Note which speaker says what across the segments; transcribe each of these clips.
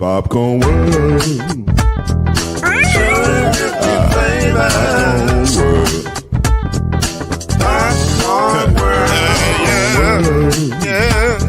Speaker 1: Popcorn World. Popcorn World. Yeah.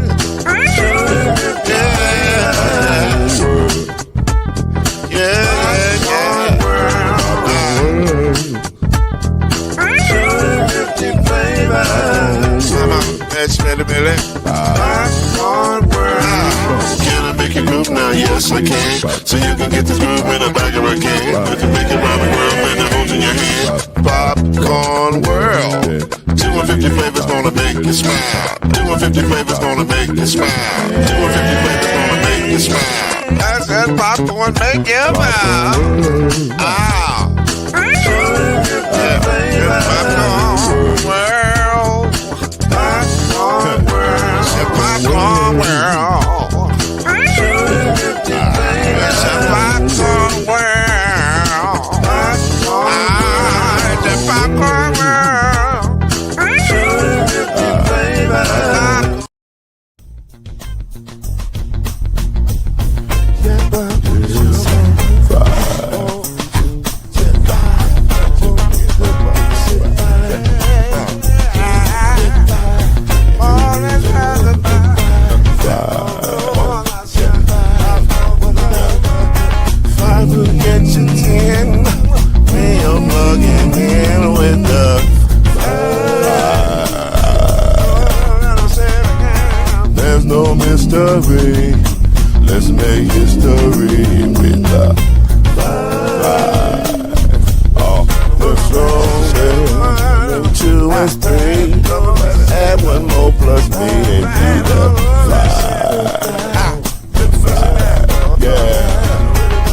Speaker 2: Can I make you groove now? Yes, I can. So you can get this groove in a bag of a can. Put the big around the world and the holes in your hand. Popcorn World. 250 flavors gonna make you smile. 250 flavors gonna make you smile. 250 flavors gonna make you smile. I said popcorn make you smile. Ah. Popcorn World. Popcorn World. Popcorn World. It's a popcorn world. It's a popcorn world.
Speaker 1: There's no mystery. Let's make history with the five. Off the throne, 2 and 3. Add 1 more plus me and be the 5. Yeah,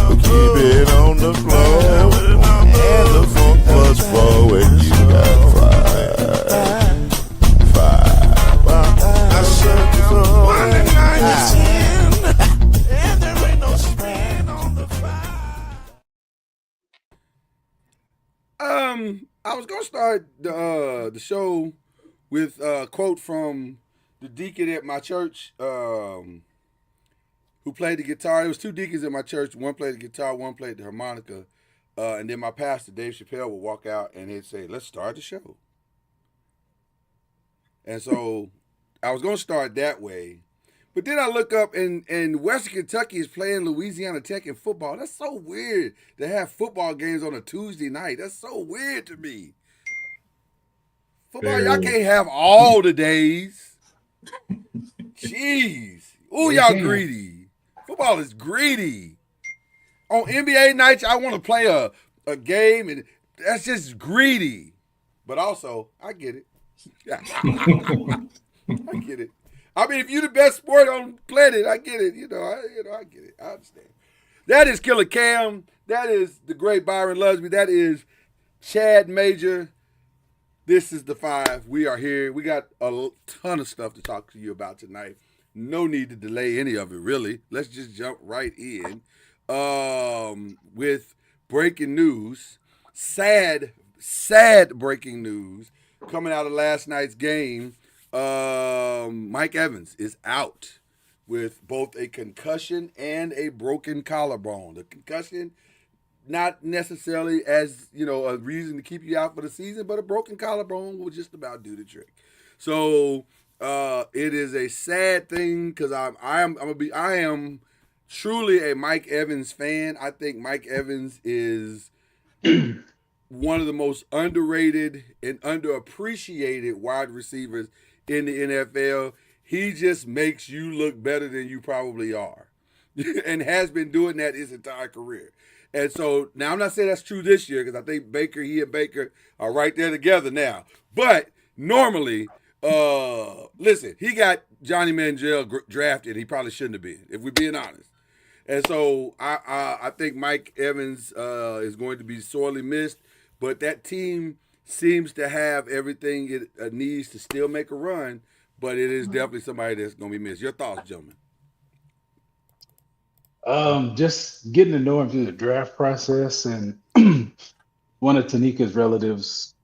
Speaker 1: we keep it on the floor. And the funk plus 4 and you got 5. I said so. 1 and 9 is 10. And there ain't no spread on the 5.
Speaker 3: I was gonna start the show with a quote from the deacon at my church, who played the guitar. There was 2 deacons at my church. One played the guitar, one played the harmonica, and then my pastor Dave Chappelle would walk out and he'd say, "Let's start the show." And so I was gonna start that way, but then I look up and Western Kentucky is playing Louisiana Tech in football. That's so weird to have football games on a Tuesday night. That's so weird to me. Football, y'all can't have all the days. Jeez. Ooh, y'all greedy. Football is greedy. On NBA nights, I want to play a game, and that's just greedy. But also, I get it. I get it. I mean, if you're the best sport on the planet, I get it. I get it. I understand. That is Killer Cam. That is the great Byron Lusby. That is Chad Major. This is the 5. We are here. We got a ton of stuff to talk to you about tonight. No need to delay any of it, really. Let's just jump right in with breaking news. Sad breaking news coming out of last night's game. Mike Evans is out with both a concussion and a broken collarbone. The concussion, not necessarily as, a reason to keep you out for the season, but a broken collarbone will just about do the trick. So it is a sad thing because I am truly a Mike Evans fan. I think Mike Evans is one of the most underrated and underappreciated wide receivers in the NFL. He just makes you look better than you probably are and has been doing that his entire career. And so now I'm not saying that's true this year because I think he and Baker are right there together now. But normally, listen, he got Johnny Manziel drafted. He probably shouldn't have been, if we're being honest. And so I think Mike Evans is going to be sorely missed. But that team seems to have everything it needs to still make a run. But it is definitely somebody that's going to be missed. Your thoughts, gentlemen?
Speaker 4: Just getting to know him through the draft process, and one of Tanika's relatives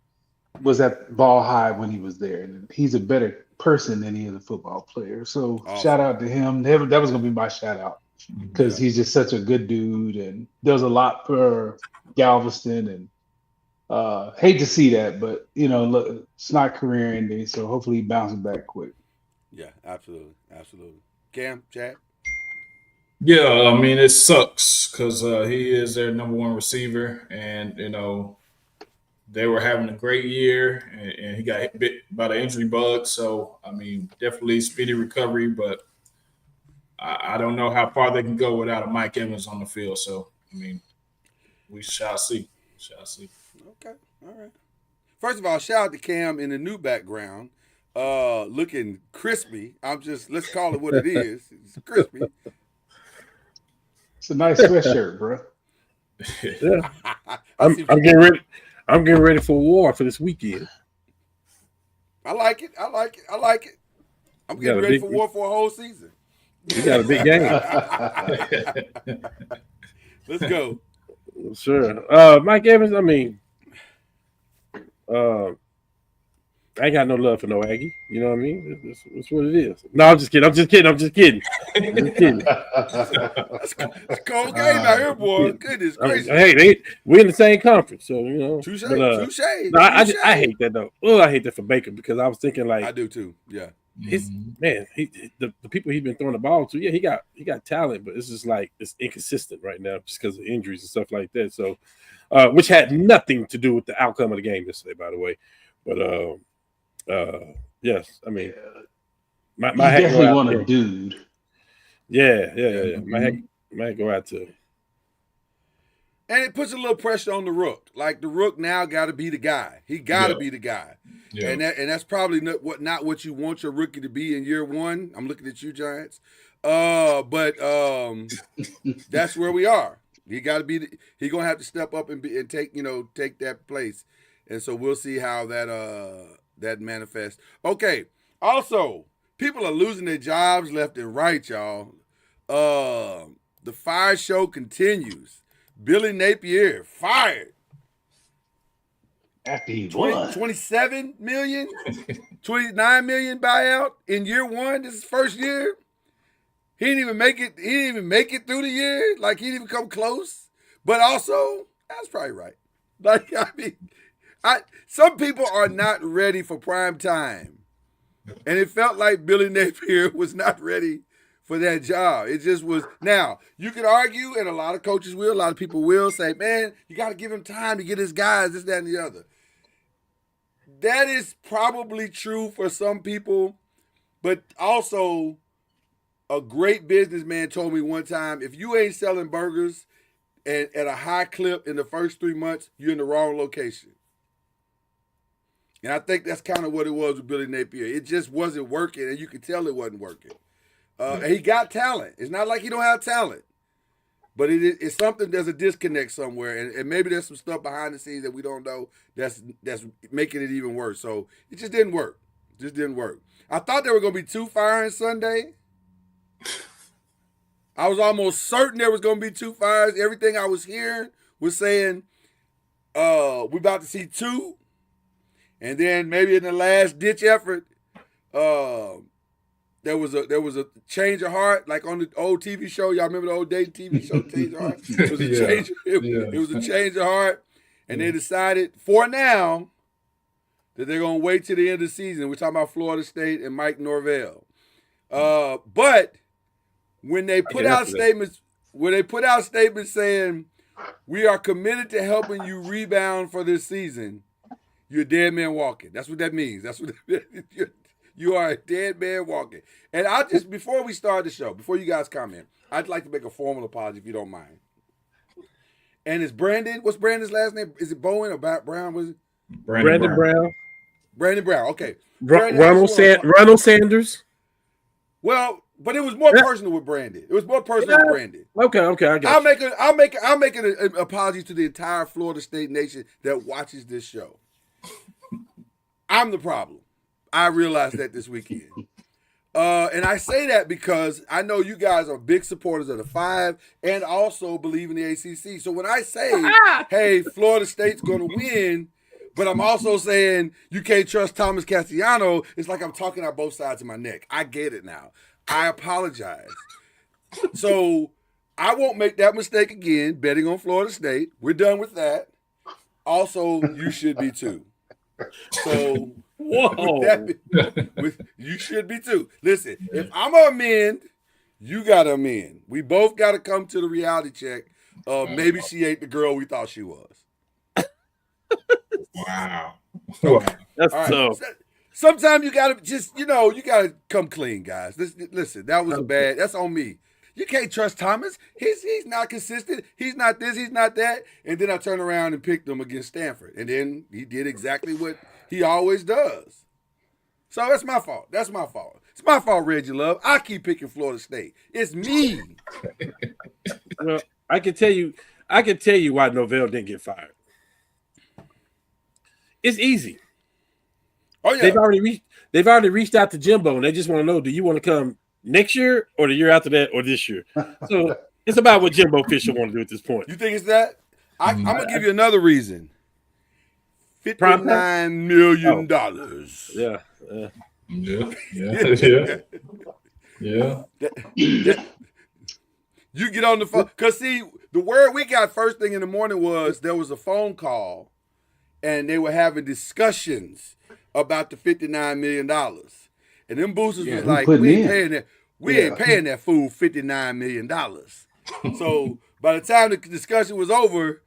Speaker 4: was at Ball High when he was there, and he's a better person than he is a football player. So
Speaker 3: Awesome.
Speaker 4: Shout out to him. That was going to be my shout out. because he's just such a good dude and does a lot for Galveston. And hate to see that, but look, it's not career ending, so hopefully he bounces back quick.
Speaker 3: Yeah, absolutely. Cam, Chad?
Speaker 5: Yeah, I mean, it sucks because he is their number one receiver, and they were having a great year, and he got bit by the injury bug. So, I mean, definitely speedy recovery, but I don't know how far they can go without a Mike Evans on the field. So, I mean, we shall see.
Speaker 3: Okay, all right. First of all, shout out to Cam in the new background, looking crispy. Let's call it what it is. It's crispy.
Speaker 4: It's a nice sweatshirt, bro.
Speaker 6: Yeah. I'm getting ready. I'm getting ready for war for this weekend.
Speaker 3: I like it. I'm getting ready for war for a whole season.
Speaker 6: We got a big game.
Speaker 3: Let's go.
Speaker 6: Sure. Mike Evans, I mean, I ain't got no love for no Aggie. You know what I mean? That's what it is. No, I'm just kidding. I'm just kidding.
Speaker 3: It's a cold game out here, boy. Goodness gracious.
Speaker 6: Hey, we're in the same conference, so
Speaker 3: Touche.
Speaker 6: No, I hate that though. Oh, I hate that for Baker because I was thinking like
Speaker 3: I do too. Yeah.
Speaker 6: Man, the people he's been throwing the ball to, yeah, he got talent, but it's just like it's inconsistent right now just because of injuries and stuff like that. So, which had nothing to do with the outcome of the game yesterday, by the way. But yes, I mean, my
Speaker 4: you definitely want a dude.
Speaker 6: Yeah. My go out to.
Speaker 3: And it puts a little pressure on the Rook. Like the Rook now got to be the guy. He got to be the guy. Yeah. And that's probably not what you want your rookie to be in year one. I'm looking at you, Giants. But that's where we are. He got to be. He gonna have to step up and take that place. And so we'll see how that manifests. Okay. Also, people are losing their jobs left and right, y'all. The fire show continues. Billy Napier fired.
Speaker 4: After he won.
Speaker 3: 27 million, 29 million buyout in year one. This is first year. He didn't even make it. He didn't even make it through the year. Like he didn't even come close. But also, that's probably right. Like I mean, some people are not ready for prime time, and it felt like Billy Napier was not ready for that job. It just was. Now, you could argue, and a lot of coaches will, a lot of people will say, man, you got to give him time to get his guys, this, that, and the other. That is probably true for some people, but also a great businessman told me one time, if you ain't selling burgers at a high clip in the first 3 months, you're in the wrong location. And I think that's kind of what it was with Billy Napier. It just wasn't working, and you could tell it wasn't working. And he got talent. It's not like he don't have talent. But it's something, there's a disconnect somewhere. And maybe there's some stuff behind the scenes that we don't know that's making it even worse. So it just didn't work. I thought there were going to be 2 firings Sunday. I was almost certain there was going to be 2 fires. Everything I was hearing was saying we're about to see 2. And then maybe in the last ditch effort, there was a change of heart, like on the old TV show. Y'all remember the old dating TV show, Change of Heart? It was a change. It was a change of heart, and they decided for now that they're gonna wait till the end of the season. We're talking about Florida State and Mike Norvell. But when they put out statements, saying we are committed to helping you rebound for this season, you're a dead man walking. That's what that means. That's what you are a dead man walking. And before we start the show, before you guys comment, I'd like to make a formal apology if you don't mind. And it's Brandon. What's Brandon's last name? Is it Bowen or Brown? Was it?
Speaker 6: Brandon Brown.
Speaker 3: Brandon Brown. Okay.
Speaker 6: Ronald Sanders.
Speaker 3: Well, but it was more personal with Brandon. It was more personal with Brandon.
Speaker 6: Okay. I got
Speaker 3: I'll make an apology to the entire Florida State nation that watches this show. I'm the problem. I realized that this weekend. And I say that because I know you guys are big supporters of the 5 and also believe in the ACC. So when I say, hey, Florida State's going to win, but I'm also saying you can't trust Thomas Castellanos, it's like I'm talking out both sides of my neck. I get it now. I apologize. So I won't make that mistake again, betting on Florida State. We're done with that. Also, you should be too. So
Speaker 6: Whoa.
Speaker 3: you should be too. Listen, if I'm gonna amend, you gotta amend. We both gotta come to the reality check of maybe she ain't the girl we thought she was.
Speaker 5: Wow.
Speaker 6: That's
Speaker 3: All right.
Speaker 6: tough.
Speaker 3: Sometimes you gotta just, you gotta come clean, guys. Listen, that was that's on me. You can't trust Thomas. He's not consistent. He's not this, he's not that. And then I turn around and picked him against Stanford. And then he did exactly what he always does. So that's my fault. That's my fault. It's my fault, Reggie Love. I keep picking Florida State. It's me.
Speaker 6: Well, I can tell you why Novell didn't get fired. It's easy.
Speaker 3: Oh yeah.
Speaker 6: They've already reached out to Jimbo, and they just want to know: do you want to come next year, or the year after that, or this year? So it's about what Jimbo Fisher want to do at this point.
Speaker 3: You think it's that? I'm gonna give you another reason. $59 million.
Speaker 6: Yeah.
Speaker 3: You get on the phone. Because, see, the word we got first thing in the morning was there was a phone call and they were having discussions about the $59 million. And them boosters was like, we ain't paying that fool $59 million. So by the time the discussion was over,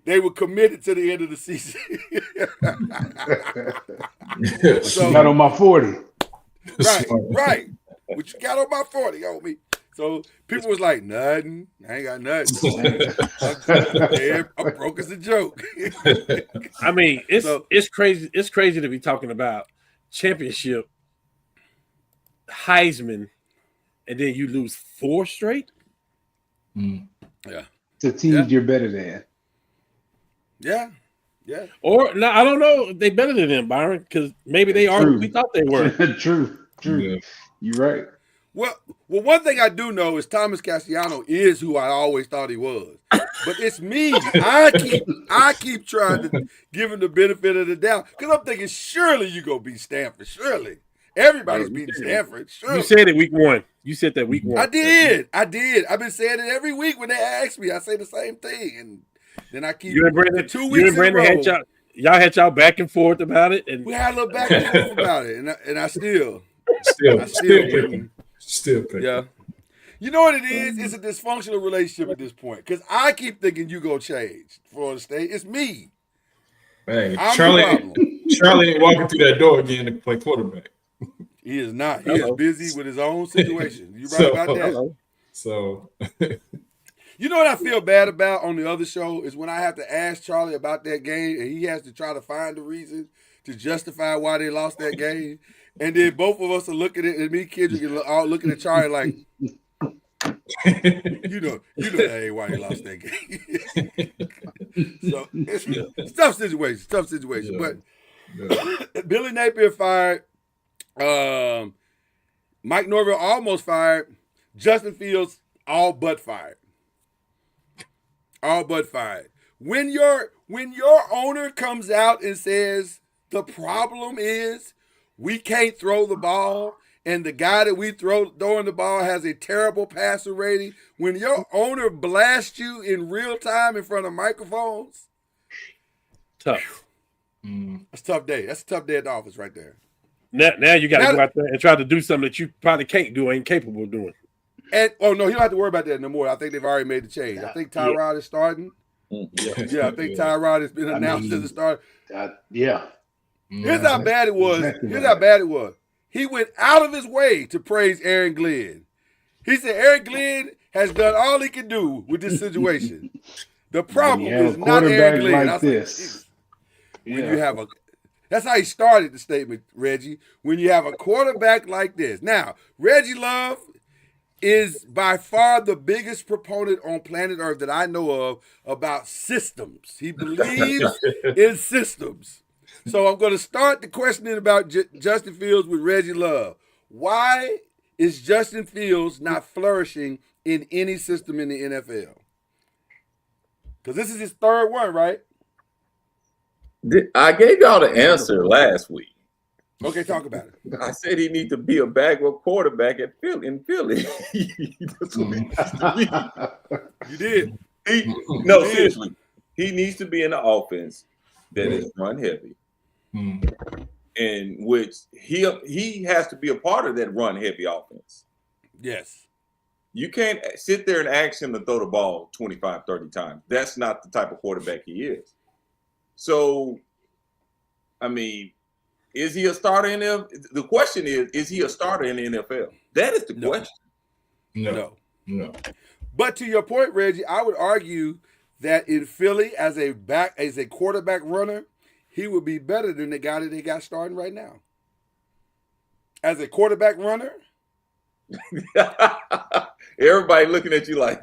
Speaker 3: they were committed to the end of the season.
Speaker 4: So, got on my 40.
Speaker 3: Right. What you got on my 40, homie? So people was like, nothing. I ain't got nothing. I'm broke as a joke.
Speaker 6: I mean, it's crazy. It's crazy to be talking about championship, Heisman, and then you lose 4 straight.
Speaker 3: Yeah.
Speaker 4: The teams you're better than.
Speaker 3: Yeah.
Speaker 6: Or no, I don't know. They better than them, Byron, because maybe they are. We thought they were.
Speaker 4: True. Yeah. You're right.
Speaker 3: Well, one thing I do know is Thomas Cassiano is who I always thought he was. But it's me. I keep trying to give him the benefit of the doubt because I'm thinking surely you go beat Stanford. Surely everybody's beating Stanford. Surely.
Speaker 6: You said it week 1. You said that week 1.
Speaker 3: I did. I've been saying it every week when they ask me. I say the same thing, and then I keep
Speaker 6: you and Brandon,
Speaker 3: 2 weeks in a row.
Speaker 6: Y'all had y'all back and forth about it, and
Speaker 3: we had a little back and forth about it, and I still
Speaker 5: pick.
Speaker 3: Yeah. You know what it is? It's a dysfunctional relationship at this point because I keep thinking you go change Florida State. It's me.
Speaker 5: Hey, Charlie ain't walking through that door again to play quarterback.
Speaker 3: He is not. He is busy with his own situation. You right about that?
Speaker 5: So
Speaker 3: you know what I feel bad about on the other show is when I have to ask Charlie about that game and he has to try to find the reason to justify why they lost that game. And then both of us are looking at me, Kendrick, and all looking at Charlie like, you know that ain't why he lost that game. So it's tough situation. But Billy Napier fired. Mike Norvell almost fired. Justin Fields all but fired. When your owner comes out and says the problem is we can't throw the ball, and the guy that we throwing the ball has a terrible passer rating. When your owner blasts you in real time in front of microphones,
Speaker 6: tough.
Speaker 3: That's a tough day. That's a tough day at the office right there.
Speaker 6: Now you got to go out there and try to do something that you probably can't do or ain't capable of doing.
Speaker 3: And no, he don't have to worry about that no more. I think they've already made the change. I think Tyrod is starting. Yeah, I think Tyrod has been announced as a starter. Here's how bad it was. He went out of his way to praise Aaron Glenn. He said Aaron Glenn has done all he can do with this situation. The problem is not Aaron Glenn.
Speaker 4: Like this.
Speaker 3: When you have that's how he started the statement, Reggie. When you have a quarterback like this. Now, Reggie Love is by far the biggest proponent on planet Earth that I know of about systems. He believes in systems. So I'm going to start the questioning about Justin Fields with Reggie Love. Why is Justin Fields not flourishing in any system in the NFL? Because this is his third one, right?
Speaker 7: I gave y'all the answer last week.
Speaker 3: Okay, talk about it.
Speaker 7: I said he needs to be a backup quarterback in Philly. That's what he needs to be.
Speaker 3: You did.
Speaker 7: No, seriously, he needs to be in the offense that is run heavy, in which he has to be a part of that run heavy offense.
Speaker 3: Yes.
Speaker 7: You can't sit there and ask him to throw the ball 25, 30 times. That's not the type of quarterback he is. So, I mean, is he a starter in the NFL? The question is he a starter in the NFL? That is the question.
Speaker 3: No.
Speaker 5: No.
Speaker 3: But to your point, Reggie, I would argue that in Philly, as a quarterback runner, he would be better than the guy that they got starting right now. As a quarterback runner,
Speaker 7: everybody looking at you like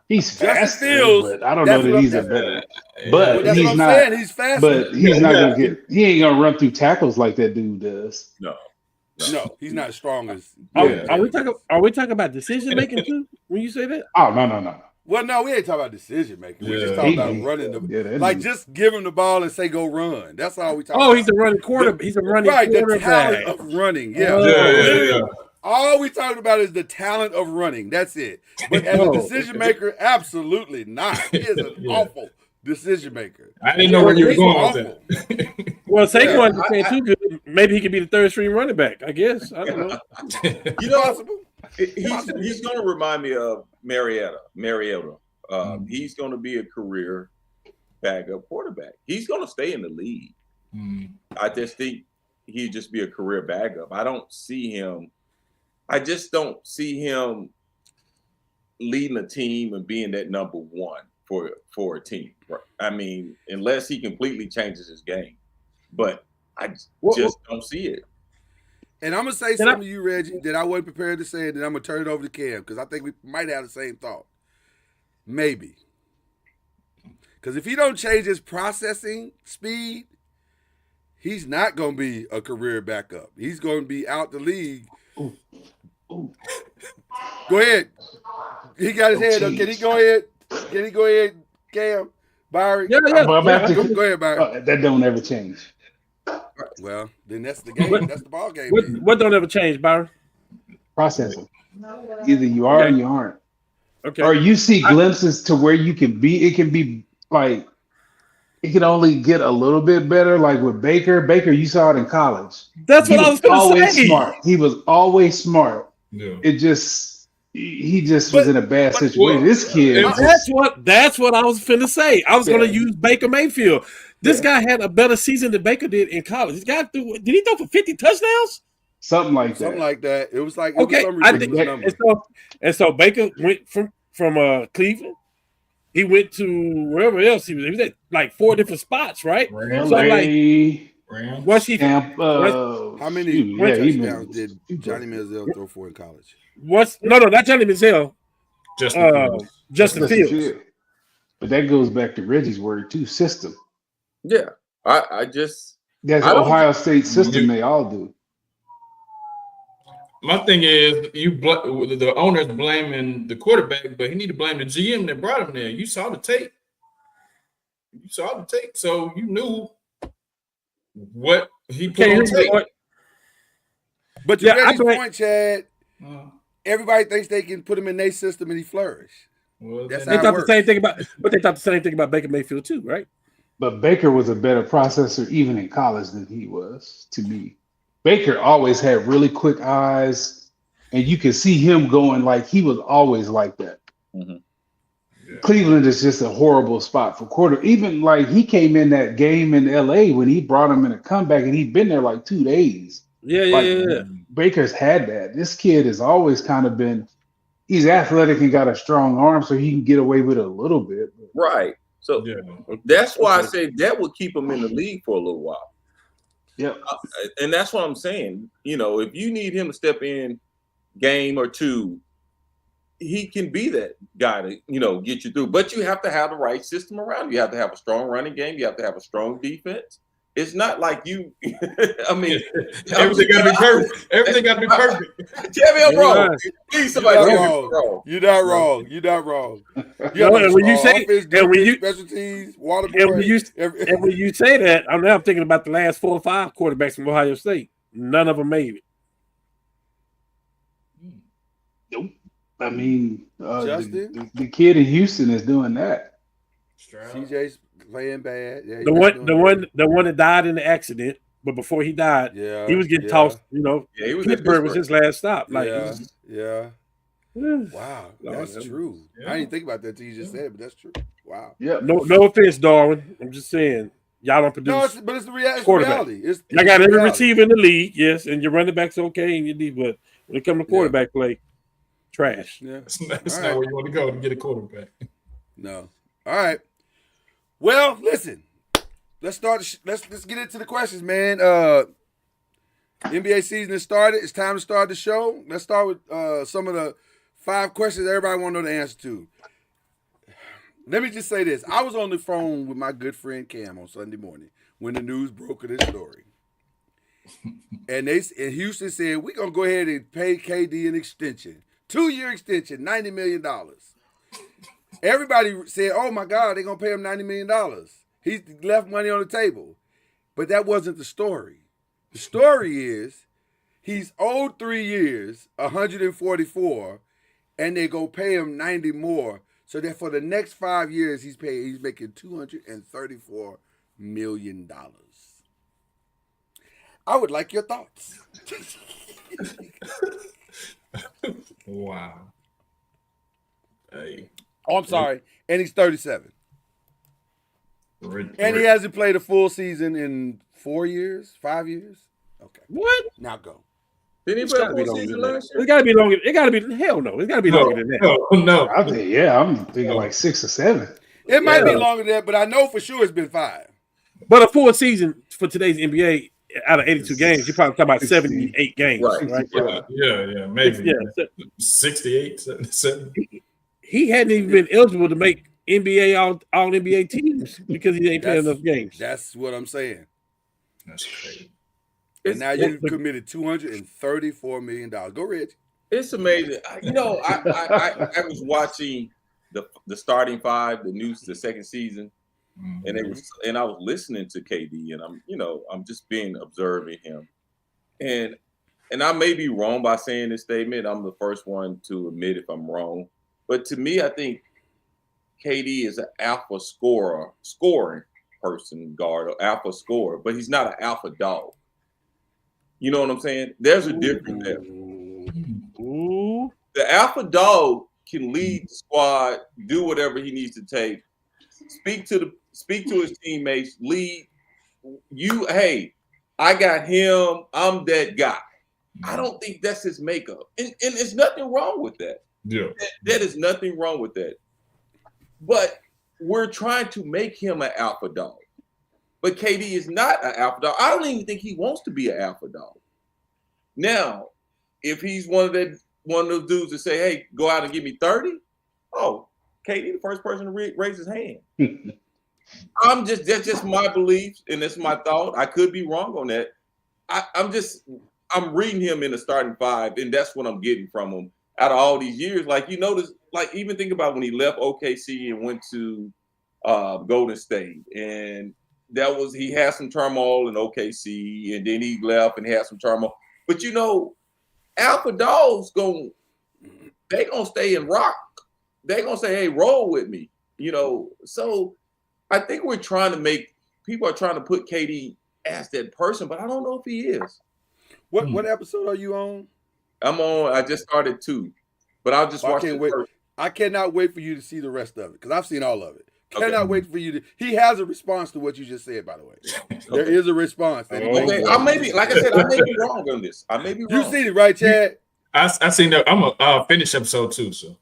Speaker 4: he's fast,
Speaker 3: Fields,
Speaker 4: but I don't know that he's a better. But
Speaker 3: that's
Speaker 4: he's
Speaker 3: what I'm
Speaker 4: not.
Speaker 3: saying. He's fast.
Speaker 4: But he's not gonna get. He ain't gonna run through tackles like that dude does.
Speaker 7: No,
Speaker 3: he's not as strong as.
Speaker 6: Are we talking about decision making too? When you say that?
Speaker 4: Oh no.
Speaker 3: Well, no, we ain't talking about decision making. We're just
Speaker 5: Yeah.
Speaker 3: talking about running just give him the ball and say go run. That's all we talking about.
Speaker 6: Oh, he's a running quarterback. He's a running
Speaker 3: right, the
Speaker 6: quarterback.
Speaker 3: talent of running. Yeah.
Speaker 5: Yeah.
Speaker 3: All we talking about is the talent of running. That's it. But as a decision maker, absolutely not. He is an awful decision maker.
Speaker 5: I didn't know where you were going with that.
Speaker 6: Well, Saquon is saying too good. Maybe he could be the third string running back. I guess. I don't know.
Speaker 7: you know,
Speaker 3: Possible.
Speaker 7: he's going to remind me of Mariota. He's going to be a career backup quarterback. He's going to stay in the league. I just think he'd just be a career backup. I don't see him. I just don't see him leading a team and being that number one for a team. I mean, unless he completely changes his game. But I just don't see it.
Speaker 3: And I'm going to say something to you, Reggie, that I wasn't prepared to say, and then I'm going to turn it over to Cam, because I think we might have the same thought. Maybe. Because if he don't change his processing speed, he's not going to be a career backup. He's going to be out the league. Ooh. Go ahead. He got his hand up. Can he go ahead? Cam? Byron?
Speaker 6: Yeah.
Speaker 3: Go ahead, Byron.
Speaker 4: That don't ever change.
Speaker 3: Well, then that's the game. That's the ball game.
Speaker 6: What don't ever change, Byron?
Speaker 4: Processing. Either you are or you aren't.
Speaker 6: Okay.
Speaker 4: Or you see glimpses to where you can be. It can be like it can only get a little bit better. Like with Baker. Baker, you saw it in college.
Speaker 6: That's what I was going to say.
Speaker 4: Smart. He was always smart.
Speaker 5: Yeah.
Speaker 4: It just he just was in a bad situation. This kid.
Speaker 6: That's what I was finna say. I was going to use Baker Mayfield. This guy had a better season than Baker did in college. This guy did he throw for 50 touchdowns?
Speaker 4: Something like
Speaker 3: that. It was like
Speaker 6: some ridiculous number. And so Baker went from Cleveland. He went to wherever else he was. He was at like 4 different spots, right?
Speaker 5: Rams.
Speaker 6: So what's he?
Speaker 3: How many touchdowns did Johnny Manziel throw for in college?
Speaker 6: No, not Johnny Manziel. Justin Fields.
Speaker 4: But that goes back to Reggie's word too. System.
Speaker 7: Yeah, I just
Speaker 4: that's Ohio State system. They all do.
Speaker 5: My thing is, the owner's blaming the quarterback, but he need to blame the GM that brought him there. You saw the tape. So you knew what he put on tape.
Speaker 3: But to Reggie's point, Chad, everybody thinks they can put him in their system and he flourish.
Speaker 5: Well,
Speaker 6: they thought the same thing about Baker Mayfield too, right?
Speaker 4: But Baker was a better processor even in college than he was, to me. Baker always had really quick eyes, and you could see him going like he was always like that.
Speaker 7: Mm-hmm.
Speaker 4: Yeah. Cleveland is just a horrible spot for quarter. Even like he came in that game in LA when he brought him in a comeback, and he'd been there like 2 days.
Speaker 6: Yeah.
Speaker 4: Baker's had that. This kid has always kind of been. He's athletic and got a strong arm, so he can get away with it a little bit.
Speaker 7: Right. So that's why I say that would keep him in the league for a little while.
Speaker 4: Yeah.
Speaker 7: And that's what I'm saying. You know, if you need him to step in game or two, he can be that guy to, get you through. But you have to have the right system around you. You have to have a strong running game. You have to have a strong defense. It's not like you. I mean,
Speaker 5: Everything got to be perfect. Everything got to be perfect.
Speaker 7: Tell me I'm wrong.
Speaker 6: Right.
Speaker 7: Please,
Speaker 3: You're
Speaker 7: somebody
Speaker 3: not
Speaker 7: tell me
Speaker 3: wrong.
Speaker 7: I'm wrong.
Speaker 3: You're not wrong. You're not wrong. You
Speaker 6: No,
Speaker 3: got
Speaker 6: and when you say-
Speaker 3: offense,
Speaker 6: and when
Speaker 3: defense,
Speaker 6: you-
Speaker 3: special teams, water
Speaker 6: And
Speaker 3: boy.
Speaker 6: when you say that, I'm thinking about the last 4 or 5 quarterbacks from Ohio State. None of them made it.
Speaker 4: Nope. I mean,
Speaker 3: Justin?
Speaker 4: the kid in Houston is doing that.
Speaker 3: CJ's playing bad. Yeah,
Speaker 6: The one that died in the accident, but before he died,
Speaker 3: Yeah,
Speaker 6: he was getting
Speaker 3: yeah.
Speaker 6: tossed. You know,
Speaker 7: Yeah, he was at
Speaker 6: Pittsburgh was
Speaker 7: Pittsburgh.
Speaker 6: his last stop. Like,
Speaker 3: yeah, yeah.
Speaker 6: no,
Speaker 3: Wow,
Speaker 6: Lord,
Speaker 3: that's
Speaker 6: that-
Speaker 3: true.
Speaker 5: yeah.
Speaker 3: I didn't think about that till you just said it, but that's true. Wow.
Speaker 4: Yeah.
Speaker 6: no offense, Darwin. I'm just saying, y'all don't produce.
Speaker 3: No, but it's the
Speaker 6: Quarterback.
Speaker 3: reality.
Speaker 6: I got every
Speaker 3: reality.
Speaker 6: receiver in the league, yes, and your running back's okay, and your D, but when it comes to quarterback play, trash.
Speaker 3: Yeah.
Speaker 5: That's
Speaker 3: All
Speaker 5: not
Speaker 3: right.
Speaker 5: where you want to go to get a quarterback.
Speaker 3: No. All right. Well, listen. Let's start. Let's get into the questions, man. NBA season has started. It's time to start the show. Let's start with some of the 5 questions everybody want to know the answer to. Let me just say this. I was on the phone with my good friend Cam on Sunday morning when the news broke of this story. And Houston said, we're going to go ahead and pay KD an extension. 2-year extension, $90 million. Everybody said, oh, my God, they're going to pay him $90 million. He left money on the table. But that wasn't the story. The story is he's owed 3 years, 144, and they go pay him 90 more. So that for the next 5 years, he's making $234 million. I would like your thoughts.
Speaker 5: Wow. Hey.
Speaker 3: Oh, I'm sorry. And he's 37. And he hasn't played a full season in 4 years, 5 years. Okay.
Speaker 6: What?
Speaker 3: Now go.
Speaker 7: Didn't he
Speaker 6: It's
Speaker 7: play a
Speaker 6: gotta be
Speaker 7: full
Speaker 6: longer
Speaker 7: season
Speaker 6: than that.
Speaker 7: last year?
Speaker 6: It's got to be longer. It got to be hell no. It's got to be longer than that.
Speaker 5: No.
Speaker 4: I think, yeah, I'm thinking like 6 or 7.
Speaker 3: It might be
Speaker 6: Yeah.
Speaker 3: longer than that, but I know for sure it's been 5.
Speaker 6: But a full season for today's NBA out of 82 games, you're probably talking about 78 games,
Speaker 7: Right.
Speaker 6: right?
Speaker 5: Yeah, maybe.
Speaker 6: Yeah. So
Speaker 5: 68, 77.
Speaker 6: he hadn't even been eligible to make NBA all NBA teams because he ain't playing enough games.
Speaker 3: That's what I'm saying.
Speaker 5: That's crazy.
Speaker 3: And now you committed $234 million. Go, Rich.
Speaker 7: It's amazing. I was watching the starting 5, the second season, and I was listening to KD, and I'm just observing him, and I may be wrong by saying this statement. I'm the first one to admit if I'm wrong, but to me, I think KD is an alpha scoring person, guard, or alpha scorer, but he's not an alpha dog. You know what I'm saying? There's a difference there.
Speaker 6: Ooh.
Speaker 7: The alpha dog can lead the squad, do whatever he needs to take, speak to his teammates, lead you. Hey, I got him. I'm that guy. I don't think that's his makeup, and there's nothing wrong with that.
Speaker 5: Yeah.
Speaker 7: That is nothing wrong with that. But we're trying to make him an alpha dog. But KD is not an alpha dog. I don't even think he wants to be an alpha dog. Now, if he's one of those dudes that say, hey, go out and give me 30, oh, KD the first person to raise his hand. That's just my beliefs, and that's my thought. I could be wrong on that. I'm reading him in the starting 5, and that's what I'm getting from him out of all these years. Like, you notice, like, even think about when he left OKC and went to Golden State, and he had some turmoil in OKC, and then he left and had some turmoil. But alpha dogs they gonna stay and rock. They gonna say, "Hey, roll with me." So I think people are trying to put KD as that person, but I don't know if he is.
Speaker 3: What episode are you on?
Speaker 7: I just started 2, but I'll just watch it first.
Speaker 3: I cannot wait for you to see the rest of it because I've seen all of it.
Speaker 7: Okay.
Speaker 3: Cannot wait for you to. He has a response to what you just said, by the way. There is a response. That he makes.
Speaker 7: Okay, I may be wrong on this. I may be wrong.
Speaker 3: You seen it, right, Chad?
Speaker 5: I seen that. I'm gonna finish episode 2, so.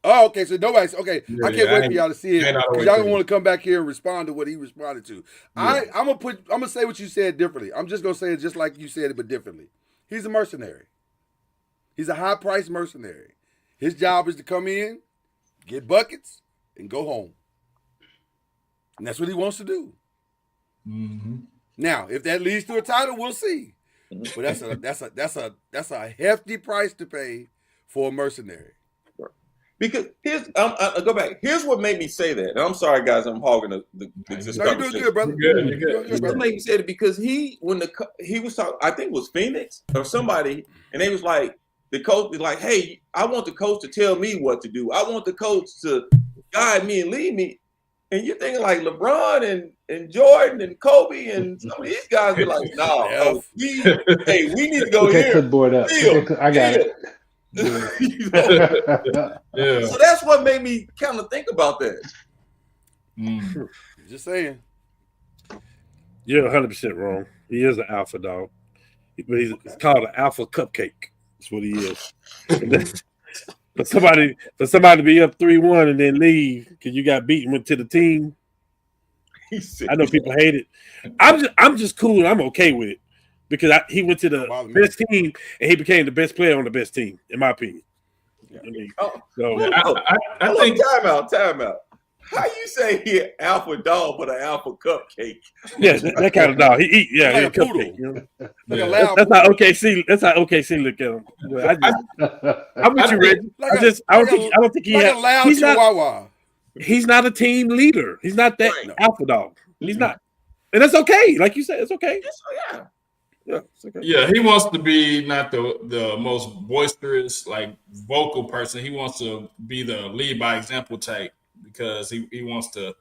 Speaker 3: Oh, okay. So nobody's okay.
Speaker 5: Yeah,
Speaker 3: I can't wait for y'all to see it
Speaker 5: ain't all the
Speaker 3: because
Speaker 5: way
Speaker 3: y'all
Speaker 5: through.
Speaker 3: gonna want to come back here and respond to what he responded to.
Speaker 5: Yeah.
Speaker 3: I'm gonna say what you said differently. I'm just gonna say it just like you said it, but differently. He's a mercenary. He's a high-priced mercenary. His job is to come in, get buckets, and go home. And that's what he wants to do.
Speaker 5: Mm-hmm.
Speaker 3: Now, if that leads to a title, we'll see. But that's a hefty price to pay for a mercenary.
Speaker 7: Because I'll go back. Here's what made me say that. And I'm sorry, guys, I'm hogging this
Speaker 3: No, you're doing good, brother.
Speaker 5: You're good.
Speaker 7: Here's what made me say that because he was talking, I think it was Phoenix or somebody, and they was like, the coach was like, hey, I want the coach to tell me what to do. I want the coach to guide me and lead me. And you're thinking like LeBron and Jordan and Kobe and some of these guys be like, no, we need to go here.
Speaker 4: Clipboard up. I got it.
Speaker 7: You know?
Speaker 5: Yeah.
Speaker 7: So that's what made me kind of think about that.
Speaker 3: Just saying.
Speaker 6: You're 100% wrong. He is an alpha dog. He's called an alpha cupcake. That's what he is. For somebody to be up 3-1 and then leave because you got beaten, went to the team. I know people hate it. I'm just cool. I'm okay with it because he went to the best team and he became the best player on the best team, in my opinion.
Speaker 7: Yeah.
Speaker 6: I mean,
Speaker 5: I think
Speaker 7: time out. How you say he an alpha dog but an alpha cupcake?
Speaker 6: Yeah, that kind of dog. He eat, yeah,
Speaker 3: like a
Speaker 6: cupcake.
Speaker 3: poodle.
Speaker 6: You know?
Speaker 3: Like
Speaker 6: That's how OKC. That's how OKC look at him. I'm with you, Reggie. I don't think he
Speaker 3: like
Speaker 6: has.
Speaker 3: a loud chihuahua.
Speaker 6: He's not a team leader. He's not that alpha dog. He's not, and that's okay. Like you said, it's okay. Yeah, it's okay.
Speaker 5: Yeah, he wants to be not the most boisterous, like vocal person. He wants to be the lead by example type because he wants to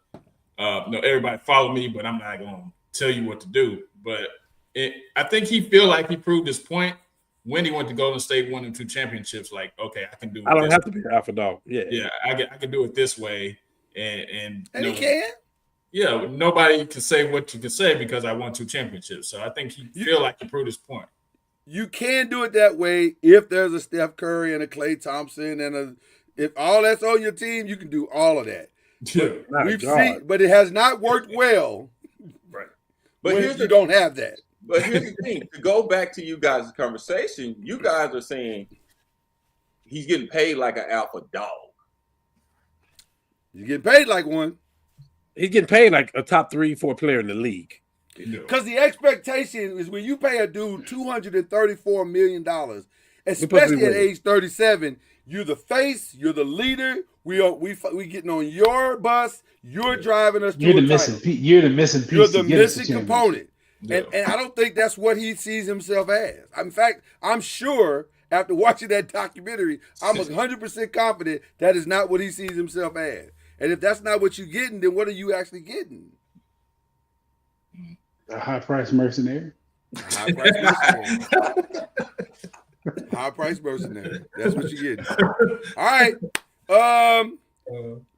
Speaker 5: everybody follow me, but I'm not gonna tell you what to do. But I think he feel like he proved his point when he went to Golden State, won 2 championships. Like, okay, I can do it.
Speaker 6: I don't have to be an alpha dog.
Speaker 5: Yeah, I can do it this way, and
Speaker 3: he can.
Speaker 5: Yeah, nobody can say what you can say because I won 2 championships. So I think he feel like he proved his point.
Speaker 3: You can do it that way if there's a Steph Curry and a Klay Thompson and if all that's on your team, you can do all of that.
Speaker 5: Yeah,
Speaker 3: we've seen, but it has not worked well.
Speaker 5: Right.
Speaker 7: But
Speaker 3: when you don't have that.
Speaker 7: But here's the thing: to go back to you guys' conversation, you guys are saying he's getting paid like an alpha dog.
Speaker 3: He's getting paid like one.
Speaker 6: He's getting paid like a top 3-4 player in the league.
Speaker 3: Because the expectation is when you pay a dude $234 million, especially at age 37, you're the face, you're the leader. We getting on your bus. You're driving us.
Speaker 4: You're the missing piece. You're the missing piece.
Speaker 3: You're the missing component. Yeah. And I don't think that's what he sees himself as. In fact, I'm sure after watching that documentary, I'm 100% confident that is not what he sees himself as. And if that's not what you're getting, then what are you actually getting?
Speaker 4: A high-priced mercenary.
Speaker 3: High-priced mercenary. That's what you're getting. All right.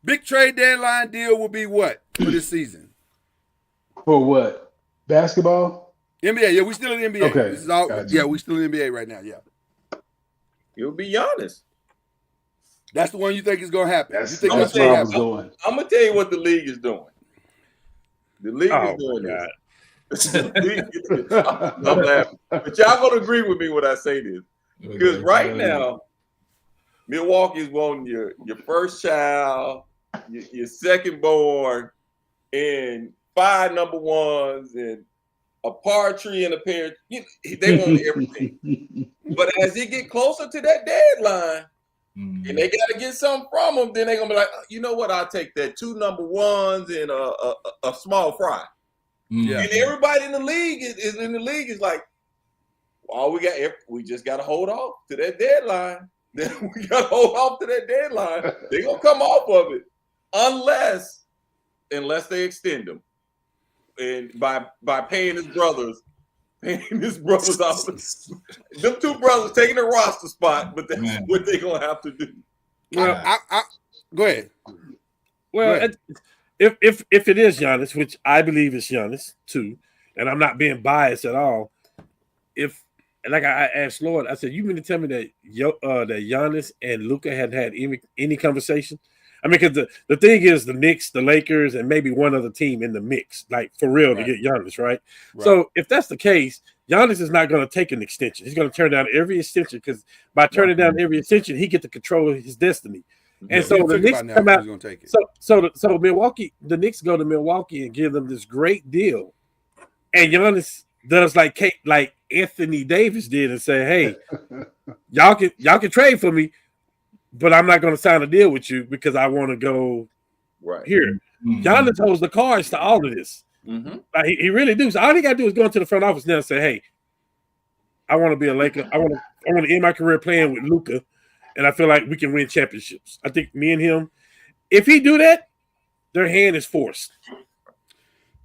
Speaker 3: Big trade deadline deal will be what for this season?
Speaker 4: For what? Basketball?
Speaker 3: NBA. Yeah, we still in the NBA.
Speaker 4: Okay.
Speaker 3: This is all. Gotcha. Yeah, we still in the NBA right now. Yeah.
Speaker 7: It would be Giannis.
Speaker 3: That's the one you think is going to happen.
Speaker 4: That's what I was doing.
Speaker 7: I'm going to tell you what the league is doing. The league is doing this. I'm laughing. But y'all going to agree with me when I say this. Because right now, Milwaukee's wanting your first child, your second born, and 5 number ones, and a par tree and a pair. They want everything. But as they get closer to that deadline, and they got to get something from them, then they're going to be like, you know what, I'll take that 2 number ones and a small fry.
Speaker 3: Yeah.
Speaker 7: And everybody in the league is like, all we just got to hold off to that deadline. We got to hold off to that deadline. They're going to come off of it unless they extend them. And by paying his brothers off. Them 2 brothers taking the roster spot, but that's what they're going to have to do.
Speaker 3: Well, go ahead.
Speaker 6: Well, if it is Giannis, which I believe is Giannis too, and I'm not being biased at all, like I asked Lord, I said, you mean to tell me that that Giannis and Luka hadn't had any conversation? I mean, because the thing is, the Knicks, the Lakers, and maybe one other team in the mix, like for real, to get Giannis, right? So if that's the case, Giannis is not going to take an extension. He's going to turn down every extension because by turning down every extension, he get to control his destiny. And so the Knicks come out. So Milwaukee, the Knicks go to Milwaukee and give them this great deal, and Giannis does like Anthony Davis did and say, "Hey, y'all can trade for me, but I'm not going to sign a deal with you because I want to go
Speaker 7: Right.
Speaker 6: here." Giannis holds the cards to all of this. Like, he really do. So all he got to do is go into the front office now and say, "Hey, I want to be a Laker. I want to end my career playing with Luka, and I feel like we can win championships." I think me and him, if he do that, their hand is forced.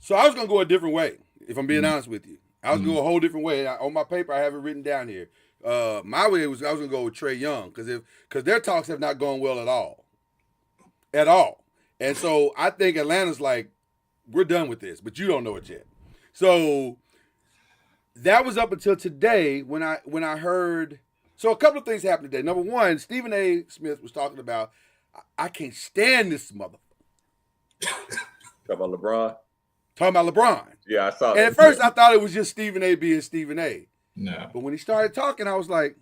Speaker 3: So I was gonna go a different way, if I'm being honest with you. I was gonna go a whole different way. On my paper, I have it written down here. My way was I was gonna go with Trae Young because their talks have not gone well at all. And so I think Atlanta's like, we're done with this, but you don't know it yet. So that was up until today when I heard. So a couple of things happened today. Number one, Stephen A. Smith was talking about, I can't stand this mother.
Speaker 7: Talk about LeBron.
Speaker 3: Talking about LeBron.
Speaker 7: Yeah, I saw
Speaker 3: And
Speaker 7: that.
Speaker 3: at first I thought it was just Stephen A. being Stephen A.
Speaker 5: No.
Speaker 3: But when he started talking, I was like,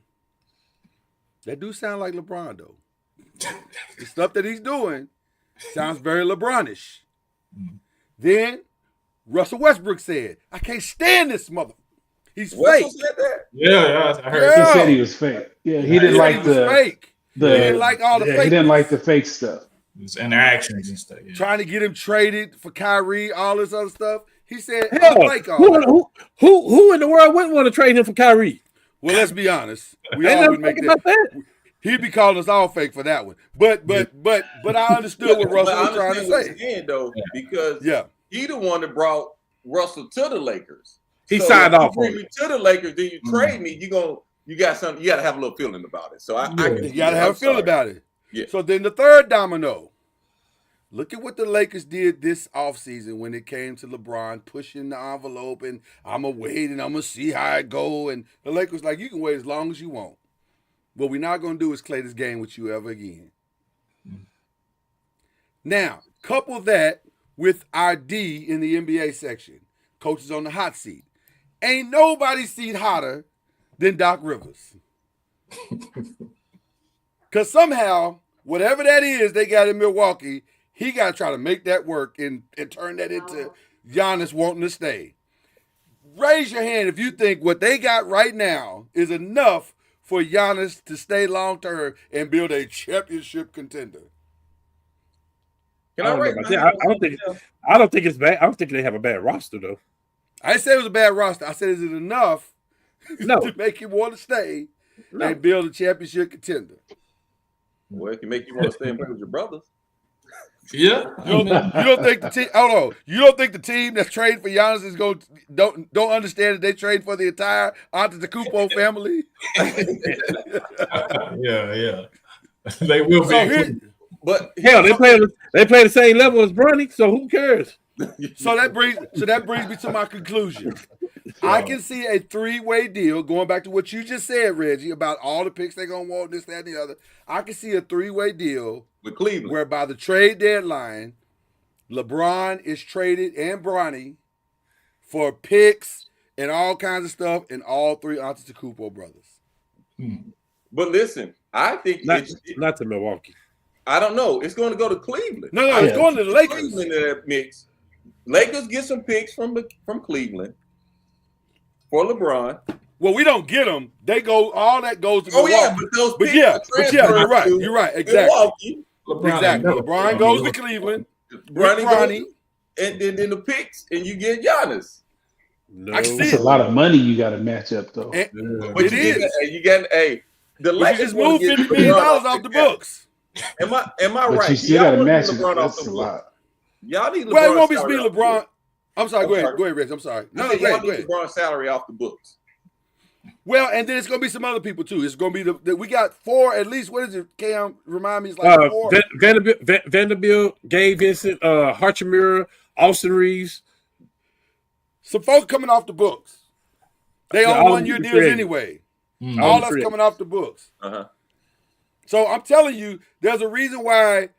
Speaker 3: that do sound like LeBron, though. The stuff that he's doing sounds very LeBronish. Then Russell Westbrook said, I can't stand this mother. He's
Speaker 7: Russell
Speaker 3: fake.
Speaker 7: said that?
Speaker 5: Yeah, I heard.
Speaker 4: He
Speaker 3: Yeah.
Speaker 4: said he was fake. Yeah, he didn't
Speaker 3: He
Speaker 4: like
Speaker 3: was fake. He didn't like all the
Speaker 4: He
Speaker 3: fake.
Speaker 4: didn't like the fake stuff.
Speaker 5: His interactions and stuff. Yeah.
Speaker 3: Trying to get him traded for Kyrie, all this other stuff. He said, I
Speaker 6: Hell,
Speaker 3: don't like all that.
Speaker 6: who in the world wouldn't want to trade him for Kyrie?
Speaker 3: Well, let's be honest. We
Speaker 6: Ain't
Speaker 3: all would
Speaker 6: nothing
Speaker 3: make
Speaker 6: about
Speaker 3: that.
Speaker 6: that.
Speaker 3: He'd be calling us all fake for that one. But I understood what Russell was trying to
Speaker 7: what
Speaker 3: say.
Speaker 7: he's saying, though, because
Speaker 3: Yeah.
Speaker 7: he the one that brought Russell to the Lakers.
Speaker 6: He
Speaker 7: So
Speaker 6: signed
Speaker 7: if
Speaker 6: off
Speaker 7: you bring
Speaker 6: on
Speaker 7: me
Speaker 6: it.
Speaker 7: to the Lakers, then you trade me. You got something. You got to have a little feeling about it. So I can
Speaker 3: You
Speaker 7: see
Speaker 3: got to
Speaker 7: it.
Speaker 3: have
Speaker 7: I'm
Speaker 3: a feeling
Speaker 7: sorry.
Speaker 3: about it.
Speaker 7: Yeah.
Speaker 3: So then the third domino. Look at what the Lakers did this offseason when it came to LeBron pushing the envelope and I'm going to wait and I'm going to see how it go. And the Lakers like, you can wait as long as you want. What we're not going to do is play this game with you ever again. Now, couple that with our D in the NBA section. Coaches on the hot seat. Ain't nobody seat hotter than Doc Rivers. Because somehow, whatever that is they got in Milwaukee, he got to try to make that work and turn that into Giannis wanting to stay. Raise your hand if you think what they got right now is enough for Giannis to stay long-term and build a championship contender.
Speaker 7: Can
Speaker 6: I
Speaker 7: I
Speaker 6: don't know
Speaker 7: rate
Speaker 6: about
Speaker 7: my
Speaker 6: that.
Speaker 7: hand?
Speaker 6: I don't think it's bad. I don't think they have a bad roster though.
Speaker 3: I didn't say it was a bad roster. I said, is it enough
Speaker 6: No.
Speaker 3: to make him want to stay
Speaker 6: No.
Speaker 3: and build a championship contender?
Speaker 7: Well, it can make you want to stay and play with your brothers.
Speaker 5: Yeah.
Speaker 3: You don't think the team? Hold on. You don't think the team that's trading for Giannis is going don't understand that they trade for the entire Antetokounmpo family?
Speaker 5: Yeah. They will be.
Speaker 3: So,
Speaker 7: But
Speaker 6: Hell, they play the same level as Bronny, so who cares?
Speaker 3: so that brings me to my conclusion. I can see a three-way deal, going back to what you just said, Reggie, about all the picks they're going to want, this, that, and the other. I can see a three-way deal
Speaker 7: with Cleveland,
Speaker 3: where by the trade deadline, LeBron is traded and Bronny for picks and all kinds of stuff, and all three Antetokounmpo brothers.
Speaker 7: But listen, I think
Speaker 6: Not to Milwaukee.
Speaker 7: I don't know. It's going to go to Cleveland.
Speaker 3: No, it's going to the Lakers.
Speaker 7: Cleveland in that mix. Lakers get some picks from Cleveland for LeBron.
Speaker 3: Well, we don't get them. They go. All that goes to Milwaukee.
Speaker 7: Yeah, but those picks are
Speaker 3: you're right. You're right. Exactly.
Speaker 7: Milwaukee.
Speaker 3: Exactly. LeBron goes to Cleveland.
Speaker 7: Bronny, and then the picks, and you get Giannis.
Speaker 6: No.
Speaker 3: I see
Speaker 4: That's
Speaker 3: it.
Speaker 4: a lot of money you got to match up though.
Speaker 7: But
Speaker 3: It is.
Speaker 7: You get the
Speaker 3: But you
Speaker 7: Lakers
Speaker 3: just moved $50 million off the books.
Speaker 7: Am I
Speaker 4: But
Speaker 7: right?
Speaker 4: you still got to
Speaker 7: Y'all
Speaker 4: match
Speaker 7: need
Speaker 4: it.
Speaker 7: LeBron off
Speaker 4: That's
Speaker 7: the
Speaker 4: a
Speaker 7: books.
Speaker 4: lot.
Speaker 7: Y'all need LeBron.
Speaker 3: Well, it won't be
Speaker 7: salary
Speaker 3: speed
Speaker 7: off the
Speaker 3: LeBron.
Speaker 7: books.
Speaker 3: I'm sorry.
Speaker 7: I'm
Speaker 3: Go ahead.
Speaker 7: sorry.
Speaker 3: Go ahead, Rich. I'm sorry. No,
Speaker 7: I
Speaker 3: no,
Speaker 7: think
Speaker 3: go
Speaker 7: y'all
Speaker 3: ahead. Go
Speaker 7: need
Speaker 3: ahead.
Speaker 7: LeBron's salary off the books.
Speaker 3: Well, and then it's going to be some other people too. It's going to be we got four at least. What is it? Cam, remind me. It's like four.
Speaker 6: Vanderbilt, Gabe Vincent, Hachimura, Austin Reeves.
Speaker 3: Some folks coming off the books. They
Speaker 6: Yeah,
Speaker 3: on
Speaker 6: all
Speaker 3: 1 year
Speaker 6: the
Speaker 3: deals
Speaker 6: free
Speaker 3: anyway.
Speaker 6: All
Speaker 3: All
Speaker 6: the
Speaker 3: that's
Speaker 6: free
Speaker 3: coming off the books.
Speaker 7: Uh-huh.
Speaker 3: So I'm telling you, there's a reason why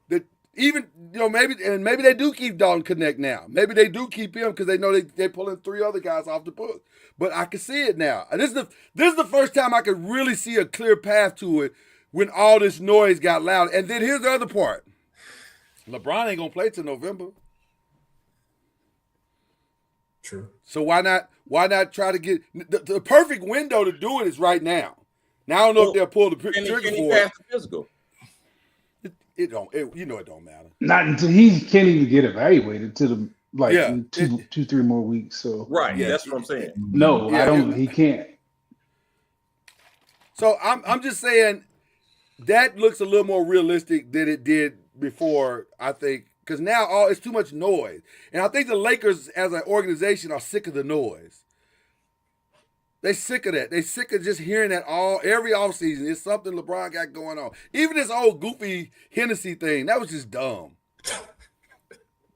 Speaker 3: that even maybe they do keep Dalton Connect now. Maybe they do keep him because they know they're pulling three other guys off the book. But I can see it now. And this is the first time I could really see a clear path to it when all this noise got loud. And then here's the other part: LeBron ain't gonna play till November.
Speaker 5: True.
Speaker 3: So why not try to get the perfect window to do it is right now. Now I don't know if they'll pull the trigger
Speaker 7: Can he
Speaker 3: for
Speaker 7: pass the physical?
Speaker 3: it. You know it don't matter.
Speaker 4: Not until he can't even get evaluated to the
Speaker 3: Yeah,
Speaker 4: in 2-3 more weeks. So
Speaker 7: Right.
Speaker 3: Yeah.
Speaker 7: That's what I'm saying.
Speaker 4: no,
Speaker 3: Yeah,
Speaker 4: I don't. He can't.
Speaker 3: So I'm just saying that looks a little more realistic than it did before. I think because now it's too much noise, and I think the Lakers as an organization are sick of the noise. They sick of that. They sick of just hearing that every offseason. It's something LeBron got going on. Even this old goofy Hennessy thing, that was just dumb.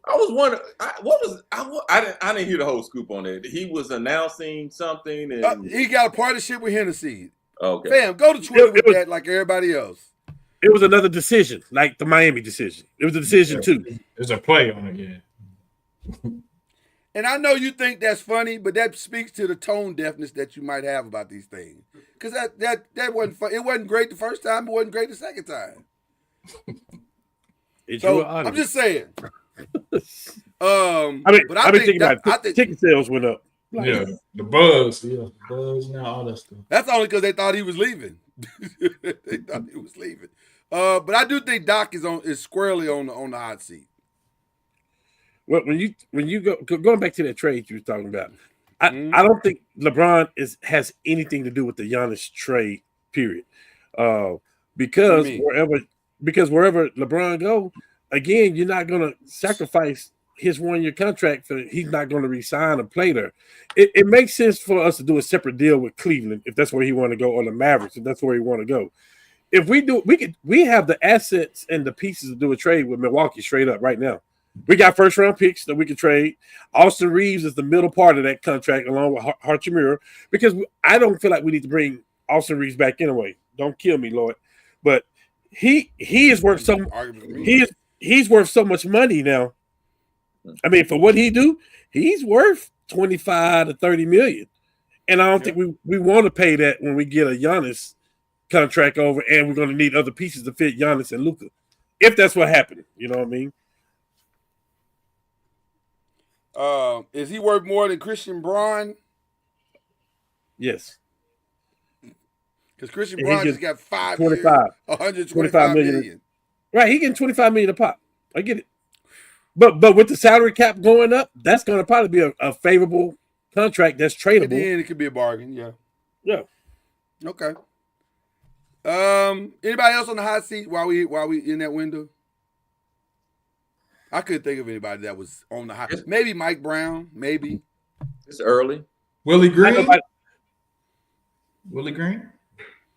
Speaker 7: I was wondering I didn't hear the whole scoop on it. He was announcing something and
Speaker 3: He got a partnership with Hennessy.
Speaker 7: okay.
Speaker 3: Fam, go to Twitter with
Speaker 6: was-
Speaker 3: that like everybody else.
Speaker 6: It was another decision, like the Miami decision. It was a decision too.
Speaker 5: There's a play on it, yeah.
Speaker 3: And I know you think that's funny, but that speaks to the tone deafness that you might have about these things. Because that wasn't fun. It wasn't great the first time. It wasn't great the second time.
Speaker 6: It's
Speaker 3: So
Speaker 6: your honor.
Speaker 3: I'm just saying.
Speaker 6: I mean,
Speaker 3: but
Speaker 6: I've been thinking about
Speaker 3: I
Speaker 6: it.
Speaker 3: think
Speaker 6: Ticket sales went up.
Speaker 5: Yeah, the buzz now, all that stuff.
Speaker 3: that's only because they thought he was leaving. They thought he was leaving. But I do think Doc is squarely on the hot seat.
Speaker 6: Well, when you going back to that trade you were talking about, I don't think LeBron has anything to do with the Giannis trade. Period. Because wherever LeBron go, again, you're not going to sacrifice his 1-year contract for he's not going to resign or play there. It makes sense for us to do a separate deal with Cleveland if that's where he want to go, or the Mavericks if that's where he want to go. If we do, we have the assets and the pieces to do a trade with Milwaukee straight up right now. We got first-round picks that we can trade. Austin Reeves is the middle part of that contract, along with Hachimura, because I don't feel like we need to bring Austin Reeves back anyway. Don't kill me, Lord. But he is worth he's worth so much money now. I mean, for what he do, he's worth 25 to 30 million. And I don't think we want to pay that when we get a Giannis contract over, and we're going to need other pieces to fit Giannis and Luka. If that's what happened, you know what I mean?
Speaker 3: Is he worth more than Christian Braun?
Speaker 6: Yes.
Speaker 3: Because Christian
Speaker 6: And
Speaker 3: Braun
Speaker 6: he
Speaker 3: just got 5
Speaker 6: 25.
Speaker 3: years, 125 million.
Speaker 6: Right, he getting 25 million a pop. I get it. But with the salary cap going up, that's going to probably be a favorable contract that's tradable.
Speaker 3: At the end, it could be a bargain. Yeah.
Speaker 6: Yeah.
Speaker 3: Okay. Anybody else on the hot seat while we in that window? I couldn't think of anybody that was on the hot. Maybe Mike Brown. Maybe.
Speaker 7: It's early.
Speaker 5: Willie Green. Willie Green.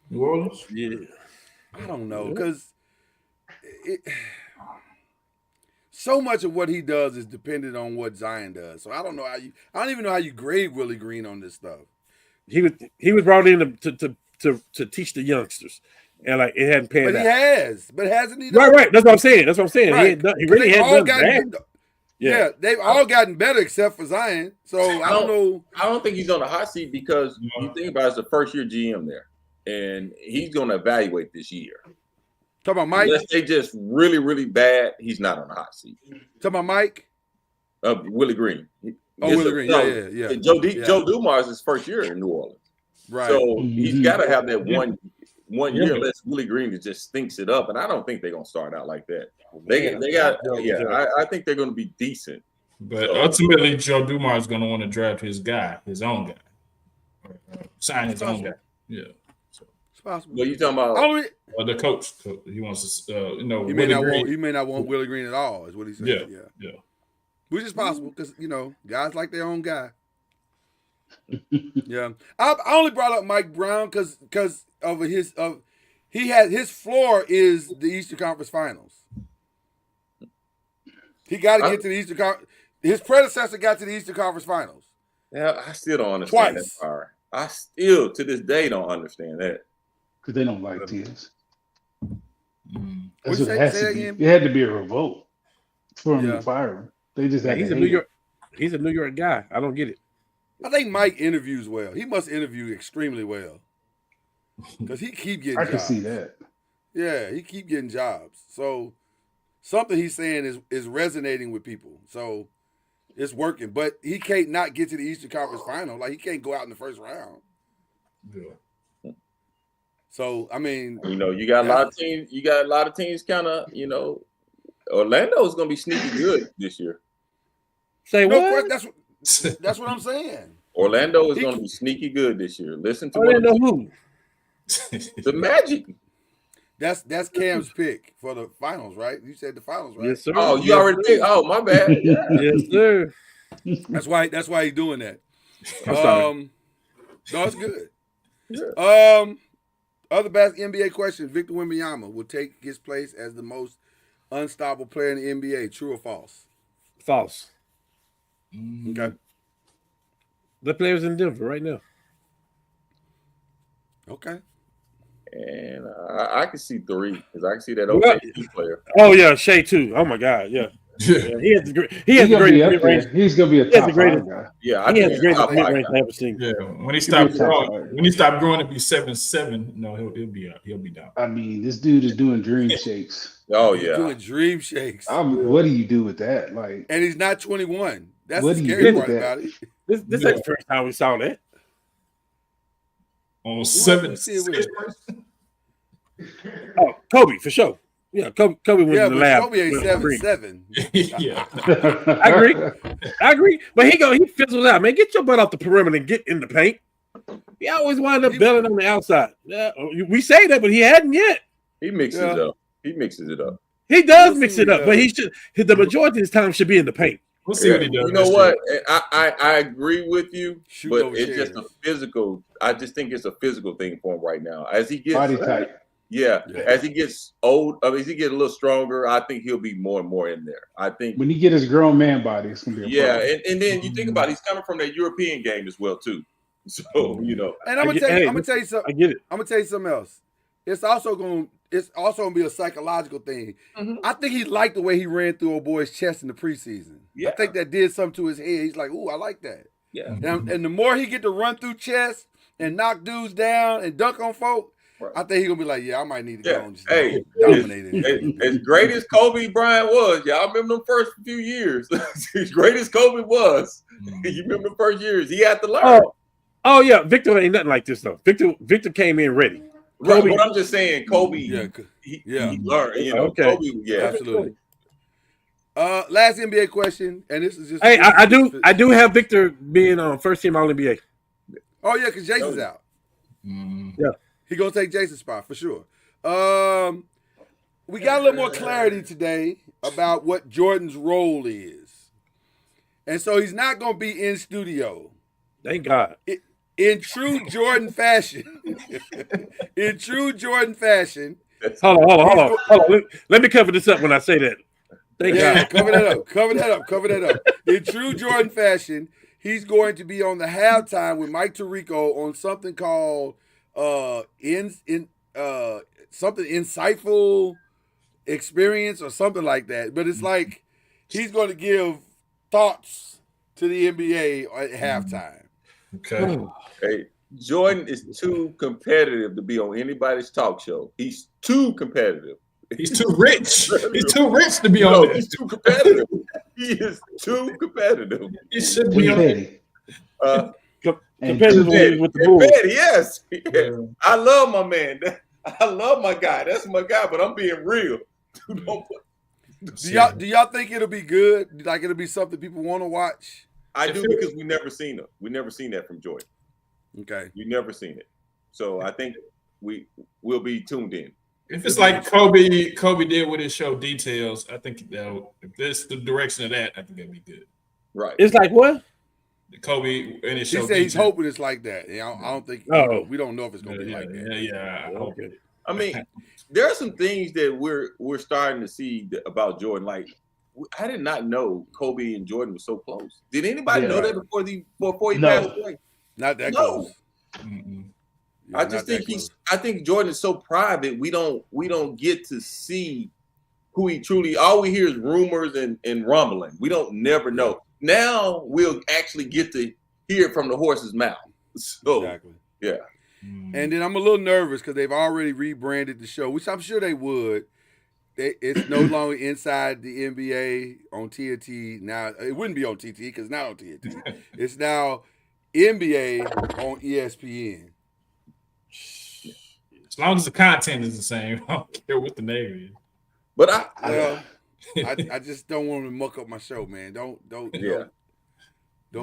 Speaker 5: New Orleans.
Speaker 6: Yeah.
Speaker 3: I don't know because so much of what he does is dependent on what Zion does. So I don't know I don't even know how you grade Willie Green on this stuff.
Speaker 6: He was brought in to teach the youngsters, and like it hadn't panned
Speaker 3: But
Speaker 6: out.
Speaker 3: he has. But hasn't he? Done?
Speaker 6: Right. That's what I'm saying.
Speaker 3: Right.
Speaker 6: He really hadn't done that.
Speaker 3: Yeah, they've all gotten better except for Zion. So I don't know.
Speaker 7: I don't think he's on the hot seat because you think about it, it's the first year GM there, and he's going to evaluate this year.
Speaker 3: Talk about Mike.
Speaker 7: Unless they just really, really bad, he's not on the hot seat.
Speaker 3: Talk about Mike.
Speaker 7: Willie Green.
Speaker 3: Willie Green. Yeah.
Speaker 7: Joe Dumars is his first year in New Orleans.
Speaker 3: Right.
Speaker 7: So he's got to have that one year unless Willie Green just stinks it up. And I don't think they're going to start out like that. I think they're going to be decent.
Speaker 5: But ultimately, Joe Dumars is going to want to draft his own guy. Sign his own guy. Yeah. So.
Speaker 3: It's possible.
Speaker 7: Well, you talking about
Speaker 5: the coach. He wants to,
Speaker 3: He may not want Willie Green at all, is what he said.
Speaker 5: Yeah.
Speaker 3: Which is possible because, guys like their own guy. Yeah. I only brought up Mike Brown because of his floor is the Eastern Conference Finals. He got to get to the Eastern Conference. His predecessor got to the Eastern Conference Finals.
Speaker 7: Yeah, I still don't understand
Speaker 3: Twice.
Speaker 7: that part. I still, to this day, don't understand that.
Speaker 4: Because they don't like teams. That's
Speaker 3: What'd
Speaker 4: what it has
Speaker 3: say
Speaker 4: to be.
Speaker 3: again?
Speaker 4: It had to be a revolt for him to fire him. They just had
Speaker 6: He's
Speaker 4: to
Speaker 6: a New York. He's a New York guy. I don't get it.
Speaker 3: I think Mike interviews well. He must interview extremely well because he keep getting
Speaker 4: I
Speaker 3: jobs.
Speaker 4: can see that.
Speaker 3: Yeah, he keep getting jobs. So something he's saying is resonating with people. So It's working, but he can't not get to the Eastern Conference Final. Like he can't go out in the first round.
Speaker 5: Yeah.
Speaker 3: So I mean,
Speaker 7: You know, you got a lot of teams. You got a lot of teams. Kind of, you know, Orlando is going to be sneaky good this year.
Speaker 6: Say
Speaker 3: no,
Speaker 6: what?
Speaker 3: that's what I'm saying.
Speaker 7: Orlando is going to be sneaky good this year. Listen to
Speaker 6: I didn't know who.
Speaker 7: the Magic.
Speaker 3: That's Cam's pick for the finals, right? You said the finals, right?
Speaker 6: Yes, sir.
Speaker 7: Oh, you already picked. Oh, my bad. Yeah.
Speaker 6: Yes, sir.
Speaker 3: That's why he's doing that.
Speaker 6: I'm sorry.
Speaker 3: No, it's good. Other NBA question: Victor Wembanyama will take his place as the most unstoppable player in the NBA. True or false?
Speaker 6: False.
Speaker 3: Okay.
Speaker 6: The players in Denver right now.
Speaker 3: Okay.
Speaker 7: And I can see 3 because I can see that OKC player.
Speaker 6: Oh yeah, Shea too. Oh my God, yeah. Yeah, he has the greatest mid-range.
Speaker 4: He's gonna be a top 5 guy.
Speaker 7: Yeah,
Speaker 6: He has the greatest mid-range I've ever seen.
Speaker 5: Yeah, when he stopped growing to be 7'7", no, he'll be down.
Speaker 4: I mean, this dude is doing dream shakes.
Speaker 7: Oh yeah,
Speaker 3: Doing dream shakes.
Speaker 4: What do you do with that? Like,
Speaker 3: And he's not 21. That's
Speaker 4: What
Speaker 3: the
Speaker 4: do you
Speaker 3: scary
Speaker 4: do
Speaker 3: part
Speaker 4: with
Speaker 3: about
Speaker 4: that?
Speaker 3: it.
Speaker 6: This ain't the first time we saw that.
Speaker 5: On
Speaker 3: Let's see it
Speaker 5: 7'6".
Speaker 6: Oh, Kobe for sure. Yeah, Kobe went
Speaker 3: Yeah,
Speaker 6: in the
Speaker 3: but
Speaker 6: lab.
Speaker 3: Kobe ain't 7'7".
Speaker 5: Yeah.
Speaker 6: I agree. But he fizzles out, man. Get your butt off the perimeter and get in the paint. He always wind up bailing on the outside. Yeah, we say that, but he hadn't yet.
Speaker 7: he mixes it up. He mixes it up.
Speaker 6: He does mix it up, but he should. The majority of his time should be in the paint.
Speaker 5: We'll see what he does.
Speaker 7: You know what? I agree with you,
Speaker 3: Shoot
Speaker 7: but
Speaker 3: over
Speaker 7: it's
Speaker 3: chairs.
Speaker 7: just a physical. I just think it's a physical thing for him right now. As he gets
Speaker 4: body type.
Speaker 7: Yeah, as he gets old, as he gets a little stronger, I think he'll be more and more in there. I think
Speaker 4: When he get his grown man body, it's gonna be a problem.
Speaker 7: and then you think about it, he's coming from that European game as well too. So you know,
Speaker 3: And I'm gonna tell you something.
Speaker 6: I get it.
Speaker 3: I'm gonna tell you something else. It's also gonna be a psychological thing. I think he liked the way he ran through old boy's chest in the preseason.
Speaker 7: Yeah.
Speaker 3: I think that did something to his head. He's like, "Ooh, I like that."
Speaker 7: yeah,
Speaker 3: And the more he get to run through chest and knock dudes down and dunk on folk,
Speaker 7: Right.
Speaker 3: I think he's gonna be like, "Yeah, I might need to
Speaker 7: Yeah.
Speaker 3: go and just
Speaker 7: Hey,
Speaker 3: dominate it."
Speaker 7: as great as Kobe Bryant was, y'all remember them first few years. As great as Kobe was, you remember the first years, he had to learn.
Speaker 6: Oh yeah, Victor ain't nothing like this though. Victor came in ready.
Speaker 7: Right, but I'm just saying, Kobe,
Speaker 3: Yeah,
Speaker 7: he
Speaker 3: yeah.
Speaker 7: learned. You know,
Speaker 6: Okay.
Speaker 7: Kobe, yeah.
Speaker 3: Absolutely. Last NBA question, and this is just.
Speaker 6: Hey, I do have Victor being on first team All NBA.
Speaker 3: Oh yeah, because Jason's out.
Speaker 6: Yeah.
Speaker 3: He gonna take Jason's spot for sure. We got a little more clarity today about what Jordan's role is, and so he's not gonna be in studio.
Speaker 6: Thank God.
Speaker 3: In true Jordan fashion,
Speaker 6: Hold on. Let me cover this up when I say that. Thank
Speaker 3: Yeah,
Speaker 6: God.
Speaker 3: cover that up. In true Jordan fashion, he's going to be on the halftime with Mike Tirico on something called something insightful experience or something like that. But it's like he's going to give thoughts to the NBA at halftime.
Speaker 5: Okay.
Speaker 7: Hey, Jordan is too competitive to be on anybody's talk show. He's too competitive.
Speaker 5: He's too rich. He's too rich to be on
Speaker 7: He's
Speaker 5: this.
Speaker 7: too competitive. He is too competitive.
Speaker 5: He should be on it.
Speaker 4: Petty. And
Speaker 6: Competitive
Speaker 7: Petty,
Speaker 6: with the Bulls.
Speaker 7: Petty, yes. I love my man. I love my guy. That's my guy, but I'm being real.
Speaker 3: Do y'all think it'll be good? Like it'll be something people want to watch?
Speaker 7: I do because we never seen it. We never seen that from Jordan.
Speaker 3: Okay.
Speaker 7: You never seen it. So I think we'll be tuned in.
Speaker 5: If it's like Kobe did with his show Details, I think if this the direction of that, I think it'd be good.
Speaker 7: Right.
Speaker 6: It's like what?
Speaker 5: Kobe and his
Speaker 3: He
Speaker 5: show.
Speaker 3: said he's
Speaker 5: Details.
Speaker 3: hoping it's like that. I don't think.
Speaker 6: Oh.
Speaker 3: We don't know if it's gonna be like that.
Speaker 5: Yeah. I hope it.
Speaker 7: I mean, there are some things that we're starting to see about Jordan. Like, I did not know Kobe and Jordan were so close. Did anybody know that before he
Speaker 4: No.
Speaker 7: passed away?
Speaker 3: Not that
Speaker 7: No.
Speaker 3: close.
Speaker 5: Mm-mm.
Speaker 3: Yeah,
Speaker 7: I
Speaker 3: not
Speaker 7: just
Speaker 3: that
Speaker 7: think
Speaker 3: close.
Speaker 7: I think Jordan is so private. We don't get to see who he truly. All we hear is rumors and rumbling. We don't never know. Now we'll actually get to hear it from the horse's mouth. So
Speaker 3: Exactly.
Speaker 7: yeah.
Speaker 3: And then I'm a little nervous because they've already rebranded the show, which I'm sure they would. it's no longer inside the NBA on TNT now. It wouldn't be on TNT because it's not on TNT. It's now NBA on ESPN.
Speaker 5: As long as the content is the same, I don't care what the name is.
Speaker 7: But
Speaker 3: I just don't want to muck up my show, man. Don't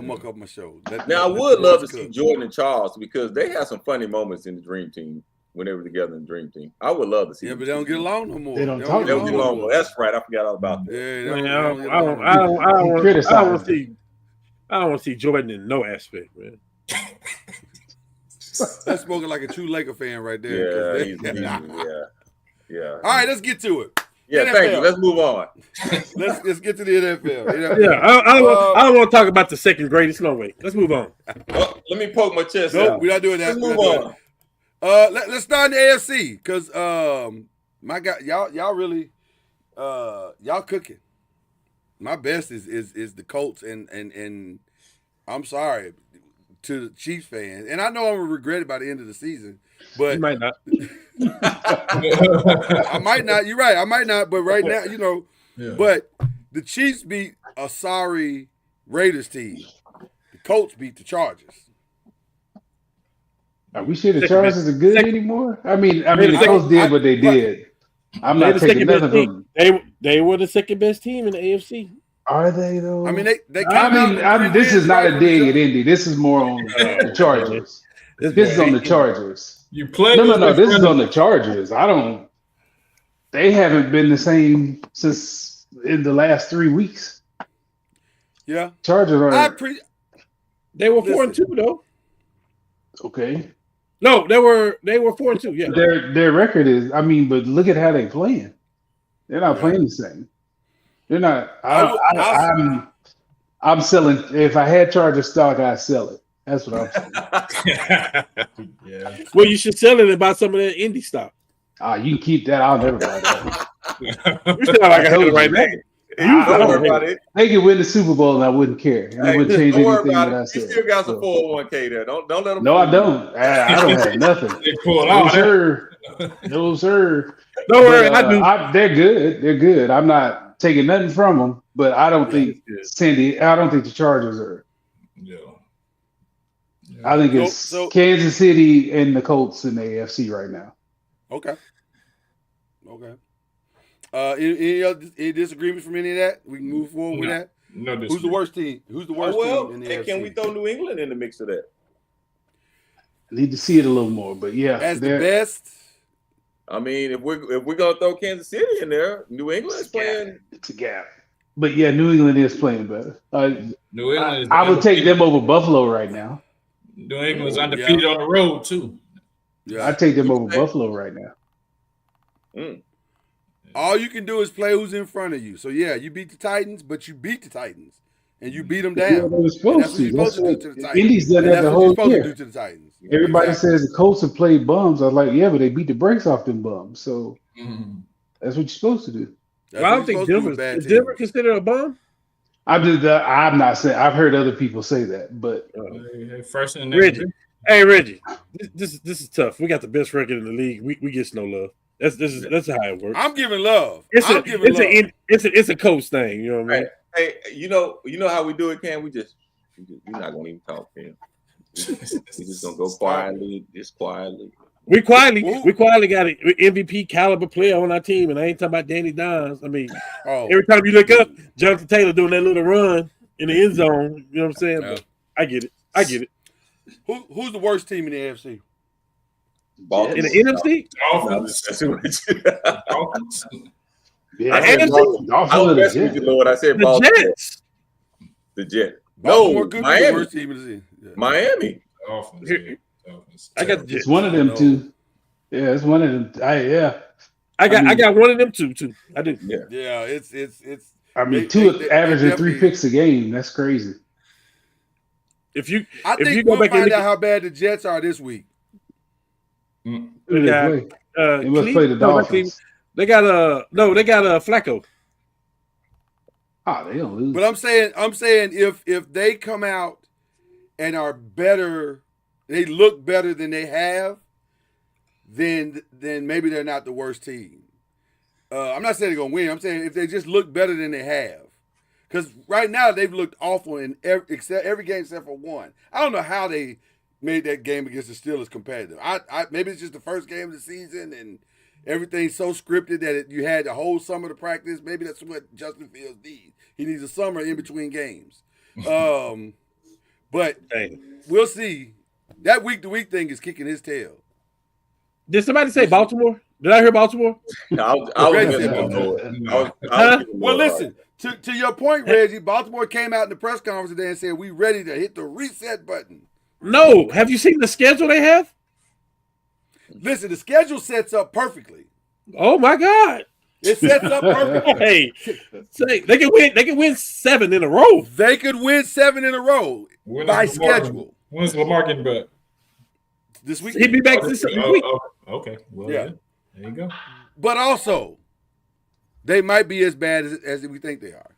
Speaker 3: muck up my show.
Speaker 7: Now, I would love to see Jordan and Charles because they have some funny moments in the Dream Team when they were together in the Dream Team. I would love to see.
Speaker 3: Yeah, but they don't get along no more.
Speaker 4: They don't
Speaker 7: They
Speaker 4: talk
Speaker 7: don't get
Speaker 4: no
Speaker 7: along. That's right. I forgot all about that.
Speaker 3: Yeah,
Speaker 6: I don't want to see Jordan in no aspect, man.
Speaker 3: That's spoken like a true Laker fan right there.
Speaker 7: Yeah.
Speaker 3: All right, let's get to it.
Speaker 7: Yeah,
Speaker 3: NFL.
Speaker 7: thank you. Let's move on.
Speaker 3: Let's get to the NFL.
Speaker 6: Yeah, I don't want to talk about the second greatest. No way. Let's move on.
Speaker 7: Well, let me poke my chest
Speaker 3: Nope,
Speaker 7: out.
Speaker 3: we're not doing that.
Speaker 7: Let's move on.
Speaker 3: Let's start in the AFC because my God, y'all really y'all cooking. My best is the Colts and I'm sorry to the Chiefs fans, and I know I'm gonna regret it by the end of the season, but
Speaker 6: You might not.
Speaker 3: I might not. You're right. I might not. But right now,
Speaker 5: Yeah.
Speaker 3: But the Chiefs beat a sorry Raiders team. The Colts beat the Chargers.
Speaker 4: Are we sure the Chargers are good anymore? I mean, the
Speaker 3: I-
Speaker 4: Colts did what they
Speaker 3: I-
Speaker 4: did. I'm
Speaker 6: They're
Speaker 4: not
Speaker 6: the
Speaker 4: taking
Speaker 6: second
Speaker 4: nothing
Speaker 6: best
Speaker 4: from
Speaker 6: team.
Speaker 4: them.
Speaker 6: They were the second best team in the AFC.
Speaker 4: Are they though?
Speaker 3: I mean, they.
Speaker 4: This is not a dig at Indy. This is more on the Chargers. This is on the Chargers.
Speaker 5: You play.
Speaker 4: No. This is on the Chargers. They haven't been the same since in the last 3 weeks.
Speaker 3: Yeah,
Speaker 4: Chargers are
Speaker 6: They were 4-2 though.
Speaker 4: okay.
Speaker 6: No, they were 4-2. Yeah,
Speaker 4: Their record is. But look at how they playing. They're not playing the same. They're not. I'm selling. If I had Charger stock, I'd sell it. That's what I'm saying.
Speaker 5: Yeah.
Speaker 6: well, you should sell it and buy some of that indie stock.
Speaker 4: You can keep that. I'll never buy that.
Speaker 6: You sound like I had it right now.
Speaker 7: Don't worry about it.
Speaker 4: They could win the Super Bowl and I wouldn't care. And I wouldn't change
Speaker 7: Don't worry
Speaker 4: anything that I
Speaker 7: about it. You
Speaker 4: said.
Speaker 7: still got some
Speaker 4: So-
Speaker 7: 401k there. Don't let them.
Speaker 4: No, I don't. I don't have nothing.
Speaker 5: They pull
Speaker 4: No,
Speaker 5: out. That.
Speaker 4: sir. No, sir.
Speaker 6: Don't worry,
Speaker 4: But,
Speaker 6: I do.
Speaker 4: they're good. They're good. I'm not taking nothing from them, but I don't think I don't think the Chargers are.
Speaker 5: Yeah.
Speaker 4: I think it's
Speaker 3: So-
Speaker 4: Kansas City and the Colts in the AFC right now.
Speaker 3: Okay. Any disagreements from any of that? We can move forward with
Speaker 5: No.
Speaker 3: that.
Speaker 5: No.
Speaker 3: Who's the worst team? Who's the worst team in the AFC?
Speaker 7: Can we throw New England in the mix of that?
Speaker 4: I need to see it a little more, but yeah,
Speaker 3: As the
Speaker 4: they're-
Speaker 3: best?
Speaker 7: I mean, if we're gonna throw Kansas City in there, New England is playing.
Speaker 4: It's a gap. But yeah, New England is playing better.
Speaker 5: New England. Is
Speaker 4: I would take them over Buffalo right now.
Speaker 5: New England's undefeated on the road too.
Speaker 3: Yeah.
Speaker 4: I'd take them over Buffalo right now.
Speaker 3: All you can do is play who's in front of you. So yeah, you beat the Titans, but you beat the Titans and you beat them
Speaker 4: Yeah,
Speaker 3: down.
Speaker 4: they were
Speaker 3: And
Speaker 4: supposed
Speaker 3: that's what you're supposed to do to the Titans.
Speaker 4: Indy's done
Speaker 3: And
Speaker 4: that
Speaker 3: that's
Speaker 4: the
Speaker 3: what
Speaker 4: whole
Speaker 3: you're supposed
Speaker 4: year.
Speaker 3: to do to the Titans.
Speaker 4: Everybody
Speaker 3: Exactly.
Speaker 4: says the Colts have played bums. I was like, yeah, but they beat the brakes off them bums. So
Speaker 5: Mhm.
Speaker 4: that's what you're supposed to do.
Speaker 3: That's
Speaker 6: Well, I
Speaker 3: what
Speaker 6: don't think
Speaker 3: you're supposed to do
Speaker 6: Denver
Speaker 3: with bad
Speaker 6: is
Speaker 3: teams.
Speaker 6: Denver considered a bum.
Speaker 4: I'm not saying. I've heard other people say that, but
Speaker 5: Hey, first in the
Speaker 6: Reggie. Hey Reggie, this is tough. We got the best record in the league. We get no love. That's how it works.
Speaker 3: I'm giving love.
Speaker 6: It's
Speaker 3: I'm giving love.
Speaker 6: a coach thing. You know what I mean?
Speaker 7: Hey, you know how we do it, Cam? We're not gonna even talk, Cam. We're just gonna go quietly, just quietly.
Speaker 6: We quietly
Speaker 3: Ooh.
Speaker 6: got an MVP caliber player on our team, and I ain't talking about Danny Dimes. I mean,
Speaker 3: Oh,
Speaker 6: every time you look up, Jonathan Taylor doing that little run in the end zone. You know what I'm saying?
Speaker 3: Yeah.
Speaker 6: But I get it.
Speaker 3: who's the worst team in the AFC?
Speaker 6: In the NFC,
Speaker 5: Dolphins. Dolphins.
Speaker 4: yeah,
Speaker 7: I said
Speaker 4: Dolphins
Speaker 7: I was
Speaker 4: are
Speaker 7: messing with
Speaker 4: legit.
Speaker 7: you, Lord. I said
Speaker 6: the
Speaker 7: Baltimore.
Speaker 6: Jets.
Speaker 7: The Jet.
Speaker 3: Baltimore
Speaker 7: No,
Speaker 3: could be the
Speaker 7: Miami.
Speaker 3: worst team in the season. Yeah.
Speaker 7: Miami.
Speaker 5: Dolphins.
Speaker 6: Here-
Speaker 5: Dolphins.
Speaker 6: I got the
Speaker 4: It's
Speaker 6: Jets.
Speaker 4: one of them
Speaker 3: No.
Speaker 4: two. Yeah, it's one of them.
Speaker 6: I got one of them too. I do.
Speaker 3: Yeah, it's.
Speaker 4: I mean,
Speaker 3: They-
Speaker 4: two
Speaker 3: they
Speaker 4: averaging
Speaker 3: definitely-
Speaker 4: 3 picks a game. That's crazy.
Speaker 6: If you
Speaker 3: I
Speaker 6: If you
Speaker 3: think
Speaker 6: go
Speaker 3: we'll
Speaker 6: back and
Speaker 3: find
Speaker 6: look
Speaker 3: out how bad the Jets are this week.
Speaker 5: Mm.
Speaker 4: Who do they
Speaker 6: got,
Speaker 4: play? They must
Speaker 6: Cleveland-
Speaker 4: play the
Speaker 6: no, not
Speaker 4: Dolphins.
Speaker 6: Cleveland. They got Flacco.
Speaker 4: They don't lose.
Speaker 3: But I'm saying if they come out and are better, they look better than they have, then maybe they're not the worst team. I'm not saying they're gonna win. I'm saying if they just look better than they have, because right now they've looked awful in every game except for one. I don't know how they made that game against the Steelers competitive. I maybe it's just the first game of the season and everything's so scripted that you had the whole summer to practice. Maybe that's what Justin Fields needs. He needs a summer in between games. But we'll see. That week-to-week thing is kicking his tail.
Speaker 6: Did somebody say Baltimore? Did I hear Baltimore?
Speaker 7: No, I was
Speaker 3: Well, listen, to your point, Reggie, Baltimore came out in the press conference today and said, we ready to hit the reset button.
Speaker 6: No. Have you seen the schedule they have?
Speaker 3: Listen, the schedule sets up perfectly.
Speaker 6: Oh, my God.
Speaker 3: It sets up perfectly.
Speaker 6: Hey, say they can win 7 in a row.
Speaker 3: They could win 7 in a row by schedule.
Speaker 5: When's Lamar getting back?
Speaker 3: This week.
Speaker 6: He'd be back this week.
Speaker 5: Okay. Well,
Speaker 3: Yeah.
Speaker 5: There you go.
Speaker 3: But also, they might be as bad as we think they are.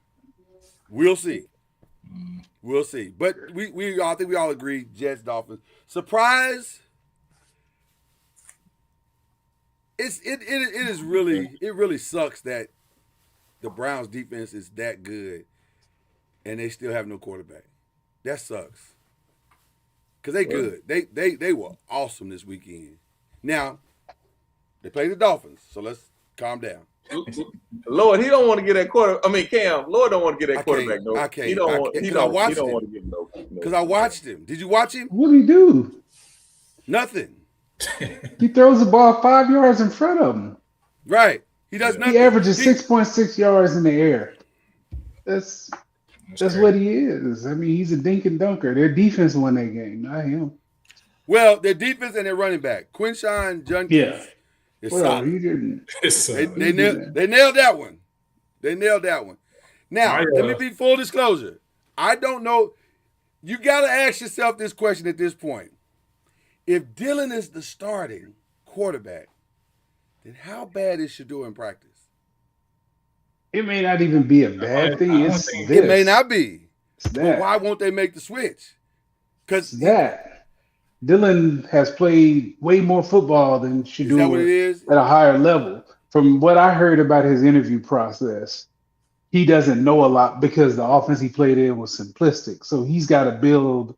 Speaker 3: We'll see. We'll see. But I think we all agree, Jets, Dolphins. Surprise. It really sucks that the Browns defense is that good and they still have no quarterback. That sucks. Because they good. They were awesome this weekend. Now, they played the Dolphins, so let's calm down.
Speaker 7: Lord, he don't want to get that quarter. I mean, Cam, Lord don't want to get that
Speaker 3: I
Speaker 7: quarterback.
Speaker 3: can't. I can't.
Speaker 7: He don't want to get no.
Speaker 3: Because I watched him. Did you watch him?
Speaker 4: What do he do?
Speaker 3: Nothing.
Speaker 4: He throws the ball 5 yards in front of him.
Speaker 3: Right. He does nothing.
Speaker 4: He averages 6.6 yards in the air. That's what he is. I mean, he's a dink and dunker. Their defense won that game, not him.
Speaker 3: Well, their defense and their running back, Quinshawn Judkins, is solid.
Speaker 4: He didn't.
Speaker 3: They nailed that one. They nailed that one. Now, let me be full disclosure. I don't know. You got to ask yourself this question at this point. If Dillon is the starting quarterback, then how bad is Shador in practice?
Speaker 4: It may not even be a bad thing.
Speaker 3: It may not be. But why won't they make the switch? Because
Speaker 4: Dillon has played way more football than Shador.
Speaker 3: Is that what it is?
Speaker 4: At a higher level. From what I heard about his interview process, he doesn't know a lot because the offense he played in was simplistic. So he's got to build,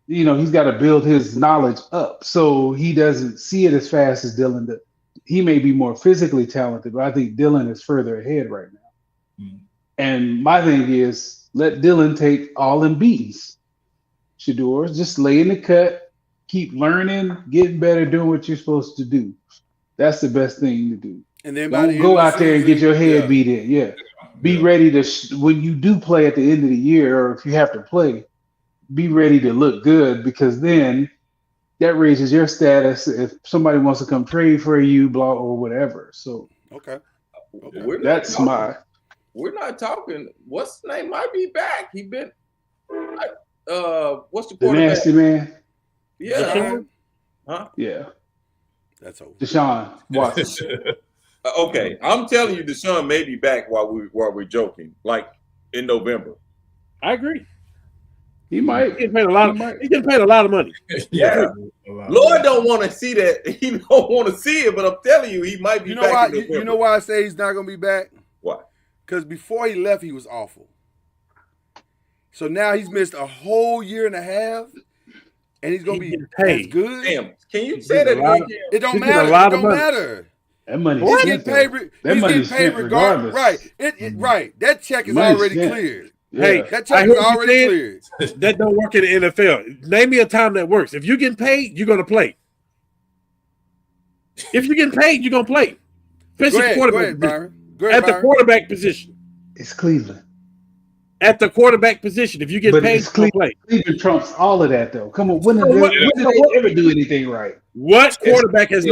Speaker 4: his knowledge up. So he doesn't see it as fast as Dillon does. He may be more physically talented, but I think Dillon is further ahead right now. Mm-hmm. And my thing is, let Dillon take all them beatings. Shador, just lay in the cut, keep learning, getting better, doing what you're supposed to do. That's the best thing to do.
Speaker 3: And then
Speaker 4: don't go out there and get your head beat in. Yeah. Be ready to, when you do play at the end of the year, or if you have to play, be ready to look good, because then that raises your status if somebody wants to come trade for you, blah, or whatever. So,
Speaker 3: okay.
Speaker 7: We're not talking. What's his name? Might be back. He been. What's the quarterback?
Speaker 4: The nasty man.
Speaker 7: Yeah.
Speaker 4: Huh? Yeah.
Speaker 3: That's over.
Speaker 4: Deshaun Watson.
Speaker 7: Okay, I'm telling you, Deshaun may be back while we're joking, like in November.
Speaker 6: I agree.
Speaker 4: He might.
Speaker 6: He's getting paid a lot of money.
Speaker 7: Yeah. Lord don't want to see that. He don't want to see it, but I'm telling you, he might be back.
Speaker 3: You know why I say he's not going to be back?
Speaker 7: Why?
Speaker 3: Because before he left, he was awful. So now he's missed a whole year and a half, and he's going to be as good.
Speaker 7: Damn. Can you say that again?
Speaker 3: It don't matter. It don't matter.
Speaker 4: That money.
Speaker 3: He's getting paid regardless. Right. Right. That check is already cleared.
Speaker 6: Yeah. Hey,
Speaker 3: that check is already cleared.
Speaker 6: That don't work in the NFL. Name me a time that works. If you're getting paid, you're gonna play. If you're getting paid, you're gonna play. Especially quarterback. The quarterback position.
Speaker 4: It's Cleveland.
Speaker 6: At the quarterback position, if you get paid, you play.
Speaker 4: Cleveland trumps all of that, though. Come on, when did they ever do anything right?
Speaker 6: What quarterback has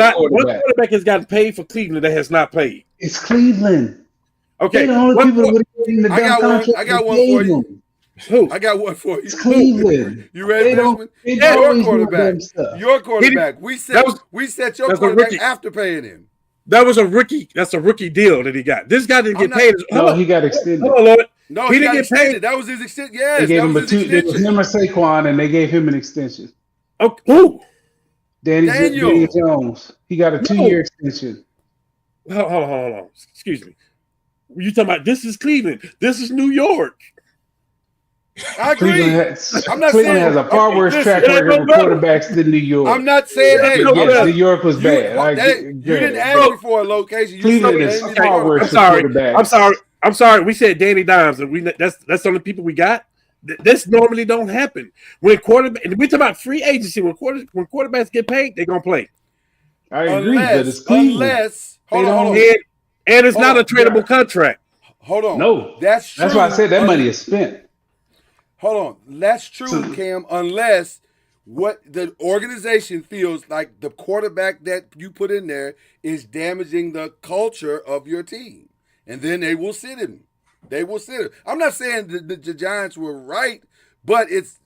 Speaker 6: gotten paid for Cleveland that has not played?
Speaker 4: It's Cleveland.
Speaker 6: Okay,
Speaker 3: I got one for you.
Speaker 6: Who?
Speaker 3: I got one for you.
Speaker 4: It's Cleveland.
Speaker 3: You ready, Benjamin? Your quarterback. Your quarterback. We set your quarterback after paying him.
Speaker 6: That was a rookie. That's a rookie deal that he got. This guy didn't get paid.
Speaker 4: No, he got extended.
Speaker 6: Hold on, Lord.
Speaker 3: No, he didn't get paid. That was his extension. Yes,
Speaker 4: they gave him a 2. It was him or Saquon, and they gave him an extension.
Speaker 6: Oh, who?
Speaker 4: Daniel Jones. He got a 2-year extension.
Speaker 6: Hold on. Excuse me. You talking about this is Cleveland? This is New York.
Speaker 3: I agree.
Speaker 4: Cleveland has a far worse track record with quarterbacks than New York.
Speaker 3: I'm not saying
Speaker 4: Yes, New York was bad.
Speaker 3: You didn't ask me for a location. You
Speaker 4: Cleveland is far worse with quarterbacks.
Speaker 6: I'm sorry. We said Danny Dimes, and that's the only people we got. This normally don't happen when quarterback. And we're talking about free agency. When quarterbacks get paid, they're gonna play.
Speaker 4: I agree, but it's Cleveland.
Speaker 3: Hold on.
Speaker 6: And it's not a tradable contract.
Speaker 3: Hold on.
Speaker 4: No,
Speaker 3: that's true.
Speaker 4: That's why I said that money is spent.
Speaker 3: Hold on. That's true, Cam, unless what the organization feels like the quarterback that you put in there is damaging the culture of your team. And then they will sit him. They will sit him. I'm not saying the Giants were right, but it's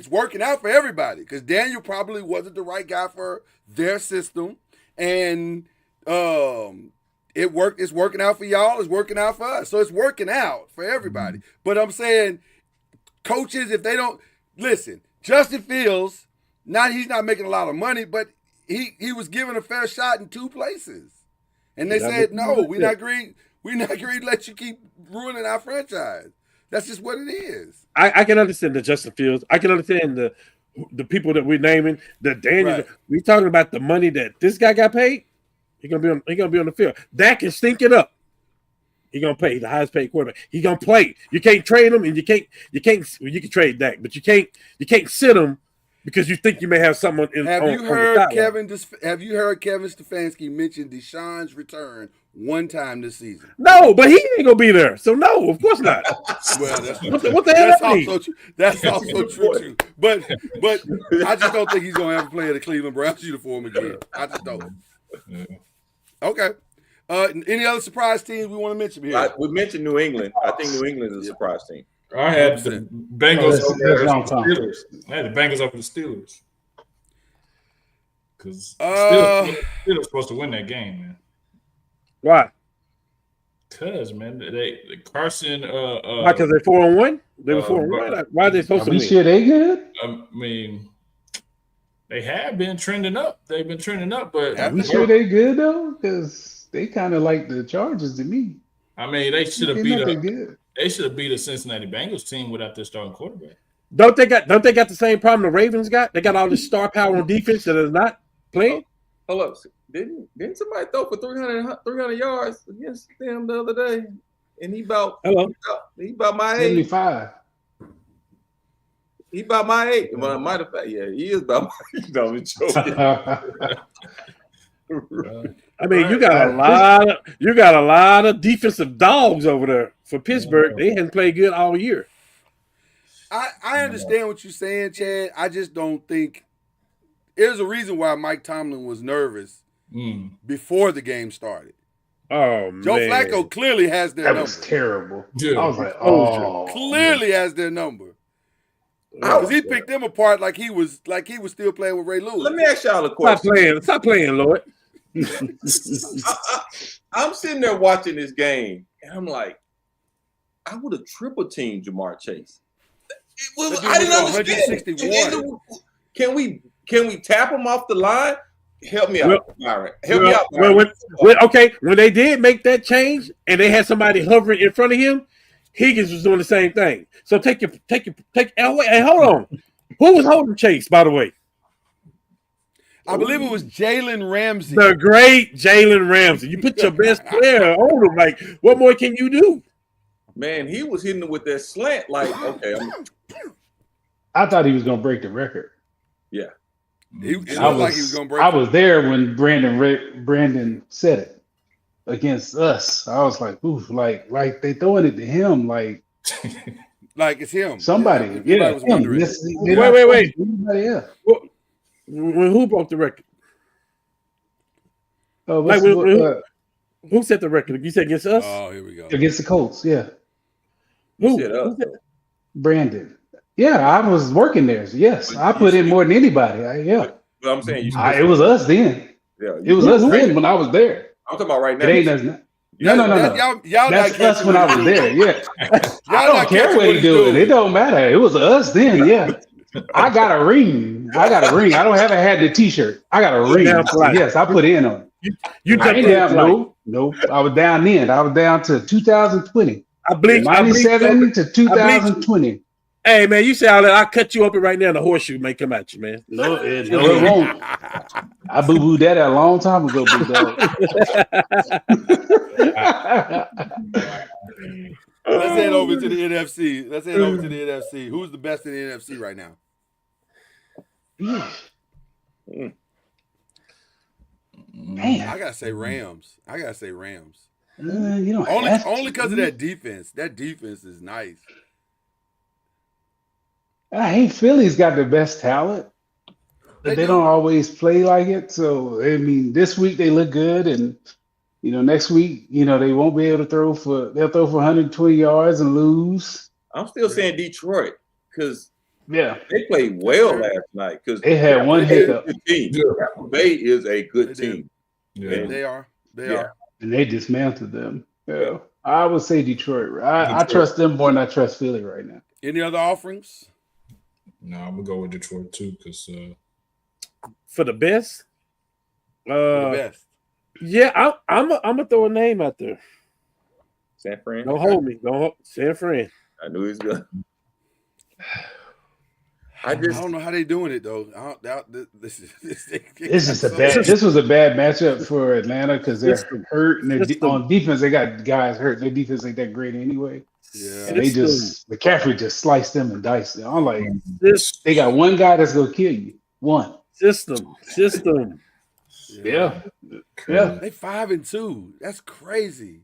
Speaker 3: working out for everybody because Daniel probably wasn't the right guy for their system. And it worked. It's working out for y'all. It's working out for us. So it's working out for everybody. But I'm saying coaches, if they don't listen, Justin Fields, he's not making a lot of money, but he was given a fair shot in 2 places. And they said, no, we're not agreed to let you keep ruining our franchise. That's just what it is.
Speaker 6: I can understand the Justin Fields. I can understand the people that we're naming, the Daniel. Right. We're talking about the money that this guy got paid. He's gonna be on the field. Dak can stink it up. He's gonna pay the highest paid quarterback. He's gonna play. You can't trade him, and you can trade Dak, but you can't sit him because you think you may have someone in. Have you heard
Speaker 3: Kevin Stefanski mention Deshaun's return one time this season?
Speaker 6: No, but he ain't gonna be there. So no, of course not.
Speaker 3: Well,
Speaker 6: what the hell
Speaker 3: that's also true too. But I just don't think he's gonna ever play in the Cleveland Browns uniform again. I just don't. Okay. Any other surprise teams we want to mention here?
Speaker 7: We mentioned New England. I think New England is a surprise team.
Speaker 5: I had the Bengals over the Steelers. I had the Bengals over the Steelers. Because Steelers supposed to win that game, man.
Speaker 6: Why?
Speaker 5: Because, man, they Carson.
Speaker 6: Why? Because they're 4-1. They were 4-1. Why are they supposed to win?
Speaker 4: You sure they good?
Speaker 5: I mean, they have been trending up. They've been trending up, but
Speaker 4: are we sure they good though? Because they kind of like the Chargers to me.
Speaker 5: I mean, they should have beat. They should have beat a Cincinnati Bengals team without their starting quarterback.
Speaker 6: Don't they got the same problem the Ravens got? They got all this star power on defense that is not playing.
Speaker 7: Hold up, didn't somebody throw for 300 yards against them the other day? And he about my age.
Speaker 4: 75.
Speaker 7: He about my age. Well, matter of fact, yeah, he is about my age. No, I'm joking.
Speaker 6: I mean, you got a lot of defensive dogs over there for Pittsburgh. They haven't played good all year.
Speaker 3: I understand what you're saying, Chad. I just don't think there's a reason why Mike Tomlin was nervous before the game started.
Speaker 6: Oh,
Speaker 3: Joe Flacco clearly has their number.
Speaker 4: That was terrible.
Speaker 5: Yeah.
Speaker 4: I was like,
Speaker 3: clearly has their number. Because he picked them apart like he was still playing with Ray Lewis.
Speaker 7: Let me ask y'all a question.
Speaker 6: Stop playing, Lord.
Speaker 7: I'm sitting there watching this game, and I'm like, I would have triple teamed Jamar Chase. I didn't understand. Can we tap him off the line? Help me out, Byron. Help me out, Byron.
Speaker 6: Okay, when they did make that change and they had somebody hovering in front of him, Higgins was doing the same thing. So take. Hey, hold on. Who was holding Chase, by the way?
Speaker 3: I believe it was Jalen Ramsey.
Speaker 6: The great Jalen Ramsey. You put your best player on him. Like, what more can you do?
Speaker 7: Man, he was hitting him with that slant. Like, okay.
Speaker 4: I thought he was going to break the record.
Speaker 7: Yeah.
Speaker 3: It looked like he was going to break it.
Speaker 4: I was there when Brandon said it against us. I was like, oof, like they throwing it to him. Like
Speaker 3: it's him.
Speaker 4: Somebody.
Speaker 3: Yeah. Was wondering.
Speaker 6: Wait.
Speaker 4: Anybody else?
Speaker 6: When who broke the record? Who set the record? You said against us?
Speaker 3: Oh, here we go.
Speaker 4: Against the Colts, yeah.
Speaker 6: Who?
Speaker 4: Brandon. Yeah, I was working there. So yes, I put in more than anybody.
Speaker 7: But I'm saying
Speaker 4: it was us then.
Speaker 7: Yeah,
Speaker 4: it was us then when I was there.
Speaker 7: I'm talking about right now.
Speaker 4: It ain't us. No.
Speaker 3: Y'all
Speaker 4: that's us when I was there. Yeah. I don't care what he doing. It don't matter. It was us then. Yeah. I got a ring. I don't have had the T-shirt. I got a ring. Yes, I put in on it.
Speaker 6: You
Speaker 4: I
Speaker 6: jumped
Speaker 4: ain't
Speaker 6: in
Speaker 4: down.
Speaker 6: flight.
Speaker 4: Nope. I was down then. I was down to 2020.
Speaker 6: I blinked.
Speaker 4: 97 to 2020.
Speaker 6: Hey man, you say all that. I'll cut you open right now and the horseshoe may come at you, man.
Speaker 4: No, it won't. I boo-booed that a long time ago, big dog.
Speaker 3: Let's head over to the NFC. Who's the best in the NFC right now?
Speaker 4: Man,
Speaker 3: I gotta say Rams.
Speaker 4: you don't
Speaker 3: Only
Speaker 4: have
Speaker 3: only because of
Speaker 4: to.
Speaker 3: that defense. That defense is nice.
Speaker 4: I hate Philly's got the best talent, but they don't always play like it. So I mean, this week they look good, and next week, they won't be able to throw for. They'll throw for 120 yards and lose.
Speaker 7: I'm still saying Detroit because
Speaker 4: Yeah,
Speaker 7: they played well last night. Because
Speaker 4: they had one hiccup,
Speaker 7: Tampa Bay is a good team.
Speaker 5: Yeah.
Speaker 3: They are.
Speaker 4: and they dismantled them. Yeah, I would say Detroit. I trust them more than I trust Philly right now.
Speaker 3: Any other offerings?
Speaker 5: No, I'm gonna go with Detroit too because
Speaker 6: For the best?
Speaker 3: The best.
Speaker 6: Yeah, I'm gonna throw a name out there.
Speaker 7: San Fran.
Speaker 6: Don't hold me. San Fran.
Speaker 7: I knew he was good.
Speaker 3: I don't know how they doing it though. This
Speaker 4: was a bad matchup for Atlanta because they're hurt and on defense they got guys hurt. Their defense ain't that great anyway.
Speaker 3: Yeah,
Speaker 4: and McCaffrey just sliced them and diced them. I'm like, they got one guy that's gonna kill you. One
Speaker 6: system.
Speaker 4: Yeah.
Speaker 3: They 5-2. That's crazy.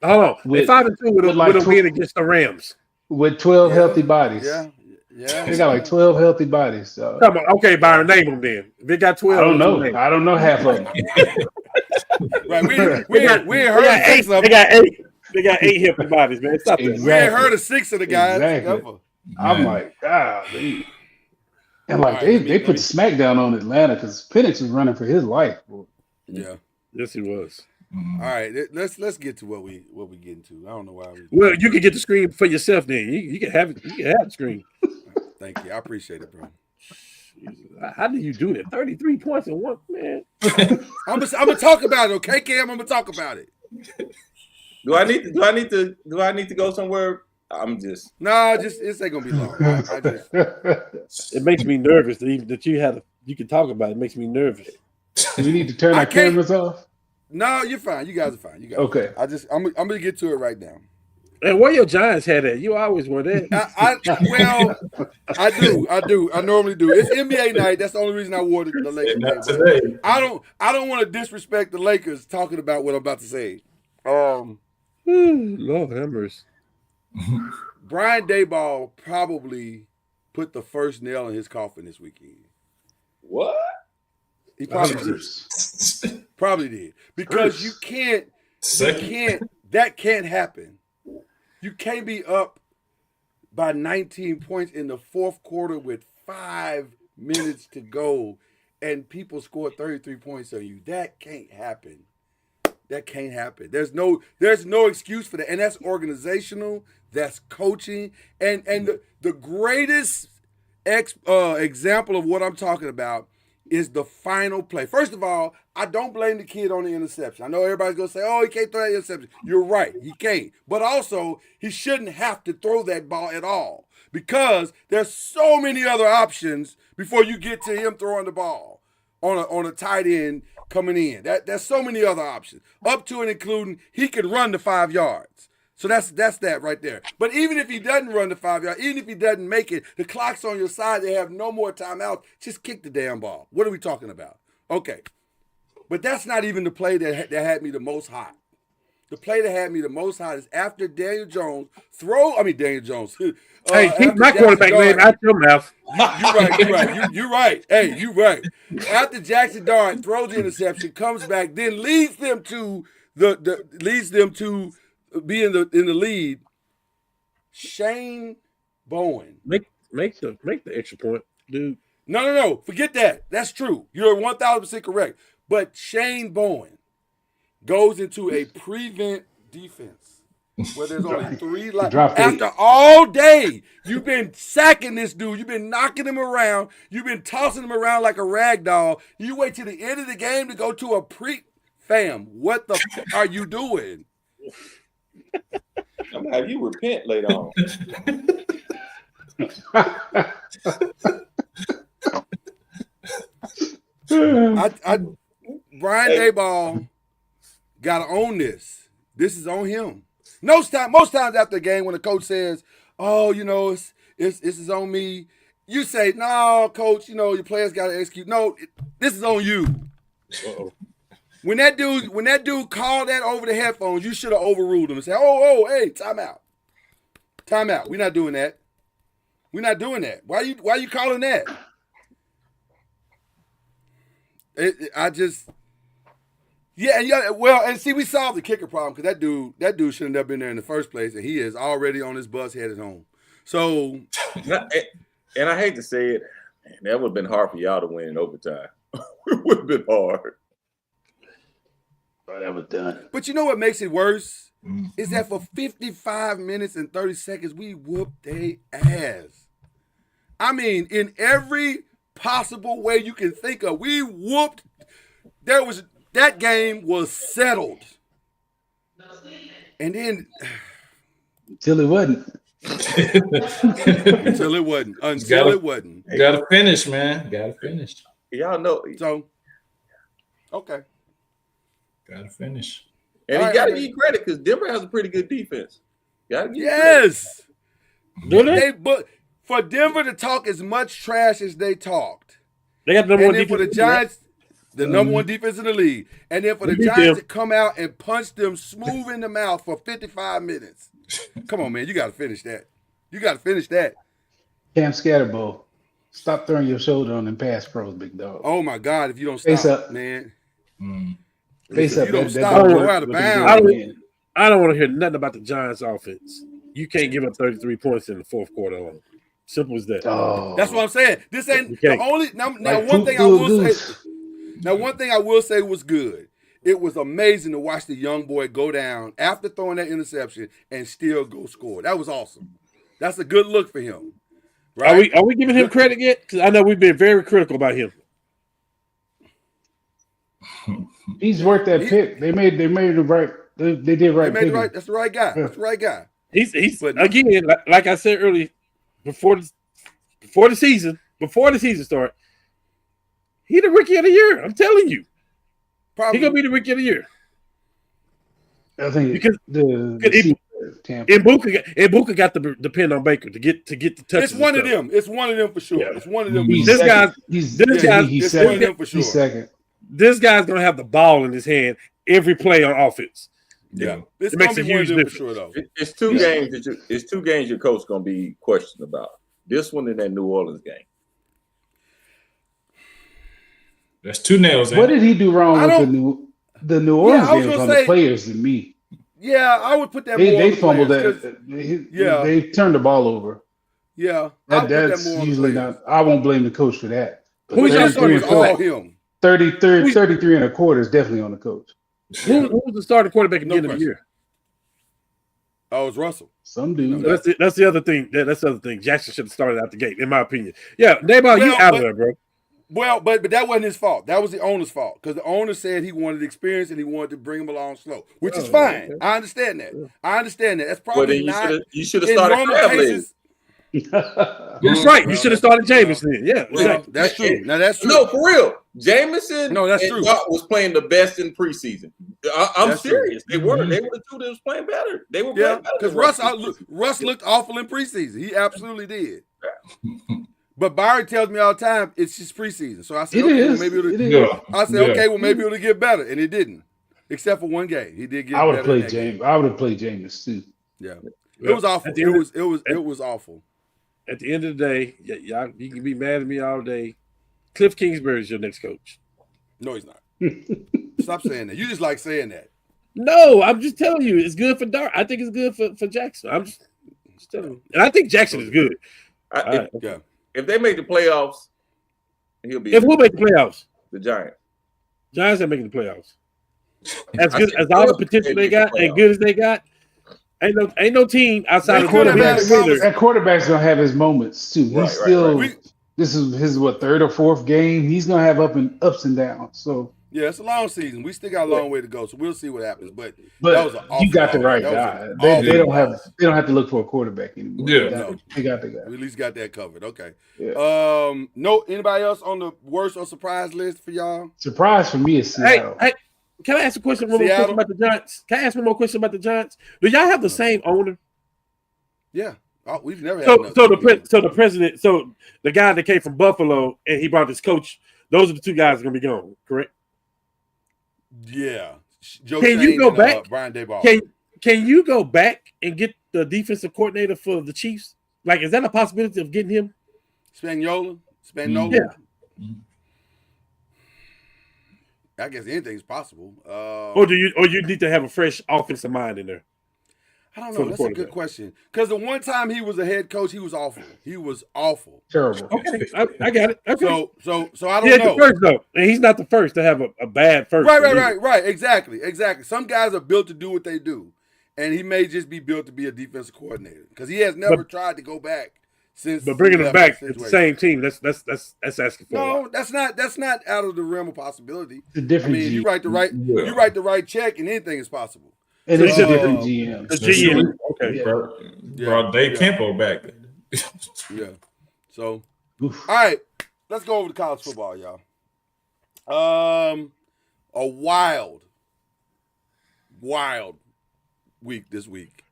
Speaker 6: Hold on. They 5-2 with a win against the Rams
Speaker 4: with 12 healthy bodies.
Speaker 3: Yeah.
Speaker 4: They got like 12 healthy bodies. So.
Speaker 6: Come on, okay, Byron, name them then. If they got 12,
Speaker 4: I don't know half of them.
Speaker 3: Right, we ain't heard of 6 of them.
Speaker 6: They got 8 healthy bodies, man. Stop it.
Speaker 3: We ain't heard of 6 of the guys.
Speaker 4: Exactly. I'm like, golly. And like they put smackdown on Atlanta because Penix was running for his life.
Speaker 3: Yeah.
Speaker 6: Yes, he was.
Speaker 3: All right, let's get to what we get into. I don't know why.
Speaker 6: Well, you can get the screen for yourself. Then you can have it. You can have the screen.
Speaker 3: Thank you. I appreciate it, bro.
Speaker 6: How do you do that? 33 points in one man.
Speaker 3: I'm gonna talk about it, okay, Cam? I'm gonna talk about it.
Speaker 7: Do I need to go somewhere? I'm just
Speaker 3: it ain't gonna be long.
Speaker 6: It makes me nervous that you can talk about it. It makes me nervous.
Speaker 4: Do we need to turn our cameras off?
Speaker 3: No, you're fine. You guys are fine.
Speaker 4: Okay.
Speaker 3: I'm gonna get to it right now.
Speaker 6: And where your Giants had at? You always were there.
Speaker 3: I do. I normally do. It's NBA night. That's the only reason I wore the Lakers.
Speaker 5: not today.
Speaker 3: I don't want to disrespect the Lakers talking about what I'm about to say.
Speaker 6: Lord have mercy.
Speaker 3: Brian Daboll probably put the first nail in his coffin this weekend.
Speaker 7: What?
Speaker 3: He probably did. Because you can't that can't happen. You can't be up by 19 points in the fourth quarter with 5 minutes to go and people score 33 points on you. That can't happen. That can't happen. There's no excuse for that. And that's organizational, that's coaching, and the greatest example of what I'm talking about is the final play. First of all, I don't blame the kid on the interception. I know everybody's going to say, oh, he can't throw that interception. You're right, he can't. But also, he shouldn't have to throw that ball at all because there's so many other options before you get to him throwing the ball on a tight end coming in. There's so many other options, up to and including he could run the 5 yards. So that's that right there. But even if he doesn't run the 5 yards, even if he doesn't make it, the clock's on your side. They have no more timeouts. Just kick the damn ball. What are we talking about? Okay. But that's not even the play that had me the most hot. The play that had me the most hot is after Daniel Jones Daniel Jones.
Speaker 6: Hey, keep my quarterback name out your mouth.
Speaker 3: You're right. Hey, you're right. After Jackson Dart throws the interception, comes back, then leads them to be in the lead. Shane Bowen.
Speaker 6: Make the extra point, dude.
Speaker 3: No. Forget that. That's true. You're 1,000% correct. But Shane Bowen goes into a prevent defense where there's only 3 lines. After all day, you've been sacking this dude. You've been knocking him around. You've been tossing him around like a rag doll. You wait till the end of the game to go to a Fam, what the fuck are you doing?
Speaker 7: I'm gonna have you repent later on.
Speaker 3: Brian Daboll gotta own this. This is on him. Most times after the game, when the coach says, "Oh, you know, it's is on me," you say, "No, coach, you know, your players gotta execute." No, this is on you.
Speaker 6: Uh-oh.
Speaker 3: When that dude called that over the headphones, you should have overruled him and said, "Oh, hey, timeout. Timeout. We're not doing that. We're not doing that. Why are you calling that?" And see, we solved the kicker problem because that dude shouldn't have been there in the first place, and he is already on his bus headed home. So,
Speaker 7: and I hate to say it, man, that would have been hard for y'all to win in overtime. It would have been hard.
Speaker 4: Oh, that was done.
Speaker 3: But you know what makes it worse is that for 55 minutes and 30 seconds, we whooped their ass. I mean, in every possible way you can think of, we whooped. That game was settled, and then
Speaker 4: Until it wasn't.
Speaker 3: until it wasn't.
Speaker 5: Gotta finish, man. Gotta finish.
Speaker 7: Y'all know.
Speaker 3: So, okay.
Speaker 5: Gotta finish.
Speaker 7: And
Speaker 3: All
Speaker 7: you got to
Speaker 3: right,
Speaker 7: give credit because Denver has a pretty good defense. Gotta give
Speaker 3: Yes.
Speaker 6: Do they?
Speaker 3: But for Denver to talk as much trash as they talked,
Speaker 6: They got the number
Speaker 3: and
Speaker 6: one
Speaker 3: then for the
Speaker 6: defense, right?
Speaker 3: Giants, the number one defense in the league, and then for the
Speaker 6: We beat
Speaker 3: Giants
Speaker 6: them.
Speaker 3: to come out and punch them smooth in the mouth for 55 minutes. Come on, man. You got to finish that. You got to finish that.
Speaker 4: Cam Scatterbo, stop throwing your shoulder on them pass pros, big dog.
Speaker 3: Oh, my God. If you don't
Speaker 4: Face
Speaker 3: stop,
Speaker 4: up.
Speaker 3: man.
Speaker 4: Face
Speaker 3: If
Speaker 4: up.
Speaker 3: you don't
Speaker 4: That
Speaker 3: stop,
Speaker 4: don't
Speaker 3: go
Speaker 4: work
Speaker 3: out of
Speaker 4: with them
Speaker 3: bounds.
Speaker 4: doing it.
Speaker 6: I don't want to hear nothing about the Giants' offense. You can't give up 33 points in the fourth quarter alone. Simple as that.
Speaker 4: Oh,
Speaker 3: That's what I'm saying. This ain't
Speaker 6: You
Speaker 3: the
Speaker 6: can't.
Speaker 3: only. Now
Speaker 4: Like
Speaker 3: one
Speaker 4: poop
Speaker 3: thing I
Speaker 4: through a
Speaker 3: will say.
Speaker 4: goose.
Speaker 3: Now, one thing I will say was good. It was amazing to watch the young boy go down after throwing that interception and still go score. That was awesome. That's a good look for him. Right?
Speaker 6: Are we giving him credit yet? Because I know we've been very critical about him.
Speaker 4: He's worked that pick. They made the right. They did
Speaker 3: They
Speaker 4: right.
Speaker 3: made the
Speaker 4: picking.
Speaker 3: right. That's the right guy. That's the right guy.
Speaker 6: He's
Speaker 3: But-
Speaker 6: again, like I said earlier, before the season start, he the rookie of the year. I'm telling you,
Speaker 3: Probably.
Speaker 6: he gonna be the rookie of the year.
Speaker 4: I think
Speaker 6: Because
Speaker 4: the Tampa.
Speaker 6: And Buka got to depend on Baker to get the touches.
Speaker 3: It's one
Speaker 6: and
Speaker 3: of
Speaker 6: stuff.
Speaker 3: them. It's one of them for sure.
Speaker 6: Yeah.
Speaker 3: It's one of them.
Speaker 4: He's
Speaker 6: This
Speaker 4: second.
Speaker 6: guy's-
Speaker 4: He's
Speaker 6: this guy's-
Speaker 4: he's
Speaker 3: it's one of
Speaker 4: second.
Speaker 3: them for sure.
Speaker 4: He's second.
Speaker 6: This guy's gonna have the ball in his hand every play on offense.
Speaker 3: Yeah. It's
Speaker 6: It
Speaker 3: going
Speaker 6: makes
Speaker 3: to
Speaker 6: a
Speaker 3: be one of
Speaker 6: huge
Speaker 3: them for
Speaker 6: difference.
Speaker 3: sure, though.
Speaker 7: It's two games that it's 2 games your coach gonna be questioned about. This one and that New Orleans game.
Speaker 5: That's 2 nails.
Speaker 4: What did he do wrong
Speaker 3: I
Speaker 4: with
Speaker 3: don't-
Speaker 4: the New Orleans
Speaker 3: I was
Speaker 4: game
Speaker 3: gonna
Speaker 4: on
Speaker 3: say-
Speaker 4: the players than me?
Speaker 3: Yeah, I would put that more
Speaker 4: They
Speaker 3: on the
Speaker 4: fumbled
Speaker 3: players,
Speaker 4: that.
Speaker 3: 'cause- yeah.
Speaker 4: They turned the ball over.
Speaker 3: Yeah. I would put that
Speaker 4: That's
Speaker 3: more on the
Speaker 4: usually
Speaker 3: players.
Speaker 4: not. I won't blame the coach for that.
Speaker 6: Who's
Speaker 3: But
Speaker 6: your
Speaker 3: that
Speaker 4: 33
Speaker 3: was
Speaker 4: and
Speaker 3: all
Speaker 4: 4
Speaker 3: him.
Speaker 4: 33 and a quarter is definitely on the coach.
Speaker 6: Who was the starting quarterback at the
Speaker 3: No
Speaker 6: end of the
Speaker 3: question.
Speaker 6: year?
Speaker 3: Oh, it's Russell.
Speaker 4: Some dude.
Speaker 6: That's the other thing. That's the other thing. Jackson should have started out the gate, in my opinion. Yeah, Dayball, you
Speaker 3: Well,
Speaker 6: out
Speaker 3: but-
Speaker 6: of there, bro.
Speaker 3: Well, but that wasn't his fault. That was the owner's fault because the owner said he wanted experience and he wanted to bring him along slow, which is
Speaker 6: Oh,
Speaker 3: fine.
Speaker 6: okay.
Speaker 3: I understand that. I understand that. That's
Speaker 7: Well,
Speaker 3: probably
Speaker 7: then
Speaker 3: not
Speaker 7: you should have
Speaker 3: in
Speaker 7: started
Speaker 3: normal
Speaker 7: Crabtree.
Speaker 3: cases.
Speaker 6: That's right. You should have started Jameson then. Yeah,
Speaker 3: Well,
Speaker 6: exactly.
Speaker 3: that's true. Now that's true.
Speaker 7: No, for real. Jameson
Speaker 3: No, that's
Speaker 7: and
Speaker 3: true.
Speaker 7: Doc was playing the best in preseason. I'm
Speaker 3: That's true.
Speaker 7: serious. They were. They were the two that was playing better. They were
Speaker 3: Yeah,
Speaker 7: playing better.
Speaker 3: because
Speaker 7: than
Speaker 3: Russ looked awful in preseason. He absolutely did. But Byron tells me all the time it's just preseason. So I said,
Speaker 4: It
Speaker 3: okay, well,
Speaker 4: is.
Speaker 3: maybe
Speaker 4: It is.
Speaker 5: Yeah.
Speaker 3: I said,
Speaker 5: Yeah.
Speaker 3: okay, well, maybe it'll get better, and it didn't, except for one game. He did get.
Speaker 4: I would
Speaker 3: better
Speaker 4: have played
Speaker 3: in that game.
Speaker 4: James. I would have played James too.
Speaker 3: Yeah, it was awful.
Speaker 6: At the end
Speaker 3: It was awful.
Speaker 6: At the end of the day, y'all, you can be mad at me all day. Cliff Kingsbury is your next coach.
Speaker 3: No, he's not. Stop saying that. You just like saying that.
Speaker 6: No, I'm just telling you, it's good for Dart. I think it's good for Jackson. I'm just telling you. And I think Jackson is good. All right.
Speaker 3: Yeah.
Speaker 7: If they make the playoffs, he'll be
Speaker 6: If we'll make the playoffs,
Speaker 7: the Giants.
Speaker 6: Giants are making the playoffs. As
Speaker 7: I
Speaker 6: good
Speaker 7: said
Speaker 6: as all the
Speaker 7: if
Speaker 6: potential
Speaker 7: they
Speaker 6: they got,
Speaker 7: make the
Speaker 6: and good as they got, ain't no team outside
Speaker 3: They
Speaker 6: of
Speaker 3: could have
Speaker 6: quarterback.
Speaker 3: had a conversation.
Speaker 4: That quarterback's gonna have his moments too. He's
Speaker 7: Right,
Speaker 4: still.
Speaker 3: right.
Speaker 4: This is his 3rd or 4th game. He's gonna have ups and downs. So
Speaker 3: Yeah, it's a long season. We still got a long way to go, so we'll see what happens. But that
Speaker 4: But
Speaker 3: was an awful
Speaker 4: you got the
Speaker 3: loss.
Speaker 4: right
Speaker 3: That was
Speaker 4: guy.
Speaker 3: an
Speaker 4: They
Speaker 3: awful
Speaker 4: don't
Speaker 3: loss.
Speaker 4: have to look for a quarterback anymore.
Speaker 5: Yeah.
Speaker 4: They got the guy.
Speaker 3: We at least got that covered. Okay.
Speaker 4: Yeah.
Speaker 3: No, anybody else on the worst or surprise list for y'all?
Speaker 4: Surprise for me is Seattle.
Speaker 6: Hey, can I ask a question? One more question about the Giants? Can I ask one more question about the Giants? Do y'all have the same owner?
Speaker 3: Yeah. Oh, we've never had
Speaker 6: So the president, so the guy that came from Buffalo and he brought his coach. Those are the two guys that are gonna be gone, correct?
Speaker 3: Yeah. Joe
Speaker 6: Can you
Speaker 3: Shane
Speaker 6: go
Speaker 3: and,
Speaker 6: back?
Speaker 3: Brian Daboll.
Speaker 6: Can you go back and get the defensive coordinator for the Chiefs? Like, is that a possibility of getting him?
Speaker 3: Spagnuolo?
Speaker 6: Yeah.
Speaker 3: I guess anything's possible.
Speaker 6: Or you need to have a fresh offensive mind in there?
Speaker 3: I don't know. That's a good question. Because the one time he was a head coach, he was awful. He was awful.
Speaker 4: Terrible.
Speaker 6: Okay, I got it. Okay.
Speaker 3: So I don't know.
Speaker 6: The first though, and he's not the first to have a bad first.
Speaker 3: Right. Exactly. Some guys are built to do what they do, and he may just be built to be a defensive coordinator because he has never tried to go back since.
Speaker 6: But bringing him back at the same team, that's asking for.
Speaker 3: No, that's not out of the realm of possibility.
Speaker 4: It's a different.
Speaker 3: You write the right check, and anything is possible.
Speaker 4: And it's a different GM.
Speaker 6: The GM, okay.
Speaker 5: Brought Dave Campo back.
Speaker 3: Yeah. So, all right, let's go over to college football, y'all. A wild week this week.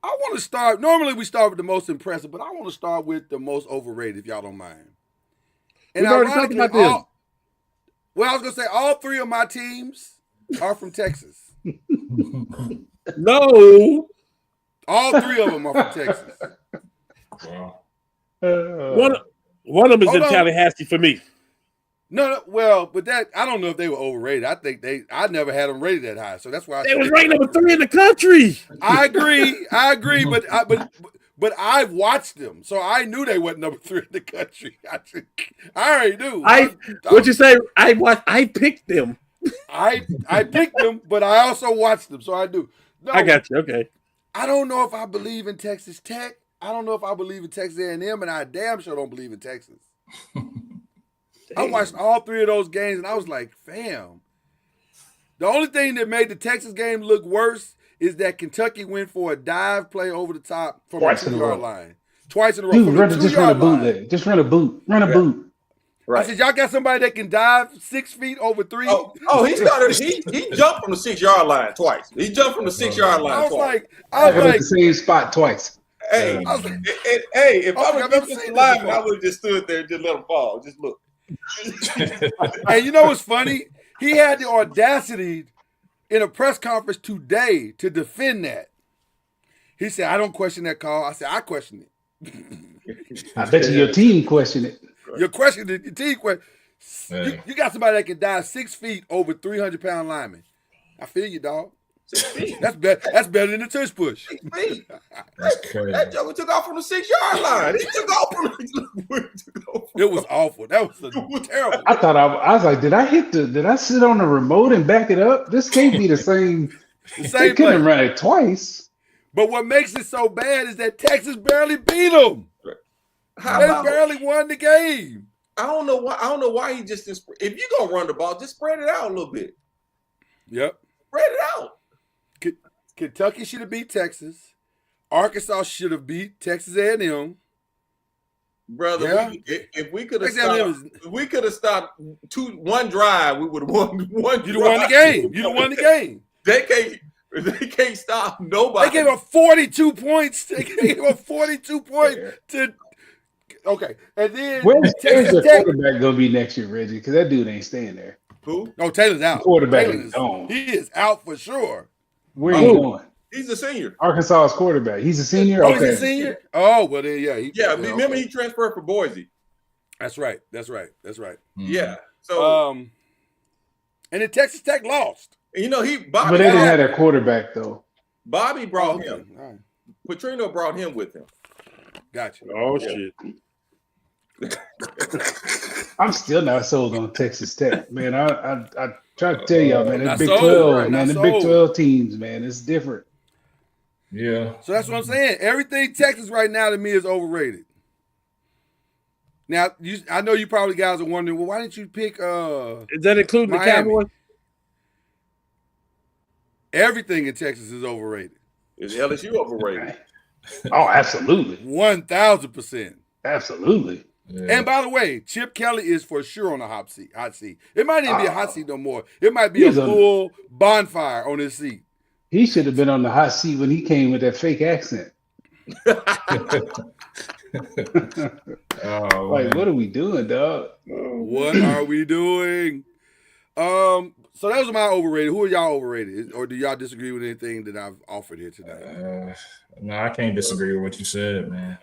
Speaker 3: I want to start. Normally, we start with the most impressive, but I want to start with the most overrated, if y'all don't mind. And
Speaker 6: We've already talked about this.
Speaker 3: Well, I was gonna say all three of my teams are from Texas.
Speaker 6: No.
Speaker 3: All three of them are from Texas.
Speaker 5: Wow.
Speaker 6: One of them is in Tallahassee for me.
Speaker 3: No, well, but that I don't know if they were overrated. I think I never had them rated that high, so that's why
Speaker 6: They was ranked number 3 in the country.
Speaker 3: I agree, but I've watched them, so I knew they wasn't number 3 in the country. I already knew.
Speaker 6: What you say? I picked them.
Speaker 3: I picked them, but I also watched them, so I do. No,
Speaker 6: I got you. Okay.
Speaker 3: I don't know if I believe in Texas Tech. I don't know if I believe in Texas A&M, and I damn sure don't believe in Texas. I watched all 3 of those games, and I was like, fam. The only thing that made the Texas game look worse is that Kentucky went for a dive play over the top from the 2-yard line. Twice in a row.
Speaker 4: Dude, just run a bootleg. Just run a boot. Run a boot.
Speaker 3: Right. I said, y'all got somebody that can dive 6 feet over 3?
Speaker 7: He jumped from the 6-yard line twice. He jumped from the 6-yard line twice.
Speaker 3: I was like
Speaker 4: the same spot twice.
Speaker 7: Hey, if I was defensive lineman, I would have just stood there and just let him fall. Just look.
Speaker 3: And you know what's funny? He had the audacity in a press conference today to defend that. He said, I don't question that call. I said, I question it.
Speaker 4: I bet you your team questioned it.
Speaker 3: Your question, your team question. You got somebody that can dive 6 feet over 300-pound lineman. I feel you, dog.
Speaker 7: 6 feet.
Speaker 3: That's better than the tush push.
Speaker 7: 6 feet.
Speaker 5: That's crazy.
Speaker 7: That joker took off from the 6-yard line. He took off from
Speaker 3: It was awful. That was terrible.
Speaker 4: I thought I was like, did I sit on the remote and back it up? This can't be the same. They couldn't run it twice.
Speaker 3: But what makes it so bad is that Texas barely beat them. They barely won the game.
Speaker 7: I don't know why he just if you're gonna run the ball, just spread it out a little bit.
Speaker 3: Yep.
Speaker 7: Spread it out.
Speaker 3: Kentucky should have beat Texas. Arkansas should have beat Texas A&M.
Speaker 7: Brother,
Speaker 3: yeah.
Speaker 7: if we could have stopped one drive, we would have won one.
Speaker 3: You'd have won the game. You'd have won the game.
Speaker 7: They can't stop nobody.
Speaker 3: They gave up 42 points. They gave up 42 points to. Okay, and then
Speaker 4: where's the quarterback gonna be next year, Reggie? Because that dude ain't staying there.
Speaker 7: Who?
Speaker 3: No, Taylor's out.
Speaker 4: The quarterback is gone.
Speaker 3: He is out for sure.
Speaker 4: Where are you going?
Speaker 7: He's a senior.
Speaker 4: Arkansas's quarterback. He's a senior.
Speaker 3: Oh, he's a senior. Oh, well then, yeah.
Speaker 7: Remember he transferred for Boise.
Speaker 3: That's right.
Speaker 7: Yeah. So,
Speaker 3: and then Texas Tech lost.
Speaker 7: You know
Speaker 4: Bobby. But they didn't have that quarterback though.
Speaker 7: Bobby brought him. Right. Petrino brought him with him.
Speaker 3: Gotcha.
Speaker 6: Oh shit.
Speaker 4: I'm still not sold on Texas Tech, man. I try to tell y'all, man. It's Big 12, right? Man. The Big 12 teams, man. It's different.
Speaker 5: Yeah.
Speaker 3: So that's what I'm saying. Everything Texas right now to me is overrated. Now, I know you probably guys are wondering, well, why didn't you pick
Speaker 6: Is that including the
Speaker 3: Miami?
Speaker 6: Cowboys?
Speaker 3: Everything in Texas is overrated.
Speaker 7: Is LSU overrated?
Speaker 4: Oh, absolutely.
Speaker 3: 1,000%.
Speaker 4: Absolutely.
Speaker 5: Yeah.
Speaker 3: And by the way, Chip Kelly is for sure on the hot seat. It might even be a hot seat no more. It might be
Speaker 4: He
Speaker 3: a
Speaker 4: is on-
Speaker 3: full bonfire on his seat.
Speaker 4: He should have been on the hot seat when he came with that fake accent.
Speaker 5: Oh,
Speaker 4: Like,
Speaker 5: man.
Speaker 4: what are we doing, dog?
Speaker 3: What are we doing? So that was my overrated. Who are y'all overrated? Or do y'all disagree with anything that I've offered here tonight?
Speaker 5: No, I can't disagree with what you said, man.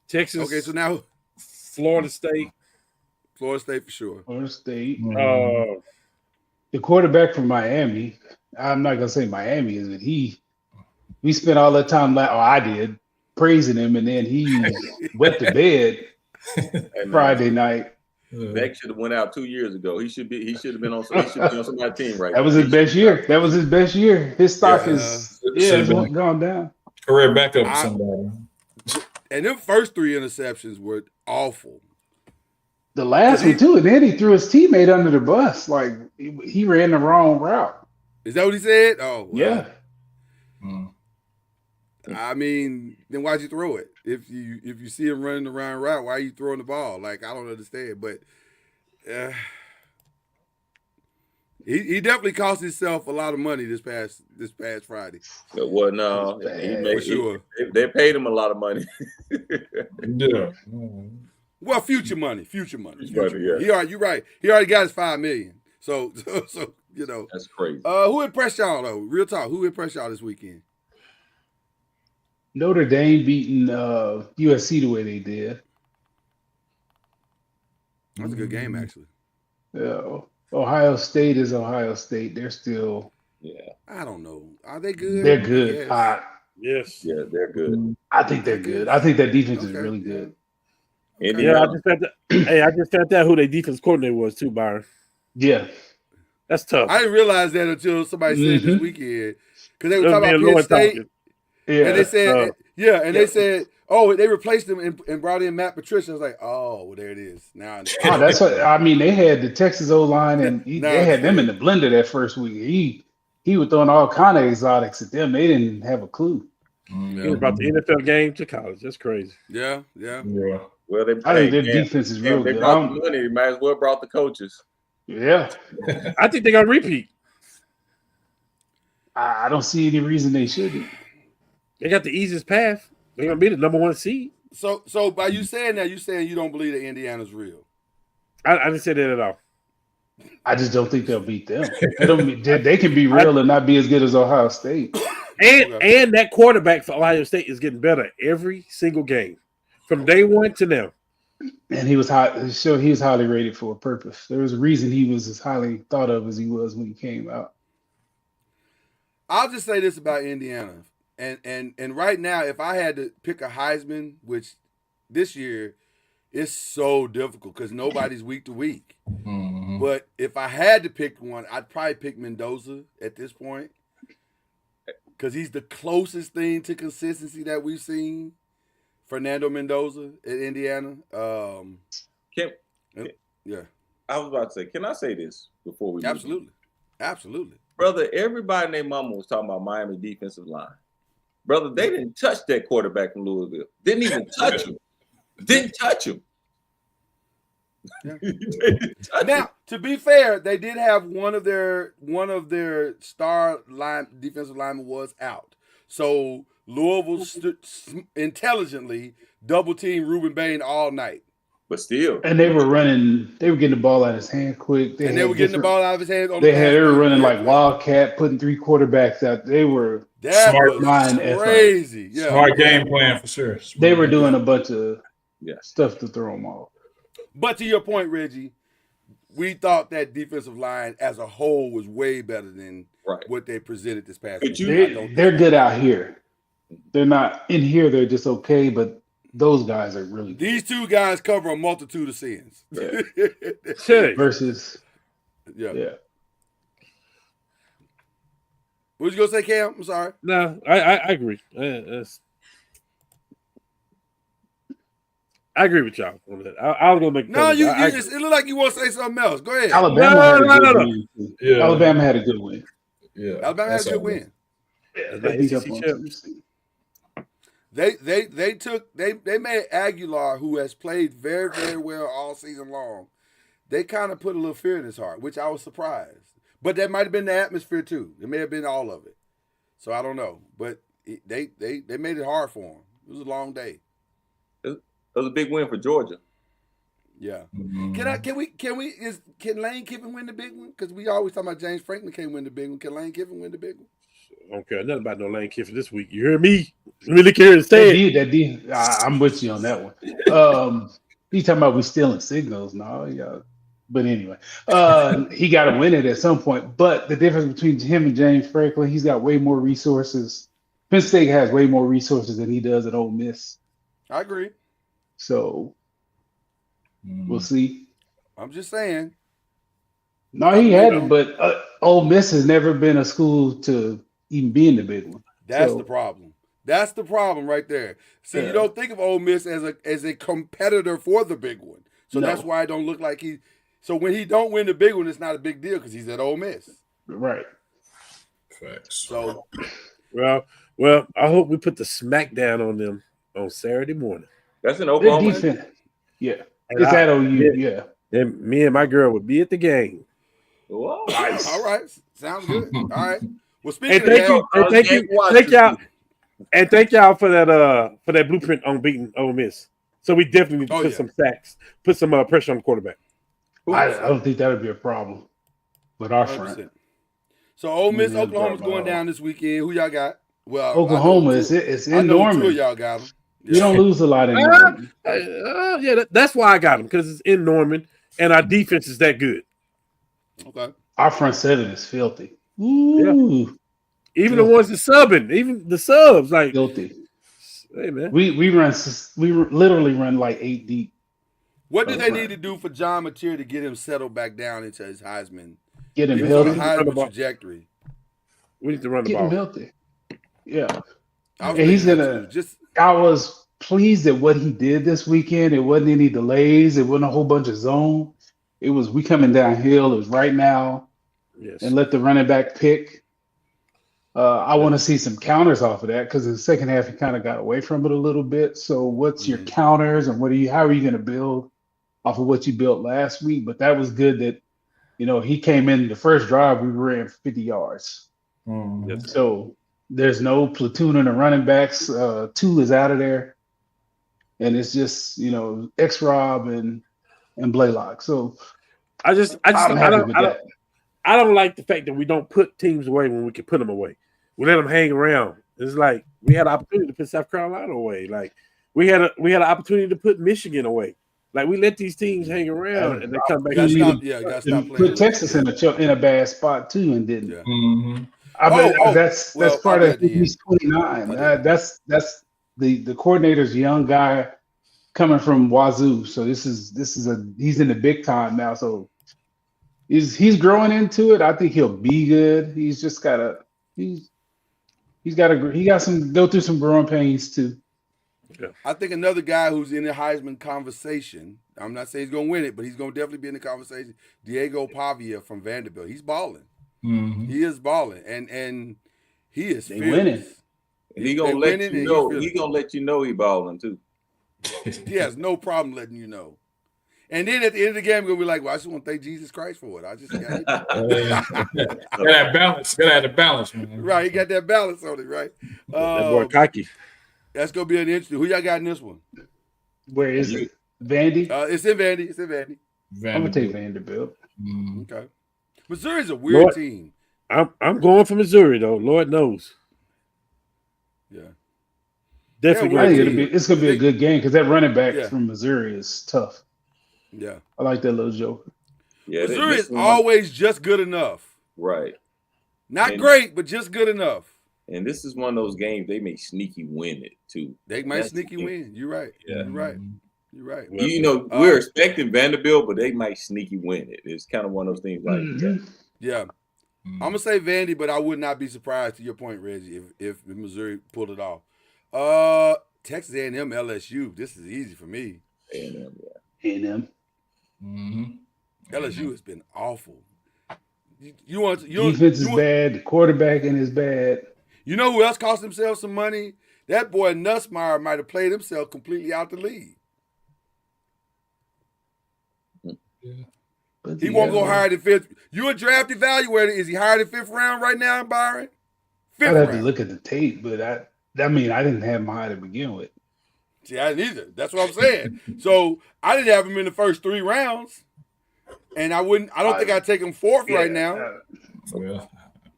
Speaker 6: Texas.
Speaker 3: Okay, so now
Speaker 6: Florida State.
Speaker 3: Florida State for sure.
Speaker 4: Florida State.
Speaker 6: Uh,
Speaker 4: The quarterback from Miami. I'm not gonna say Miami is, but we spent all that time, I did, praising him, and then he wet the bed
Speaker 7: Hey, man,
Speaker 4: Friday night.
Speaker 7: Beck should have went out 2 years ago. He should be on somebody's team right
Speaker 4: That was
Speaker 7: now.
Speaker 4: his best year. That was his best year. His stock
Speaker 3: Yeah.
Speaker 4: is
Speaker 5: Should've been-
Speaker 4: gone down.
Speaker 5: Career backup for somebody.
Speaker 3: And them first 3 interceptions were awful.
Speaker 4: The last one too, and then he threw his teammate under the bus. Like he ran the wrong route.
Speaker 3: Is that what he said? Oh, well,
Speaker 4: Yeah.
Speaker 5: Mm.
Speaker 3: I mean, then why'd you throw it? If you see him running the wrong route, why are you throwing the ball? Like, I don't understand. But he definitely cost himself a lot of money this past Friday.
Speaker 7: Well, no,
Speaker 3: For sure.
Speaker 7: they paid him a lot of money.
Speaker 5: Yeah.
Speaker 3: Well, future money.
Speaker 7: Future money, yeah.
Speaker 3: You're right. He already got his $5 million. So you know.
Speaker 7: That's crazy.
Speaker 3: Who impressed y'all though? Real talk. Who impressed y'all this weekend?
Speaker 4: Notre Dame beating USC the way they did.
Speaker 3: That was a good game, actually.
Speaker 4: Ohio State is Ohio State. They're still.
Speaker 7: Yeah.
Speaker 3: I don't know. Are they good?
Speaker 4: They're good.
Speaker 3: Yes.
Speaker 6: yes.
Speaker 7: Yeah, they're good.
Speaker 4: I think they're good. I think that defense is
Speaker 3: Okay.
Speaker 4: really good.
Speaker 6: Yeah,
Speaker 7: Indiana,
Speaker 6: I just found out who their defense coordinator was too, Byron.
Speaker 4: Yeah.
Speaker 6: That's tough.
Speaker 3: I didn't realize that until somebody said this weekend. Because they were
Speaker 6: That was
Speaker 3: talking
Speaker 6: me
Speaker 3: about
Speaker 6: and
Speaker 3: Penn
Speaker 6: Lloyd
Speaker 3: State.
Speaker 6: talking.
Speaker 4: Yeah.
Speaker 3: And they said, they said, oh, they replaced him and brought in Matt Patricia. I was like, oh, well, there it is. Now I understand.
Speaker 4: Oh, that's what I mean. They had the Texas O line, and
Speaker 3: Nah.
Speaker 4: they had them in the blender that first week. He was throwing all kind of exotics at them. They didn't have a clue.
Speaker 6: He was about the NFL game to college. That's crazy.
Speaker 3: Yeah.
Speaker 5: Yeah.
Speaker 7: well,
Speaker 4: I think their defense is real
Speaker 7: They
Speaker 4: good.
Speaker 7: brought the money. They might as well brought the coaches.
Speaker 4: Yeah.
Speaker 6: I think they're gonna repeat.
Speaker 4: I don't see any reason they shouldn't.
Speaker 6: They got the easiest path. They're gonna be the number 1 seed.
Speaker 3: So by you saying that, you saying you don't believe that Indiana's real.
Speaker 6: I didn't say that at all.
Speaker 4: I just don't think they'll beat them. They can be real and not be as good as Ohio State.
Speaker 6: And that quarterback for Ohio State is getting better every single game, from day one to now.
Speaker 4: And he was high. Sure, he was highly rated for a purpose. There was a reason he was as highly thought of as he was when he came out.
Speaker 3: I'll just say this about Indiana. And right now, if I had to pick a Heisman, which this year it's so difficult because nobody's week to week.
Speaker 5: Mm-hmm.
Speaker 3: But if I had to pick one, I'd probably pick Mendoza at this point because he's the closest thing to consistency that we've seen. Fernando Mendoza at Indiana.
Speaker 7: Yeah. I was about to say, can I say this before we move?
Speaker 3: Absolutely.
Speaker 7: Brother, everybody and their mama was talking about Miami defensive line. Brother, they didn't touch that quarterback from Louisville. Didn't even touch him. Didn't touch him.
Speaker 3: Yeah. Now, to be fair, they did have one of their star defensive linemen was out. So Louisville intelligently double teamed Ruben Bain all night.
Speaker 7: But still.
Speaker 4: And they were getting the ball out of his hand quick.
Speaker 3: They were getting the ball out of his hands.
Speaker 4: They were running like Wildcat, putting 3 quarterbacks out. They were
Speaker 5: Smart
Speaker 4: line
Speaker 3: crazy. Yeah.
Speaker 5: Smart game plan for sure.
Speaker 4: They were doing a bunch of stuff to throw them off.
Speaker 3: But to your point, Reggie, we thought that defensive line as a whole was way better than what they presented this past week.
Speaker 4: They're good out here. They're not in here. They're just okay, but those guys are really good.
Speaker 3: These two guys cover a multitude of sins.
Speaker 4: Yeah. Versus,
Speaker 3: yeah. What was you gonna say, Cam? I'm sorry.
Speaker 6: No, I agree. I agree with y'all on that. I was gonna make
Speaker 3: No,
Speaker 6: it
Speaker 3: looked like you want to say something else. Go ahead.
Speaker 4: Alabama had a good
Speaker 6: No.
Speaker 4: win. Too.
Speaker 5: Yeah.
Speaker 4: Alabama had a good win.
Speaker 5: Yeah,
Speaker 3: Alabama had a good win.
Speaker 4: Yeah, they beat up on Tennessee.
Speaker 3: They made Aguilar, who has played very, very well all season long. They kind of put a little fear in his heart, which I was surprised. But that might have been the atmosphere too. It may have been all of it. So I don't know. But they made it hard for him. It was a long day.
Speaker 7: It was a big win for Georgia.
Speaker 3: Yeah.
Speaker 5: Mm-hmm.
Speaker 3: Can Lane Kiffin win the big one? Because we always talk about James Franklin can't win the big one. Can Lane Kiffin win the big one?
Speaker 6: I don't care nothing about no Lane Kiffin this week. You hear me? Really care to say it?
Speaker 4: I'm with you on that one. You talking about we stealing signals? No, yeah. But anyway, he got to win it at some point. But the difference between him and James Franklin, he's got way more resources. Penn State has way more resources than he does at Ole Miss.
Speaker 3: I agree.
Speaker 4: So we'll see.
Speaker 3: I'm just saying.
Speaker 4: No, he hadn't. But Ole Miss has never been a school to even be in the big one.
Speaker 3: That's the problem. That's the problem right there. See, you don't think of Ole Miss as a competitor for the big one. So that's why it don't look like he. So when he don't win the big one, it's not a big deal because he's at Ole Miss.
Speaker 4: Right.
Speaker 5: Facts.
Speaker 3: So,
Speaker 6: well, I hope we put the smackdown on them on Saturday morning.
Speaker 7: That's an
Speaker 4: Their
Speaker 7: Oklahoma.
Speaker 4: defense. Yeah. It's at OU. Yeah.
Speaker 6: And me and my girl would be at the game.
Speaker 7: Whoa.
Speaker 3: nice. All right. Sounds good. All right. Well,
Speaker 6: And
Speaker 3: speaking of that,
Speaker 6: thank y'all for that blueprint on beating Ole Miss. So we definitely need to put some sacks, put some pressure on the quarterback.
Speaker 4: I don't think that would be a problem with our
Speaker 3: 100%.
Speaker 4: front.
Speaker 3: So Ole Miss, Oklahoma's going down this weekend. Who y'all got? Well,
Speaker 4: Oklahoma is in Norman.
Speaker 3: Two of y'all got them.
Speaker 4: You don't lose a lot in Norman.
Speaker 6: That's why I got them, because it's in Norman and our defense is that good.
Speaker 3: Okay.
Speaker 4: Our front seven is filthy. Ooh.
Speaker 6: Even the ones that subbing, even the subs, like
Speaker 4: filthy.
Speaker 6: Hey man,
Speaker 4: we literally run like 8 deep.
Speaker 3: What do they need to do for John Mateer to get him settled back down into his Heisman?
Speaker 4: Get him
Speaker 3: healthy.
Speaker 4: healthy.
Speaker 3: Heisman trajectory.
Speaker 6: We need to run the
Speaker 4: Get
Speaker 6: ball.
Speaker 4: him healthy. Yeah.
Speaker 3: And
Speaker 4: he's gonna. I was pleased at what he did this weekend. It wasn't any delays. It wasn't a whole bunch of zone. It was we coming downhill. It was right now.
Speaker 6: Yes.
Speaker 4: And let the running back pick. I want to see some counters off of that because in the second half he kind of got away from it a little bit. So what's your counters and how are you going to build off of what you built last week? But that was good that he came in the first drive we ran 50 yards.
Speaker 6: Yes.
Speaker 4: So there's no platooning of running backs. Two is out of there, and it's just X-Rob and Blaylock. So I
Speaker 6: don't like the fact that we don't put teams away when we can put them away. We let them hang around. It's like we had an opportunity to put South Carolina away. Like we had an opportunity to put Michigan away. Like we let these teams hang around and they come back.
Speaker 4: Put Texas in a bad spot too and didn't.
Speaker 3: Yeah.
Speaker 5: Mm-hmm.
Speaker 4: That's part of he's 29. That's the coordinator's young guy coming from Wazoo. So this is he's in the big time now. So he's growing into it. I think he'll be good. He's just gotta go through some growing pains too.
Speaker 3: Yeah. I think another guy who's in the Heisman conversation, I'm not saying he's going to win it, but he's going to definitely be in the conversation, Diego Pavia from Vanderbilt. He's balling.
Speaker 5: Mm-hmm.
Speaker 3: He is balling. And he is
Speaker 4: winning.
Speaker 7: He going to let you know. He going to let you know he balling too.
Speaker 3: He has no problem letting you know. And then at the end of the game, we're going to be like, well, I just want to thank Jesus Christ for it. I just got it.
Speaker 5: Got that balance. Got to have the balance, man.
Speaker 3: Right. He got that balance on it, right?
Speaker 6: That boy cocky.
Speaker 3: That's going to be an interesting. Who y'all got in this one?
Speaker 4: Where is it? Vandy?
Speaker 3: It's in Vandy.
Speaker 4: I'm going to take Vanderbilt.
Speaker 5: Mm-hmm.
Speaker 3: Okay. Missouri's a weird team.
Speaker 6: I'm going for Missouri, though. Lord knows.
Speaker 3: Yeah.
Speaker 6: Definitely.
Speaker 4: I think it's going to be a good game because that running back from Missouri is tough.
Speaker 3: Yeah.
Speaker 4: I like that little joker.
Speaker 7: Yeah,
Speaker 3: Missouri is always just good enough.
Speaker 7: Right.
Speaker 3: Not great, but just good enough.
Speaker 7: And this is one of those games they may sneaky win it too.
Speaker 3: They might sneaky win. You're right. Yeah. You're right.
Speaker 7: We're expecting Vanderbilt, but they might sneaky win it. It's kind of one of those things like that.
Speaker 3: Yeah. I'm gonna say Vandy, but I would not be surprised to your point, Reggie, if Missouri pulled it off. Texas A&M LSU. This is easy for me.
Speaker 7: A&M,
Speaker 4: A&M.
Speaker 3: LSU has been awful. You
Speaker 4: Defense is bad. The quarterbacking is bad.
Speaker 3: You know who else cost themselves some money? That boy Nussmeier might have played himself completely out the league.
Speaker 4: But
Speaker 3: He won't go higher than fifth. You a draft evaluator. Is he higher than fifth round right now, Byron? Fifth
Speaker 4: I'd have
Speaker 3: round.
Speaker 4: to look at the tape, but I mean, I didn't have him high to begin with.
Speaker 3: See, I didn't either. That's what I'm saying. So I didn't have him in the first 3 rounds. And I don't think I'd take him fourth right now.
Speaker 5: Yeah.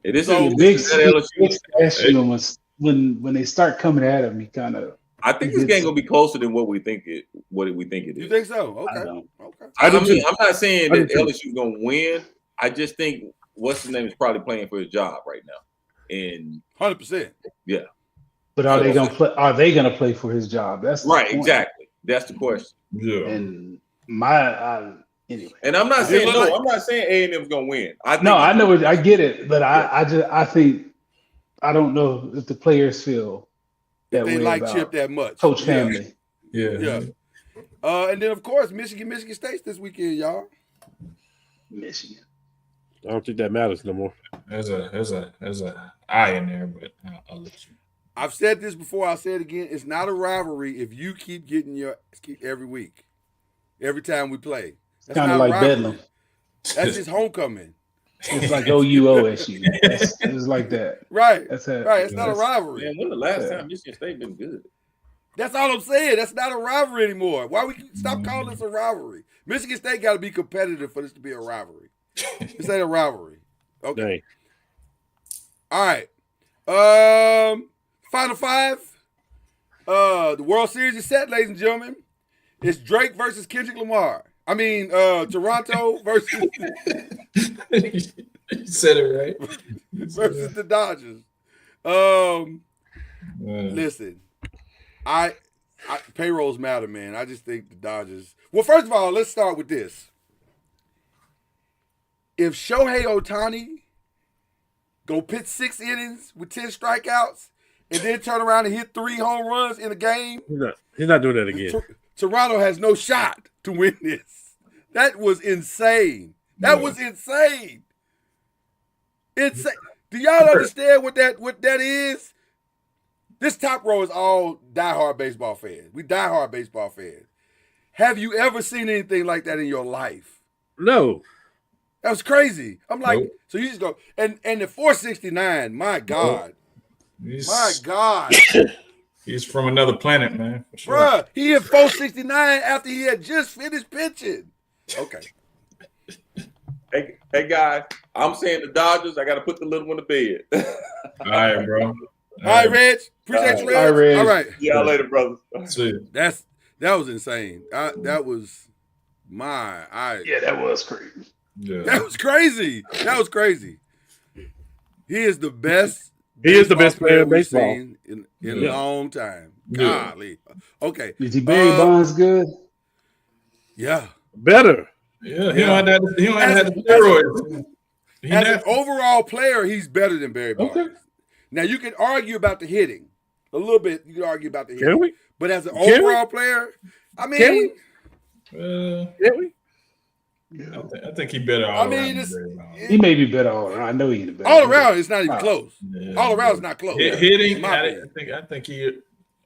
Speaker 7: It is
Speaker 3: So,
Speaker 7: a
Speaker 4: Big
Speaker 7: LSU.
Speaker 4: when they start coming at him, he kind of.
Speaker 7: I think this game gonna be closer than what we think it is.
Speaker 3: You think so?
Speaker 4: I
Speaker 3: Okay.
Speaker 4: don't.
Speaker 3: Okay.
Speaker 7: I mean, I'm not saying
Speaker 6: I
Speaker 7: that
Speaker 6: do too.
Speaker 7: LSU's gonna win. I just think what's his name is probably playing for his job right now. And
Speaker 3: 100%.
Speaker 4: But are they gonna play? Are they gonna play for his job? That's the
Speaker 7: right,
Speaker 4: point.
Speaker 7: exactly. That's the question.
Speaker 5: Yeah.
Speaker 4: And anyway.
Speaker 7: And I'm not saying
Speaker 3: look like-
Speaker 7: I'm not saying A&M's gonna win. I
Speaker 4: know it. I get it, but I think I don't know if the players feel that
Speaker 3: They
Speaker 4: way
Speaker 3: like
Speaker 4: about
Speaker 3: Chip that much.
Speaker 4: Coach
Speaker 3: Yeah.
Speaker 4: Family.
Speaker 5: Yeah.
Speaker 3: And then, of course, Michigan State this weekend, y'all.
Speaker 4: Michigan.
Speaker 6: I don't think that matters no more.
Speaker 5: There's a eye in there, but I'll let you.
Speaker 3: I've said this before. I'll say it again. It's not a rivalry if you keep getting your every week, every time we play. That's
Speaker 4: Kind of
Speaker 3: not a
Speaker 4: like
Speaker 3: rivalry.
Speaker 4: Bedlam.
Speaker 3: That's just homecoming.
Speaker 4: It's like OUOSU. It's like that.
Speaker 3: Right.
Speaker 4: That's it.
Speaker 3: Right. It's not a rivalry.
Speaker 7: Man, when the last time Michigan State been good?
Speaker 3: That's all I'm saying. That's not a rivalry anymore. Why we stop calling this a rivalry? Michigan State got to be competitive for this to be a rivalry. This ain't a rivalry. Okay.
Speaker 6: Dang.
Speaker 3: All right. Final 5. The World Series is set, ladies and gentlemen. It's Drake versus Kendrick Lamar. I mean, Toronto versus
Speaker 5: You said it right.
Speaker 3: versus the Dodgers. Listen, I payrolls matter, man. I just think the Dodgers. Well, first of all, let's start with this. If Shohei Ohtani go pitch 6 innings with 10 strikeouts and then turn around and hit 3 home runs in a game,
Speaker 6: He's not doing that again.
Speaker 3: Toronto has no shot to win this. That was insane. That was insane. Insane. Do y'all understand what that is? This top row is all diehard baseball fans. We diehard baseball fans. Have you ever seen anything like that in your life?
Speaker 6: No.
Speaker 3: That was crazy. I'm like,
Speaker 5: Nope.
Speaker 3: so you just go and the 469. My God,
Speaker 5: He's,
Speaker 3: my God,
Speaker 5: he's from another planet, man. For sure.
Speaker 3: bruh, he hit 469 after he had just finished pitching. Okay,
Speaker 7: Hey guys, I'm saying the Dodgers. I got to put the little one to bed.
Speaker 5: All right, bro.
Speaker 3: all right, Reg. Appreciate you, Reg.
Speaker 4: All right, Reg.
Speaker 3: All right,
Speaker 7: See y'all later, brothers.
Speaker 5: See.
Speaker 3: that was insane. That was
Speaker 4: Yeah, that was crazy.
Speaker 5: Yeah.
Speaker 3: That was crazy. That was crazy. He is the best.
Speaker 6: He is the best player in
Speaker 3: we've
Speaker 6: baseball.
Speaker 3: seen in a long time.
Speaker 5: Yeah.
Speaker 3: Golly. Okay.
Speaker 4: Is he Barry Bonds good?
Speaker 3: Yeah.
Speaker 6: Better.
Speaker 5: Yeah, he don't have the
Speaker 3: As
Speaker 5: steroids. He
Speaker 3: As an
Speaker 5: natural.
Speaker 3: overall player, he's better than Barry Bonds.
Speaker 6: Okay.
Speaker 3: Now you can argue about the hitting. A little bit. You can argue about the hitting.
Speaker 6: Can we?
Speaker 3: But as an
Speaker 6: Can we?
Speaker 3: overall player, I mean,
Speaker 6: Can we? Can we?
Speaker 5: I think he better all
Speaker 3: I mean,
Speaker 5: around
Speaker 3: it's-
Speaker 5: than Barry Bonds.
Speaker 4: He may be better all around. I know he's the better.
Speaker 3: all around it's not even close.
Speaker 5: Yeah.
Speaker 3: All around it's not close.
Speaker 5: Hitting,
Speaker 3: in my
Speaker 5: I
Speaker 3: opinion.
Speaker 5: think he.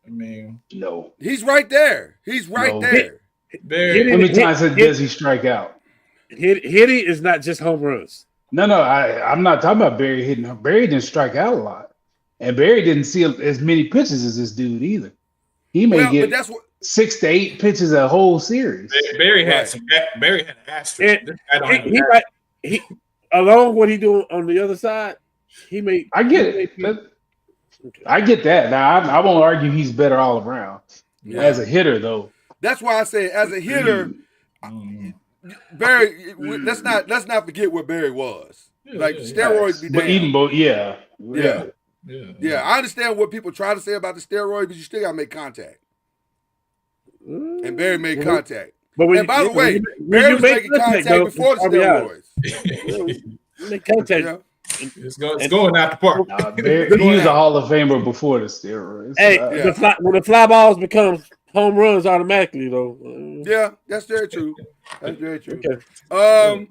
Speaker 5: I mean,
Speaker 4: No.
Speaker 3: He's right there. He's right
Speaker 4: No.
Speaker 3: there.
Speaker 5: Barry.
Speaker 4: How many times does he strike out?
Speaker 6: Hitting is not just home runs.
Speaker 4: No, I'm not talking about Barry hitting. Barry didn't strike out a lot, and Barry didn't see as many pitches as this dude either. He may
Speaker 3: Well,
Speaker 4: get
Speaker 3: but that's what
Speaker 4: 6 to 8 pitches a whole series.
Speaker 5: Barry had
Speaker 3: Right.
Speaker 5: some. Barry had an asterisk.
Speaker 6: And
Speaker 5: This guy don't have an
Speaker 6: he along what he doing on the other side, he may.
Speaker 4: I get it. I get that. Now I won't argue he's better all around.
Speaker 3: Yeah.
Speaker 4: As a hitter, though,
Speaker 3: That's why I say as a hitter, Barry. Let's not forget what Barry was. Like steroids be
Speaker 4: but
Speaker 3: damned.
Speaker 4: even both, yeah.
Speaker 3: Yeah, I understand what people try to say about the steroids, but you still gotta make contact. And Barry made contact.
Speaker 6: But when
Speaker 3: And by the
Speaker 6: when
Speaker 3: way,
Speaker 6: you- when
Speaker 3: Barry
Speaker 6: you
Speaker 3: was
Speaker 6: make
Speaker 3: making contact
Speaker 6: though,
Speaker 3: before the
Speaker 6: RBI.
Speaker 3: steroids.
Speaker 6: You make contact.
Speaker 3: Yeah.
Speaker 5: It's going out the park.
Speaker 4: Barry, he was a Hall of Famer before the steroids.
Speaker 6: Hey,
Speaker 3: Yeah.
Speaker 6: when the fly balls become home runs automatically though.
Speaker 3: Yeah, that's very true. That's very true.
Speaker 6: Okay.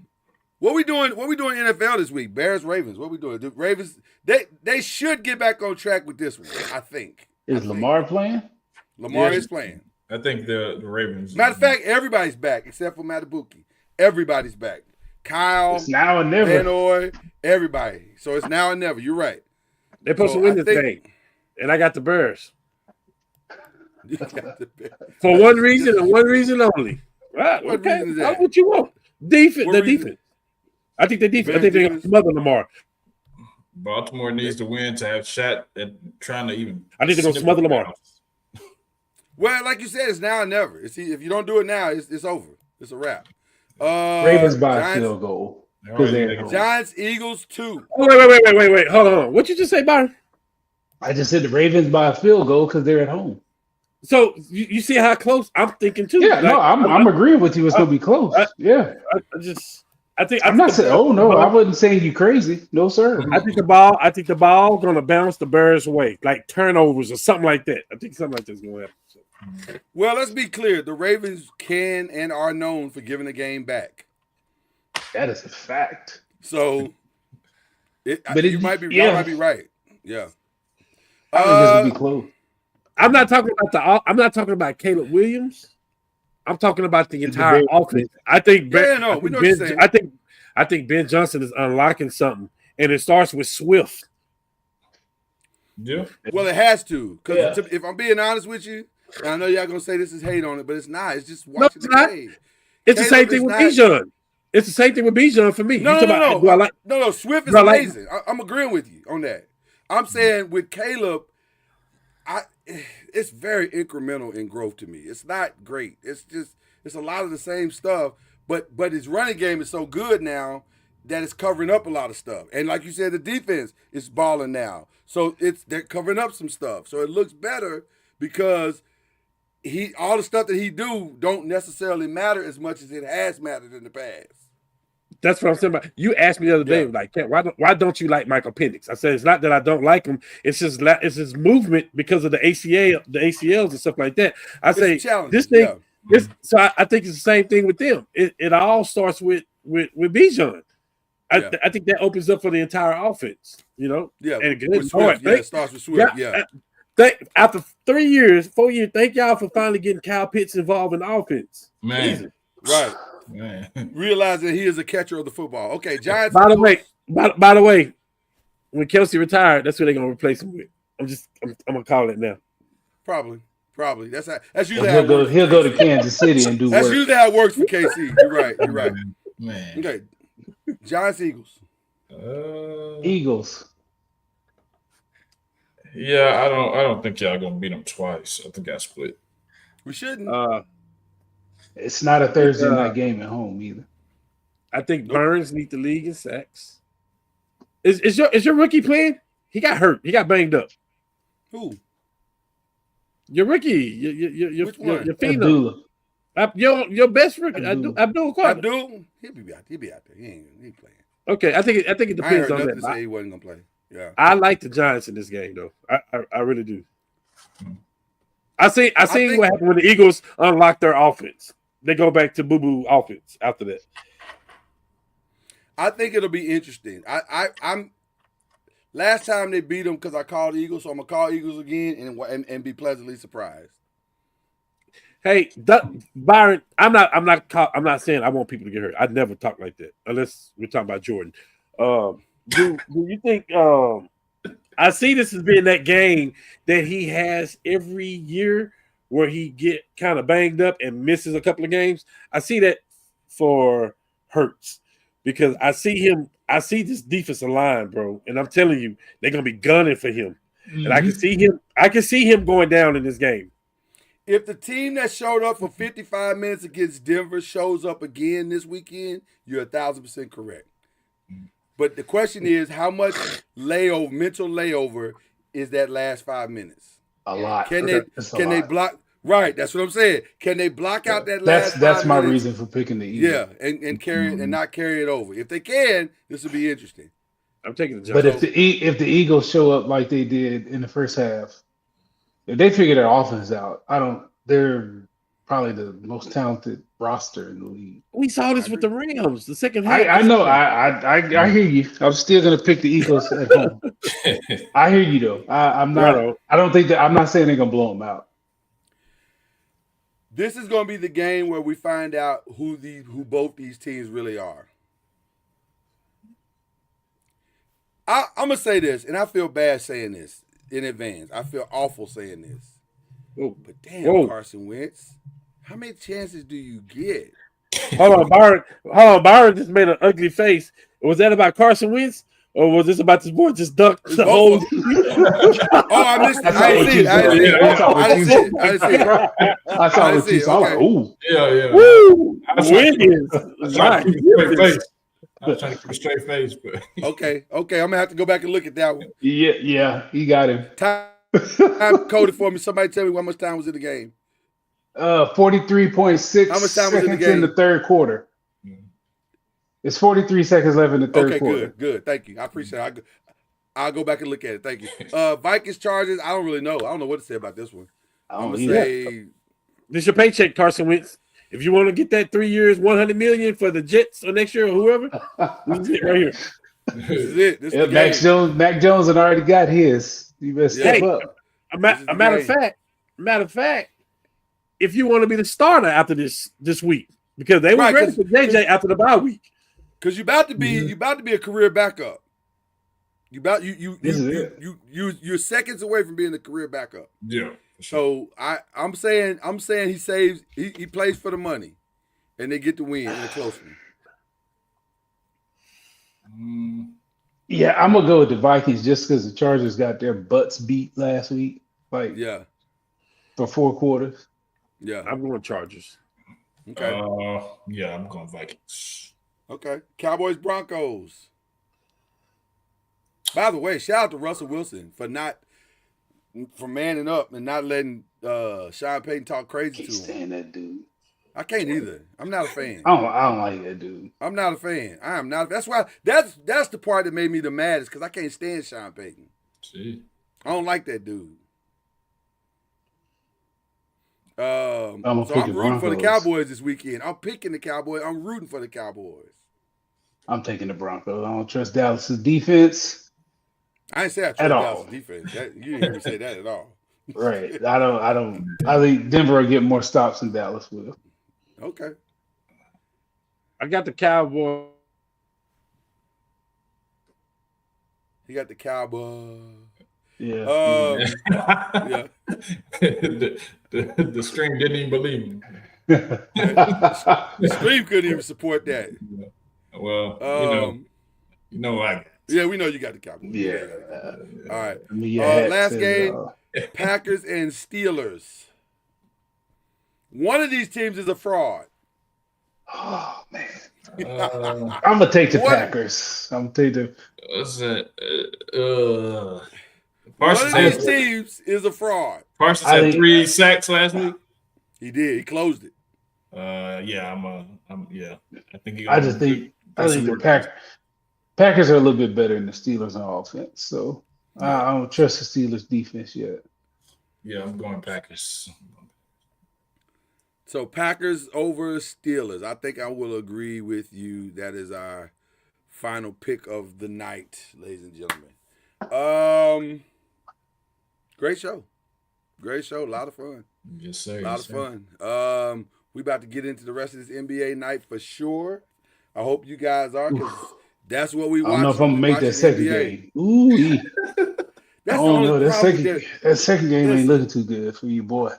Speaker 3: What we doing? What we doing in NFL this week? Bears, Ravens. What we doing? The Ravens. They should get back on track with this one. I think.
Speaker 4: Is Lamar playing?
Speaker 3: Lamar
Speaker 5: Yeah.
Speaker 3: is playing.
Speaker 5: I think the Ravens.
Speaker 3: Matter of fact, everybody's back except for Matabuki. Everybody's back. Kyle,
Speaker 4: It's now or never.
Speaker 3: Benoy, everybody. So it's now or never. You're right.
Speaker 6: They're supposed to win this game, and I got the Bears for one reason and one reason only. Right?
Speaker 3: What
Speaker 6: Okay,
Speaker 3: reason is
Speaker 6: that's
Speaker 3: that?
Speaker 6: what you want. Defense.
Speaker 3: What
Speaker 6: The
Speaker 3: reason?
Speaker 6: defense. I think the defense. I
Speaker 3: Bears
Speaker 6: think they're gonna
Speaker 3: defense?
Speaker 6: smother Lamar.
Speaker 5: Baltimore needs to win to have shot at trying to even.
Speaker 6: I think they're gonna smother Lamar.
Speaker 3: Well, like you said, it's now or never. If you don't do it now, it's over. It's a wrap.
Speaker 4: Ravens by a
Speaker 3: Giants,
Speaker 4: field goal.
Speaker 5: They're
Speaker 4: 'Cause
Speaker 5: already
Speaker 4: they're at
Speaker 5: making-
Speaker 4: home.
Speaker 3: Giants, Eagles 2.
Speaker 6: Oh, wait. Hold on. What you just say, Byron?
Speaker 4: I just said the Ravens by a field goal because they're at home.
Speaker 6: So you see how close I'm thinking too.
Speaker 4: Yeah, no, I'm agreeing with you. It's gonna be close. Yeah,
Speaker 6: I think
Speaker 4: I'm not saying. Oh no, I wasn't saying you crazy. No sir.
Speaker 6: I think the ball gonna bounce the Bears' way, like turnovers or something like that. I think something like that's gonna happen. So.
Speaker 3: Well, let's be clear. The Ravens can and are known for giving a game back.
Speaker 4: That is a fact.
Speaker 3: So,
Speaker 4: But
Speaker 3: you might be right. Yeah.
Speaker 4: I think this will be close.
Speaker 6: I'm not talking about Caleb Williams. I'm talking about the entire offense. I think
Speaker 3: we know what you're saying.
Speaker 6: I think Ben Johnson is unlocking something, and it starts with Swift.
Speaker 5: Yeah.
Speaker 3: Well, it has to. Because if I'm being honest with you, and I know y'all gonna say this is hate on it, but it's not. It's just watching
Speaker 6: it's
Speaker 3: the
Speaker 6: not.
Speaker 3: game.
Speaker 6: It's the same thing with Bijan. It's the same thing with Bijan for me.
Speaker 3: No. Swift is
Speaker 6: do I like-
Speaker 3: amazing. I'm agreeing with you on that. I'm saying with Caleb, it's very incremental in growth to me. It's not great. It's a lot of the same stuff, but his running game is so good now that it's covering up a lot of stuff. And like you said, the defense is balling now. So they're covering up some stuff. So it looks better because all the stuff that he do don't necessarily matter as much as it has mattered in the past.
Speaker 6: That's what I'm saying about. You asked me the other day, like, why don't you like Michael Penix? I said it's not that I don't like him. It's just it's his movement because of the ACLs and stuff like that. I say this thing. So I think it's the same thing with them. It all starts with Bijan. I think that opens up for the entire offense. You know.
Speaker 3: Yeah.
Speaker 6: And
Speaker 3: with Swift, it starts with Swift. Yeah.
Speaker 6: After 4 years, thank y'all for finally getting Kyle Pitts involved in the offense.
Speaker 5: Man.
Speaker 6: Easy.
Speaker 3: Right.
Speaker 5: Man.
Speaker 3: Realizing he is a catcher of the football. Okay, Giants.
Speaker 6: By the way, when Kelsey retired, that's who they're gonna replace him with. I'm gonna call it now.
Speaker 3: Probably. That's usually how
Speaker 4: he'll go to Kansas City and do
Speaker 3: That's
Speaker 4: work.
Speaker 3: usually how it works for KC. You're right.
Speaker 5: Man.
Speaker 3: Okay. Giants, Eagles.
Speaker 4: Eagles.
Speaker 5: Yeah, I don't think y'all gonna beat them twice. I think I split.
Speaker 3: We shouldn't.
Speaker 4: It's not a Thursday night game at home either.
Speaker 6: I think Burns lead the league in sacks. Is your rookie playing? He got hurt. He got banged up.
Speaker 3: Who?
Speaker 6: Your rookie. Your
Speaker 3: phenom.
Speaker 6: Abdullah. Your best rookie. Abdul Carter.
Speaker 3: Abdul. He'll be out there. He ain't playing.
Speaker 6: Okay, I think it depends on that.
Speaker 3: To say he wasn't gonna play. Yeah.
Speaker 6: I like the Giants in this game though. I really do. I seen what happened when the Eagles unlocked their offense. They go back to boo-boo offense after that.
Speaker 3: I think it'll be interesting. I'm last time they beat them because I called Eagles, so I'm gonna call Eagles again and be pleasantly surprised.
Speaker 6: Hey, Byron, I'm not saying I want people to get hurt. I never talk like that unless we're talking about Jordan. Do you think? I see this as being that game that he has every year where he get kind of banged up and misses a couple of games. I see that for Hurts because I see this defensive line, bro, and I'm telling you, they're gonna be gunning for him, and I can see him going down in this game.
Speaker 3: If the team that showed up for 55 minutes against Denver shows up again this weekend, you're 1,000% correct. But the question is, how much mental layover is that last 5 minutes?
Speaker 4: A lot.
Speaker 3: Can they block? Right, that's what I'm saying. Can they block out that last?
Speaker 4: That's
Speaker 3: 5
Speaker 4: my
Speaker 3: minutes?
Speaker 4: reason for picking the Eagles.
Speaker 3: Yeah, and carry it and not carry it over. If they can, this will be interesting.
Speaker 6: I'm taking the Giants.
Speaker 4: But if the Eagles show up like they did in the first half, if they figure their offense out, I don't they're probably the most talented roster in the league.
Speaker 6: We saw this with the Rams, the second half.
Speaker 4: I know. I hear you. I'm still gonna pick the Eagles at home. I hear you though. I'm not.
Speaker 6: Bro.
Speaker 4: I don't think that. I'm not saying they're gonna blow them out.
Speaker 3: This is going to be the game where we find out who both these teams really are. I'm going to say this, and I feel bad saying this in advance. I feel awful saying this.
Speaker 6: Whoa.
Speaker 3: But damn,
Speaker 6: Whoa.
Speaker 3: Carson Wentz, how many chances do you get?
Speaker 6: Hold on, Byron just made an ugly face. Was that about Carson Wentz? Or was this about this boy just ducked the whole?
Speaker 3: Oh, I missed it. I didn't see it. I didn't see it. I didn't see it.
Speaker 4: I saw the Chiefs. I was like, ooh.
Speaker 5: Yeah.
Speaker 6: Woo!
Speaker 5: I was trying
Speaker 6: Wiggins.
Speaker 5: to keep a straight face. I was trying to keep a straight face, but
Speaker 3: Okay. I'm going to have to go back and look at that one.
Speaker 4: Yeah, he got him.
Speaker 3: Time coded for me. Somebody tell me how much time was in the game.
Speaker 4: 43.6
Speaker 3: How much time was
Speaker 4: seconds
Speaker 3: in the game?
Speaker 4: in the third quarter. It's 43 seconds left in the third
Speaker 3: Okay,
Speaker 4: quarter.
Speaker 3: good. Thank you. I appreciate it. I'll go back and look at it. Thank you. Vikings Chargers. I don't really know. I don't know what to say about this one. I'm gonna say
Speaker 6: This your paycheck, Carson Wentz. If you want to get that 3 years, $100 million for the Jets or next year or whoever, this is it right here.
Speaker 3: this is it. This
Speaker 4: Yeah,
Speaker 3: is the
Speaker 4: Mac Jones had already got his. You better step up.
Speaker 6: A matter of fact, if you want to be the starter after this week, because they were ready for JJ after the bye week.
Speaker 3: Because you're about to be a career backup. You're seconds away from being a career backup.
Speaker 5: yeah.
Speaker 3: So I'm saying he plays for the money, and they get the win in a close one.
Speaker 4: Yeah, I'm gonna go with the Vikings just because the Chargers got their butts beat last week,
Speaker 3: Yeah.
Speaker 4: for 4 quarters.
Speaker 3: Yeah.
Speaker 6: I'm going Chargers.
Speaker 3: Okay.
Speaker 5: Yeah, I'm going Vikings.
Speaker 3: Okay. Cowboys Broncos. By the way, shout out to Russell Wilson for manning up and not letting Sean Payton talk crazy
Speaker 4: Can't
Speaker 3: to him.
Speaker 4: stand that dude.
Speaker 3: I can't either. I'm not a fan.
Speaker 4: I don't like that dude.
Speaker 3: I'm not a fan. I am not. That's why. That's the part that made me the maddest because I can't stand Sean Payton.
Speaker 5: See.
Speaker 3: I don't like that dude.
Speaker 4: I'm
Speaker 3: rooting for the
Speaker 4: Broncos.
Speaker 3: Cowboys this weekend. I'm picking the Cowboys. I'm rooting for the Cowboys.
Speaker 4: I'm taking the Broncos. I don't trust Dallas's defense.
Speaker 3: I didn't say I
Speaker 4: At
Speaker 3: trust
Speaker 4: all.
Speaker 3: Dallas defense. You didn't hear me say that at all.
Speaker 4: Right. I think Denver will get more stops than Dallas will.
Speaker 3: Okay.
Speaker 6: I got the Cowboys.
Speaker 3: He got the Cowboys.
Speaker 4: Yeah.
Speaker 3: Yeah.
Speaker 5: the stream didn't even believe me.
Speaker 3: The stream couldn't even support that.
Speaker 5: Well, you know I got.
Speaker 3: Yeah, we know you got the Cowboys.
Speaker 4: Yeah.
Speaker 3: All right.
Speaker 4: Yeah.
Speaker 3: Last game, Packers and Steelers. One of these teams is a fraud.
Speaker 4: Oh man.
Speaker 5: Uh,
Speaker 4: I'm gonna take the
Speaker 3: What?
Speaker 4: Packers. I'm gonna take the
Speaker 5: what's that?
Speaker 3: One
Speaker 5: Parsons
Speaker 3: of these
Speaker 5: had,
Speaker 3: teams is a fraud.
Speaker 5: Parsons
Speaker 4: I
Speaker 5: had
Speaker 4: think-
Speaker 5: 3 sacks last week.
Speaker 3: He did. He closed it.
Speaker 5: Yeah, I think
Speaker 4: I think the Packers are a little bit better than the Steelers on offense. So I don't trust the Steelers defense yet.
Speaker 5: Yeah, I'm going Packers.
Speaker 3: So Packers over Steelers. I think I will agree with you. That is our final pick of the night, ladies and gentlemen. Great show. A lot of fun.
Speaker 5: Yes, sir.
Speaker 3: A lot of fun. We about to get into the rest of this NBA night for sure. I hope you guys are, because that's what we
Speaker 4: I
Speaker 3: watch.
Speaker 4: don't know if I'm gonna make that second game. Ooh, I
Speaker 3: That's
Speaker 4: don't know. That
Speaker 3: problem
Speaker 4: second game ain't looking too good for you, boy.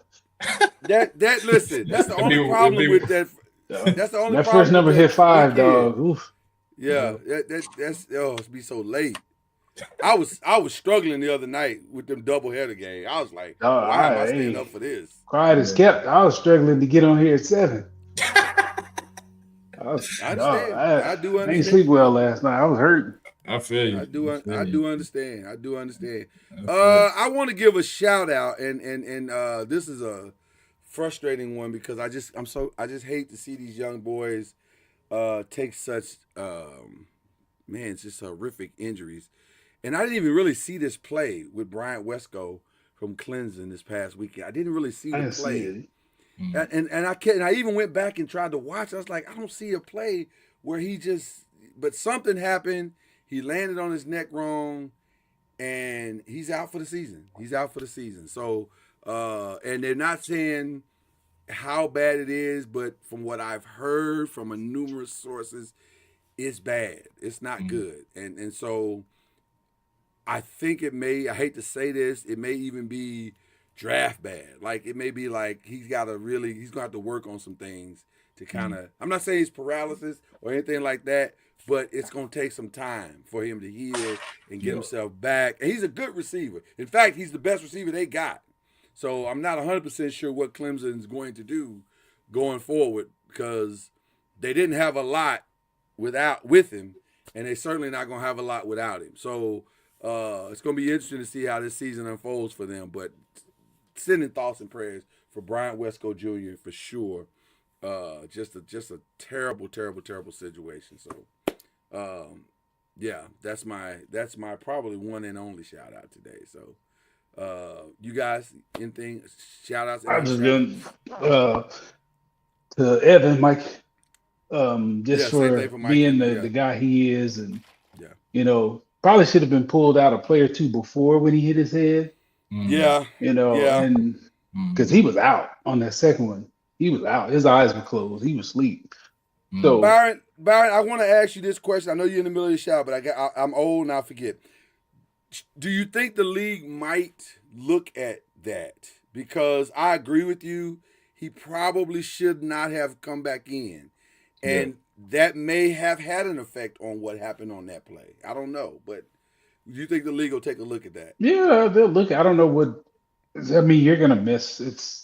Speaker 3: Listen, that's the only problem with that. That's the only
Speaker 4: That
Speaker 3: problem
Speaker 4: first number
Speaker 3: with
Speaker 4: hit
Speaker 3: that
Speaker 4: 5,
Speaker 3: weekend.
Speaker 4: dog. Oof.
Speaker 3: Yeah, that's it's be so late. I was struggling the other night with them doubleheader game. I was like, why am I staying up for this?
Speaker 4: Quiet as kept. I was struggling to get on here at 7. I
Speaker 3: understand. I do
Speaker 4: I
Speaker 3: understand.
Speaker 4: didn't sleep well last night. I was hurting.
Speaker 5: I feel you.
Speaker 3: I do understand. I do understand.
Speaker 5: I feel you.
Speaker 3: I want to give a shout out, and this is a frustrating one because I just hate to see these young boys take such just horrific injuries. And I didn't even really see this play with Bryant Wesco from Clemson this past weekend. I didn't really see
Speaker 4: I
Speaker 3: the
Speaker 4: didn't
Speaker 3: play.
Speaker 4: see it.
Speaker 3: And I can't. I even went back and tried to watch. I was like, I don't see a play where he just. But something happened. He landed on his neck wrong, and he's out for the season. So, and they're not saying how bad it is, but from what I've heard from numerous sources, it's bad. It's not good. And so, I think it may. I hate to say this. It may even be draft bad. Like it may be like he's gonna have to work on some things to kind of. I'm not saying it's paralysis or anything like that, but it's gonna take some time for him to heal and get himself back. And he's a good receiver. In fact, he's the best receiver they got. So I'm not 100% sure what Clemson is going to do going forward because they didn't have a lot with him, and they're certainly not gonna have a lot without him. So it's gonna be interesting to see how this season unfolds for them, but. Sending thoughts and prayers for Bryant Wesco Jr. for sure. Just a terrible, terrible, terrible situation. So, yeah, that's my probably one and only shout out today. So, you guys, anything shout outs?
Speaker 4: I'm just going to Evan, Mike, just for being the guy he is, and probably should have been pulled out a play or two before when he hit his head.
Speaker 3: Yeah.
Speaker 4: And because he was out on that second one. He was out. His eyes were closed. He was asleep. So
Speaker 3: Byron, I want to ask you this question. I know you're in the middle of the shout, but I'm old and I forget. Do you think the league might look at that? Because I agree with you. He probably should not have come back in. And that may have had an effect on what happened on that play. I don't know, but do you think the league will take a look at that?
Speaker 4: Yeah, they'll look. I don't know what. I mean, you're gonna miss.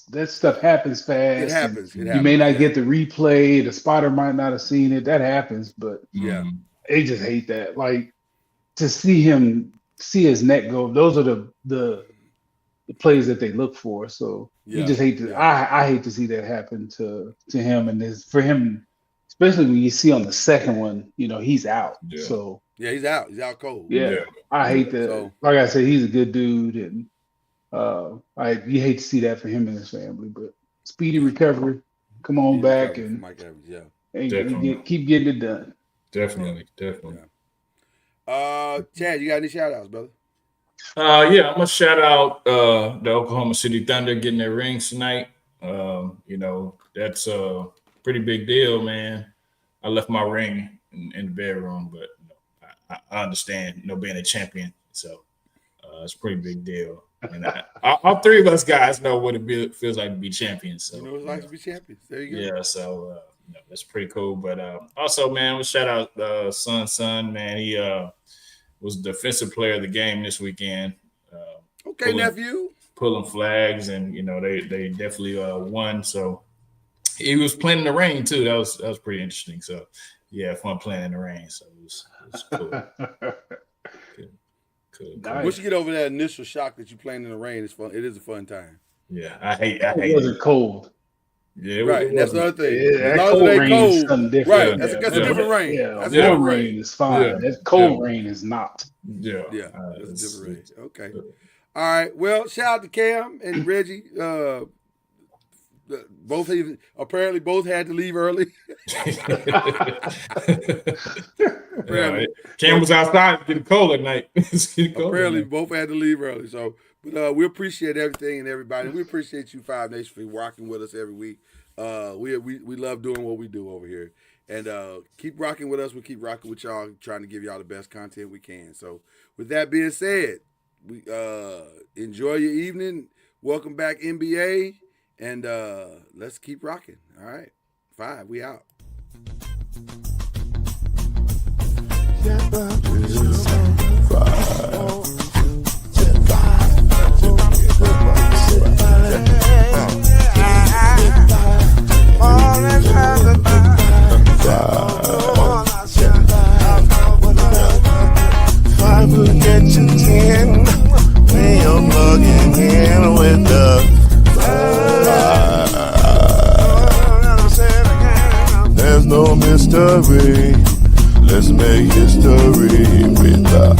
Speaker 4: That stuff happens fast.
Speaker 3: It happens.
Speaker 4: You may not get the replay. The spotter might not have seen it. That happens, but they just hate that. Like to see his neck go. Those are the plays that they look for. So you just hate to. I hate to see that happen to him, and for him, especially when you see on the second one, he's out.
Speaker 3: Yeah.
Speaker 4: So.
Speaker 3: Yeah, he's out. He's out cold.
Speaker 4: Yeah. I hate that. So, like I said, he's a good dude, and you hate to see that for him and his family. But speedy recovery. Come on back and
Speaker 3: Mike Evans,
Speaker 4: and keep getting it done.
Speaker 5: Definitely.
Speaker 3: Yeah. Chad, you got any shout outs, brother?
Speaker 5: Yeah, I'm gonna shout out the Oklahoma City Thunder getting their rings tonight. That's a pretty big deal, man. I left my ring in the bedroom, but I understand, being a champion. So it's a pretty big deal. And all three of us guys know what it feels like to be champions. So,
Speaker 3: what it's like to be champions. There you go.
Speaker 5: Yeah, so that's pretty cool. But also, man, we'll shout out Son. Man, he was defensive player of the game this weekend.
Speaker 3: Okay, nephew.
Speaker 5: Pulling flags, and they definitely won. So he was playing in the rain too. That was pretty interesting. So yeah, fun playing in the rain. So it was cool. Cool.
Speaker 3: Nice. Once you get over that initial shock that you're playing in the rain, it's fun. It is a fun time.
Speaker 5: Yeah, I hate
Speaker 4: it. Wasn't cold.
Speaker 5: Yeah,
Speaker 3: right. That's the other thing.
Speaker 4: Yeah, that cold rain is something different.
Speaker 3: Right. That's a different rain.
Speaker 4: Yeah,
Speaker 3: that's
Speaker 4: warm rain is fine. Yeah. That cold rain is not.
Speaker 5: Yeah.
Speaker 3: Yeah. That's a different rain. Okay. All right. Well, shout out to Cam and Reggie. Both had to leave early.
Speaker 5: Cam was outside getting cold at night.
Speaker 3: Apparently, both had to leave early. So, but we appreciate everything and everybody. We appreciate you, Five Nations, for rocking with us every week. We love doing what we do over here, and keep rocking with us. We keep rocking with y'all, trying to give y'all the best content we can. So, with that being said, we enjoy your evening. Welcome back, NBA. And let's keep rocking. All right. 5, we out.
Speaker 2: Five will get you 10 when you're plugging in with the there's no mystery. Let's make history with the